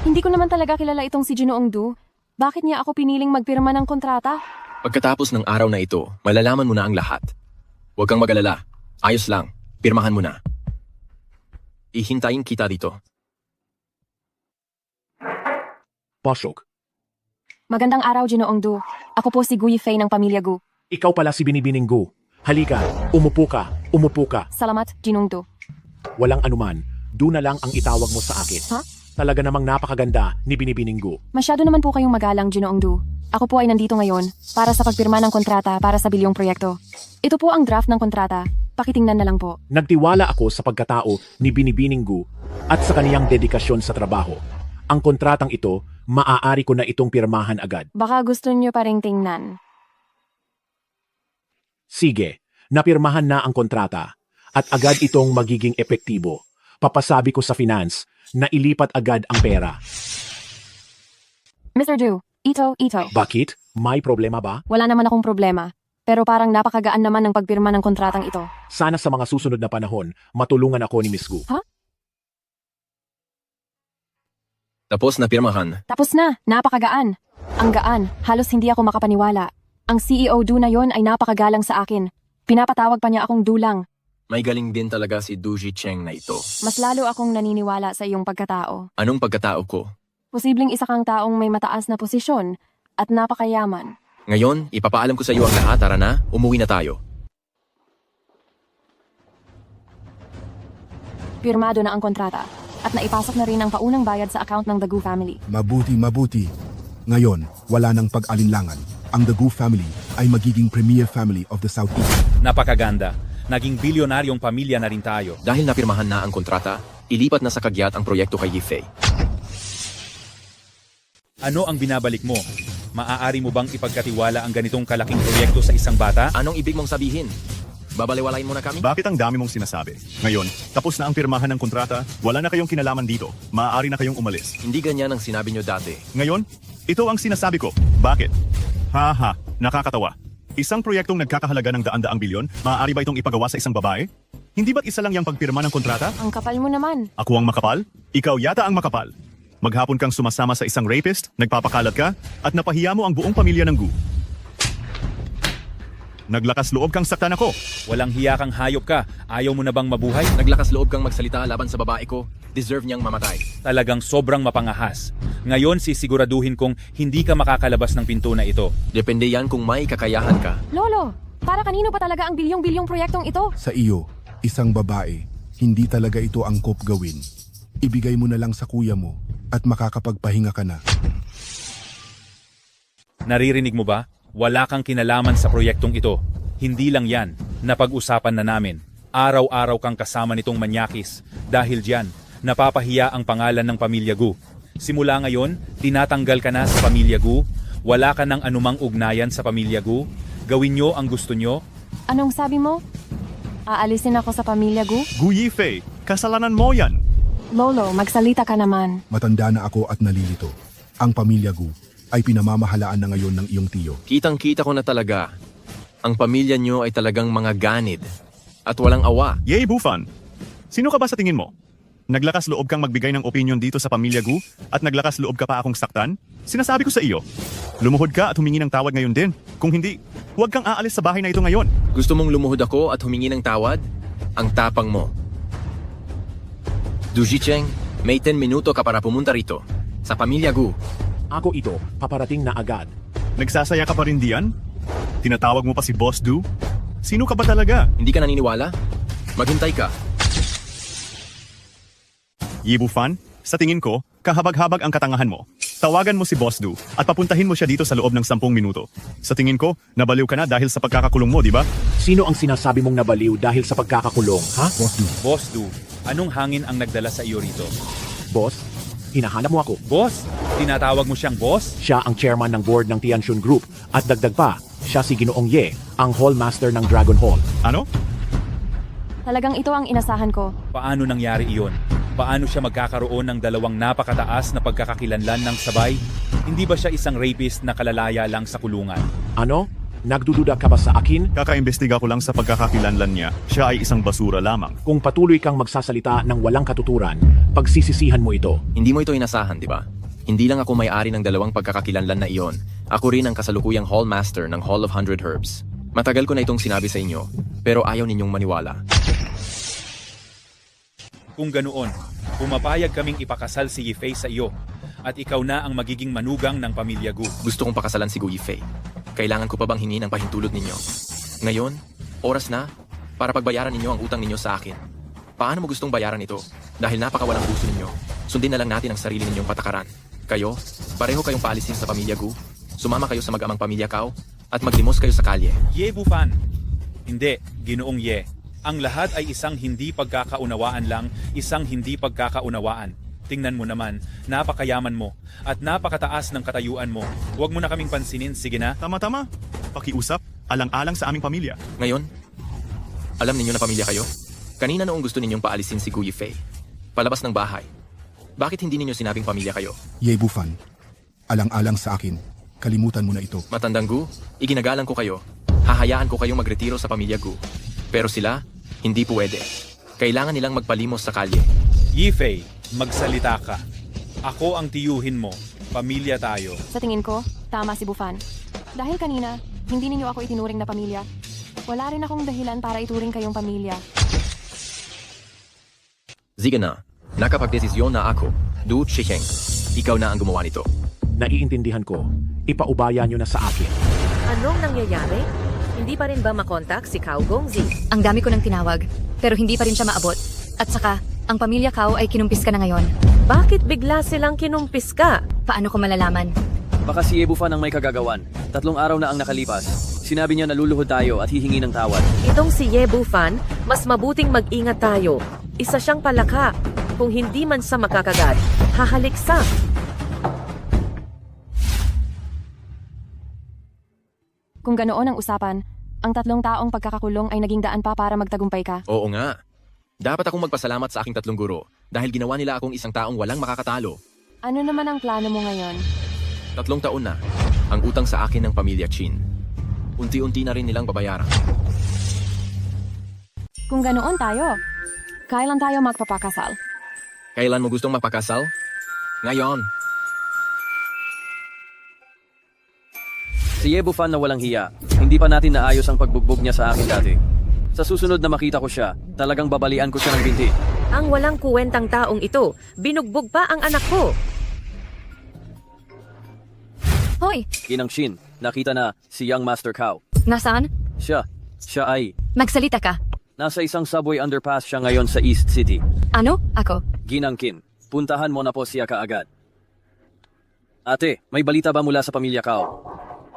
Hindi ko naman talaga kilala itong si Ginoong Du. Bakit niya ako piniling magpirma ng kontrata? Pagkatapos ng araw na ito, malalaman mo na ang lahat. Huwag kang mag-alala. Ayos lang. Pirmahan mo na. Ihintayin kita dito. Pasok. Magandang araw, Ginoong Du. Ako po si Gu Yifei ng pamilya Gu. Ikaw pala si Binibining Gu. Halika, umupo ka, umupo ka. Salamat, Ginoong Du. Walang anuman, Du na lang ang itawag mo sa akin. Ha? Talaga namang napakaganda ni Binibining Gu. Masyado naman po kayong magalang, Ginoong Du. Ako po ay nandito ngayon para sa pagpirma ng kontrata para sa bilyong proyekto. Ito po ang draft ng kontrata. Pakitingnan na lang po. Nagtiwala ako sa pagkatao ni Binibining Gu at sa kaniyang dedikasyon sa trabaho. Ang kontratang ito, maaari ko na itong pirmahan agad. Baka gusto niyo pa ring tingnan. Sige, napirmahan na ang kontrata at agad itong magiging epektibo. Papasabi ko sa finance na ilipat agad ang pera. Mr. Du, ito. Bakit? May problema ba? Wala naman akong problema. Pero parang napakagaan naman ng pagpirma ng kontratang ito. Sana sa mga susunod na panahon, matulungan ako ni Miss Gu. Ha? Tapos na pirmahan. Tapos na, napakagaan. Ang gaan, halos hindi ako makapaniwala. Ang CEO Du na yon ay napakagalang sa akin. Pinapatawag pa niya akong Du lang. May galing din talaga si Du Jicheng na ito. Mas lalo akong naniniwala sa iyong pagkatao. Anong pagkatao ko? Posibleng isa kang taong may mataas na posisyon at napakayaman. Ngayon, ipapaalam ko sa iyo ang lahat. Tara na, umuwi na tayo. Pirmado na ang kontrata at naipasok na rin ang paunang bayad sa account ng The Gu family. Mabuti. Ngayon, wala nang pag-alinlangan. Ang The Gu family ay magiging premier family of the Southeast. Napakaganda. Naging bilyonaryong pamilya na rin tayo. Dahil napirmahan na ang kontrata, ilipat na sa kagyat ang proyekto kay Yifei. Ano ang binabalik mo? Maaari mo bang ipagkatiwala ang ganitong kalaking proyekto sa isang bata? Anong ibig mong sabihin? Babaliwalain mo na kami? Bakit ang dami mong sinasabi? Ngayon, tapos na ang pirmahan ng kontrata, wala na kayong kinalaman dito. Maaari na kayong umalis. Hindi ganyan ang sinabi nyo dati. Ngayon, ito ang sinasabi ko. Bakit? Nakakatawa. Isang proyektong nagkakahalaga ng daan-daang bilyon, maaari ba itong ipagawa sa isang babae? Hindi ba't isa lang yung pagpirma ng kontrata? Ang kapal mo naman. Ako ang makapal? Ikaw yata ang makapal. Maghapon kang sumasama sa isang rapist, nagpapakalat ka, at napahiya mo ang buong pamilya ng Gu. Naglakas loob kang saktan ako. Walang hiya kang hayop ka. Ayaw mo na bang mabuhay? Naglakas loob kang magsalita laban sa babae ko. Deserve niyang mamatay. Talagang sobrang mapangahas. Ngayon sisiguraduhin kong hindi ka makakalabas ng pinto na ito. Depende yan kung may kakayahan ka. Lolo, para kanino pa talaga ang bilyong-bilyong proyektong ito? Sa iyo, isang babae, hindi talaga ito angkop gawin. Ibigay mo na lang sa kuya mo at makakapagpahinga ka na. Naririnig mo ba? Wala kang kinalaman sa proyektong ito. Hindi lang yan, napag-usapan na namin. Araw-araw kang kasama nitong manyakis. Dahil diyan, napapahiya ang pangalan ng Pamilya Gu. Simula ngayon, tinatanggal ka na sa Pamilya Gu. Wala ka ng anumang ugnayan sa Pamilya Gu. Gawin nyo ang gusto nyo. Anong sabi mo? Aalisin ako sa Pamilya Gu? Gu Yifei, kasalanan mo yan. Lolo, magsalita ka naman. Matanda na ako at nalilito. Ang Pamilya Gu ay pinamamahalaan na ngayon ng iyong tiyo. Kitang-kita ko na talaga. Ang pamilya nyo ay talagang mga ganid. At walang awa. Yay, Bufan! Sino ka ba sa tingin mo? Naglakas loob kang magbigay ng opinion dito sa Pamilya Gu at naglakas loob ka pa akong saktan? Sinasabi ko sa iyo, lumuhod ka at humingi ng tawad ngayon din. Kung hindi, huwag kang aalis sa bahay na ito ngayon. Gusto mong lumuhod ako at humingi ng tawad? Ang tapang mo. Du Jicheng, may 10 minuto ka para pumunta rito. Sa Pamilya Gu. Ako ito, paparating na agad. Nagsasaya ka pa rin diyan? Tinatawag mo pa si Boss Du? Sino ka ba talaga? Hindi ka naniniwala? Maghintay ka. Yi Bufan, sa tingin ko, kahabag-habag ang katangahan mo. Tawagan mo si Boss Du at papuntahin mo siya dito sa loob ng 10 minuto. Sa tingin ko, nabaliw ka na dahil sa pagkakakulong mo, di ba? Sino ang sinasabi mong nabaliw dahil sa pagkakakulong, ha? Boss Du, anong hangin ang nagdala sa iyo rito? Boss, hinahanap mo ako. Boss? Tinatawag mo siyang boss? Siya ang chairman ng board ng Tianxun Group at dagdag pa, siya si Ginoong Ye, ang hall master ng Dragon Hall. Ano? Talagang ito ang inasahan ko. Paano nangyari iyon? Paano siya magkakaroon ng dalawang napakataas na pagkakakilanlan ng sabay? Hindi ba siya isang rapist na kalalaya lang sa kulungan? Ano? Nagdududa ka ba sa akin? Kakaimbestiga ko lang sa pagkakakilanlan niya. Siya ay isang basura lamang. Kung patuloy kang magsasalita ng walang katuturan, pagsisisihan mo ito. Hindi mo ito inasahan, di ba? Hindi lang ako may-ari ng dalawang pagkakakilanlan na iyon. Ako rin ang kasalukuyang hall master ng Hall of 100 Herbs. Matagal ko na itong sinabi sa inyo, pero ayaw ninyong maniwala. Kung ganoon, pumapayag kaming ipakasal si Yifei sa iyo at ikaw na ang magiging manugang ng Pamilya Gu. Gusto kong pakasalan si Gu Yifei. Kailangan ko pa bang hingin ang pahintulot ninyo? Ngayon, oras na para pagbayaran ninyo ang utang ninyo sa akin. Paano mo gustong bayaran ito? Dahil napakawalang puso ninyo, sundin na lang natin ang sarili ninyong patakaran. Kayo, pareho kayong paalisin sa Pamilya Gu. Sumama kayo sa mag-amang Pamilya Kao at maglimos kayo sa kalye. Ye Bufan. Hindi, Ginoong Ye. Ang lahat ay isang hindi pagkakaunawaan lang, isang hindi pagkakaunawaan. Tingnan mo naman, napakayaman mo at napakataas ng katayuan mo. Huwag mo na kaming pansinin, sige na. Tama-tama. Pakiusap, alang-alang sa aming pamilya. Ngayon, alam ninyo na pamilya kayo? Kanina noong gusto ninyong paalisin si Gu Yifei, palabas ng bahay. Bakit hindi ninyo sinabing pamilya kayo? Ye Bufan, alang-alang sa akin, kalimutan mo na ito. Matandang Gu, iginagalang ko kayo. Hahayaan ko kayong magretiro sa Pamilya Gu. Pero sila, hindi pwede. Kailangan nilang magpalimos sa kalye. Yifei, magsalita ka. Ako ang tiyuhin mo. Pamilya tayo. Sa tingin ko, tama si Bufan. Dahil kanina, hindi ninyo ako itinuring na pamilya. Wala rin akong dahilan para ituring kayong pamilya. Sige na, nakapagdesisyon na ako. Du Chicheng, ikaw na ang gumawa nito. Naiintindihan ko. Ipaubaya nyo na sa akin. Anong nangyayari? Hindi pa rin ba makontak si Kao Gongzi? Ang dami ko nang tinawag, pero hindi pa rin siya maabot. At saka, ang Pamilya Kao ay kinumpis ka na ngayon. Bakit bigla silang kinumpis ka? Paano ko malalaman? Baka si Ye Bufan ang may kagagawan. 3 araw na ang nakalipas. Sinabi niya na luluhod tayo at hihingi ng tawad. Itong si Ye Bufan, mas mabuting mag-ingat tayo. Isa siyang palaka. Kung hindi man sa makakagat, hahalik sa. Kung ganoon ang usapan, ang 3 taong pagkakakulong ay naging daan pa para magtagumpay ka. Oo nga. Dapat akong magpasalamat sa aking 3 guro dahil ginawa nila akong isang taong walang makakatalo. Ano naman ang plano mo ngayon? 3 taon na, ang utang sa akin ng Pamilya Qin. Unti-unti na rin nilang babayaran. Kung ganoon tayo, kailan tayo magpapakasal? Kailan mo gustong magpakasal? Ngayon. Si Yebufan na walang hiya. Hindi pa natin naayos ang pagbugbog niya sa akin dati. Sa susunod na makita ko siya, talagang babalian ko siya ng binti. Ang walang kuwentang taong ito, binugbog pa ang anak ko. Hoy, Ginang Shin, nakita na si Young Master Cow. nasaan? Siya ay, Magsalita ka. nasa isang subway underpass siya ngayon sa East City. Ano? Ako? Ginang Kin, puntahan mo na po siya kaagad. Ate, may balita ba mula sa pamilya Cow?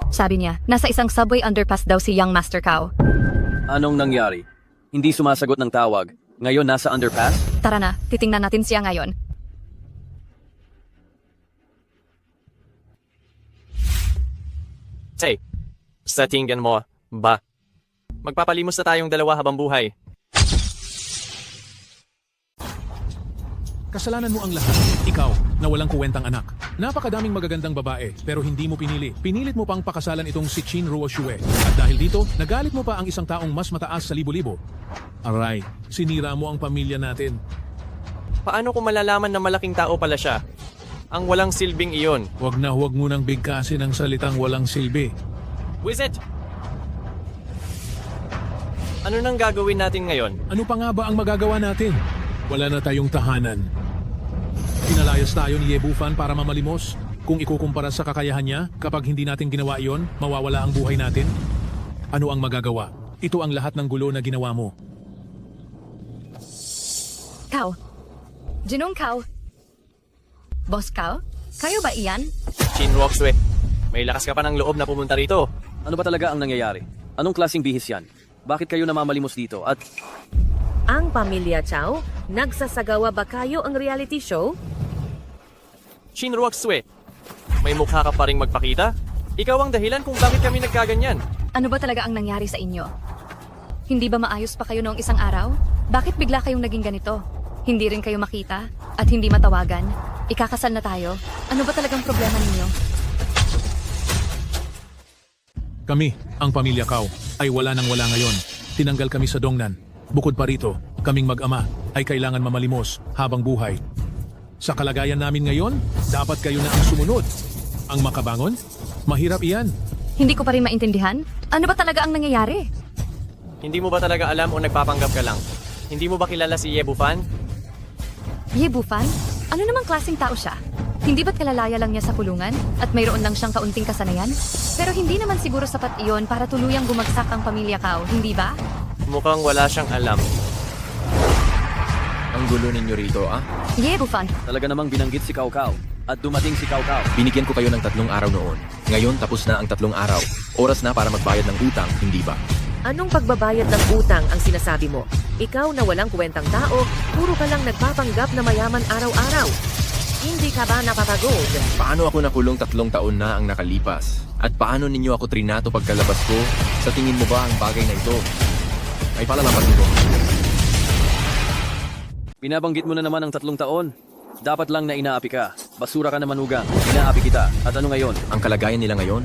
Sabi niya, nasa isang subway underpass daw si Young Master Cow. Anong nangyari? Hindi sumasagot ng tawag. Ngayon nasa underpass? Tara na, titingnan natin siya ngayon. Say, sa tingin mo, ba? Magpapalimos na tayong dalawa habang buhay. Kasalanan mo ang lahat. Ikaw, na walang kuwentang anak. Napakadaming magagandang babae, pero hindi mo pinili. Pinilit mo pang pakasalan itong si Chin Ruoshue. At dahil dito, nagalit mo pa ang isang taong mas mataas sa libo-libo. Aray, sinira mo ang pamilya natin. Paano ko malalaman na malaking tao pala siya? Ang walang silbing iyon. Huwag mo nang bigkasin ng salitang walang silbi. Wizard! Ano nang gagawin natin ngayon? Ano pa nga ba ang magagawa natin? Wala na tayong tahanan. Pinalayas tayo ni Yebufan para mamalimos. Kung ikukumpara sa kakayahan niya, kapag hindi natin ginawa iyon, mawawala ang buhay natin. Ano ang magagawa? Ito ang lahat ng gulo na ginawa mo. Cow. Jinong Cow. Boss Cow? Kayo ba iyan? Chin Ruoshue, may lakas ka pa ng loob na pumunta rito. Ano ba talaga ang nangyayari? Anong klaseng bihis yan? Bakit kayo namamalimos dito? At Ang pamilya Chow, nagsasagawa ba kayo ang reality show? Chin Ruoshue, may mukha ka pa ring magpakita? Ikaw ang dahilan kung bakit kami nagkaganyan. Ano ba talaga ang nangyari sa inyo? Hindi ba maayos pa kayo noong isang araw? Bakit bigla kayong naging ganito? Hindi rin kayo makita at hindi matawagan? Ikakasal na tayo? Ano ba talagang problema ninyo? Kami, ang pamilya Cow, ay wala nang wala ngayon. Tinanggal kami sa Dongnan. Bukod pa rito, kaming mag-ama ay kailangan mamalimos habang buhay. Sa kalagayan namin ngayon, dapat kayo na ang sumunod. Ang makabangon? Mahirap iyan. Hindi ko pa rin maintindihan. Ano ba talaga ang nangyayari? Hindi mo ba talaga alam o nagpapanggap ka lang? Hindi mo ba kilala si Yebufan? Yebufan? Ano namang klaseng tao siya? Hindi ba't kalalaya lang niya sa kulungan at mayroon lang siyang kaunting kasanayan? Pero hindi naman siguro sapat iyon para tuluyang bumagsak ang pamilya Cow, hindi ba? Mukhang wala siyang alam. Ang gulo ninyo rito, ah? Yebufan. talaga namang binanggit si Cao Cao. At dumating si Cao Cao. Binigyan ko kayo ng 3 araw noon. Ngayon, tapos na ang 3 araw. Oras na para magbayad ng utang, hindi ba? Anong pagbabayad ng utang ang sinasabi mo? Ikaw na walang kwentang tao, puro ka lang nagpapanggap na mayaman araw-araw. Hindi ka ba napapagod? Paano ako nakulong 3 taon na ang nakalipas? At paano ninyo ako trinato pagkalabas ko? Sa tingin mo ba ang bagay na ito ay palalampasin ko? Binabanggit mo na naman ang 3 taon. Dapat lang na inaapi ka. Basura ka na manugang. Inaapi kita. At ano ngayon? Ang kalagayan nila ngayon,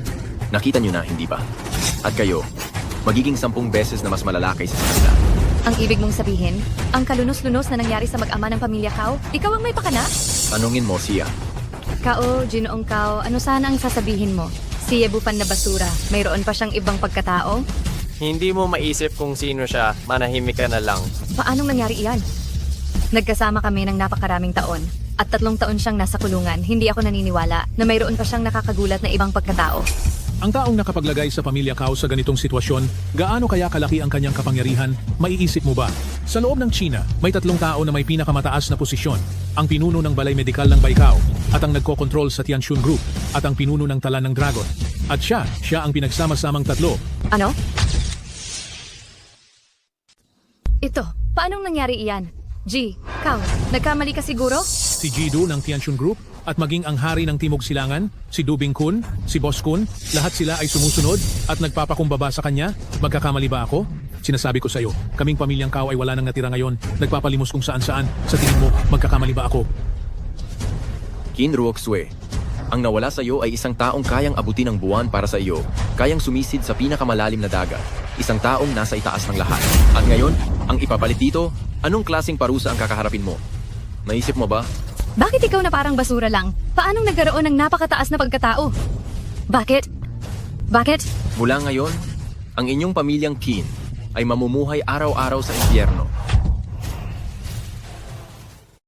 nakita nyo na, hindi ba? At kayo, magiging 10 beses na mas malala kaysa sa kanila. Ang ibig mong sabihin, ang kalunos-lunos na nangyari sa mag-ama ng pamilya Cow, ikaw ang may pakana? Tanungin mo siya. Kao, Ginoong Cow, ano sana ang sasabihin mo? Si Yebufan na basura, mayroon pa siyang ibang pagkatao? Hindi mo maisip kung sino siya, manahimik ka na lang. Paanong nangyari iyan? Nagkasama kami ng napakaraming taon. At 3 taon siyang nasa kulungan, hindi ako naniniwala na mayroon pa siyang nakakagulat na ibang pagkatao. Ang taong nakapaglagay sa pamilya Cow sa ganitong sitwasyon, gaano kaya kalaki ang kanyang kapangyarihan, maiisip mo ba? Sa loob ng China, may 3 tao na may pinakamataas na posisyon. Ang pinuno ng Balay Medikal ng Baikao, at ang nagkokontrol sa Tianxun Group, at ang pinuno ng Talan ng Dragon. At siya ang pinagsama-samang 3. Ano? Ito, paanong nangyari iyan? G, Cow, nagkamali ka siguro? Si Jidu ng Tianxun Group, at maging ang hari ng Timog Silangan, si Dubing Kun, si Boss Kun, lahat sila ay sumusunod at nagpapakumbaba sa kanya. Magkakamali ba ako? Sinasabi ko sa iyo, kaming pamilyang Cow ay wala nang natira ngayon, nagpapalimos kung saan-saan. Sa tingin mo, magkakamali ba ako? Qin Ruoxue, ang nawala sa iyo ay isang taong kayang abutin ang buwan para sa iyo, kayang sumisid sa pinakamalalim na dagat, isang taong nasa itaas ng lahat. At ngayon, ang ipapalit dito, anong klaseng parusa ang kakaharapin mo? Naisip mo ba? Bakit ikaw na parang basura lang? Paanong nagkaroon ng napakataas na pagkatao? Bakit? Bakit? Mula ngayon, ang inyong pamilyang Kin ay mamumuhay araw-araw sa impyerno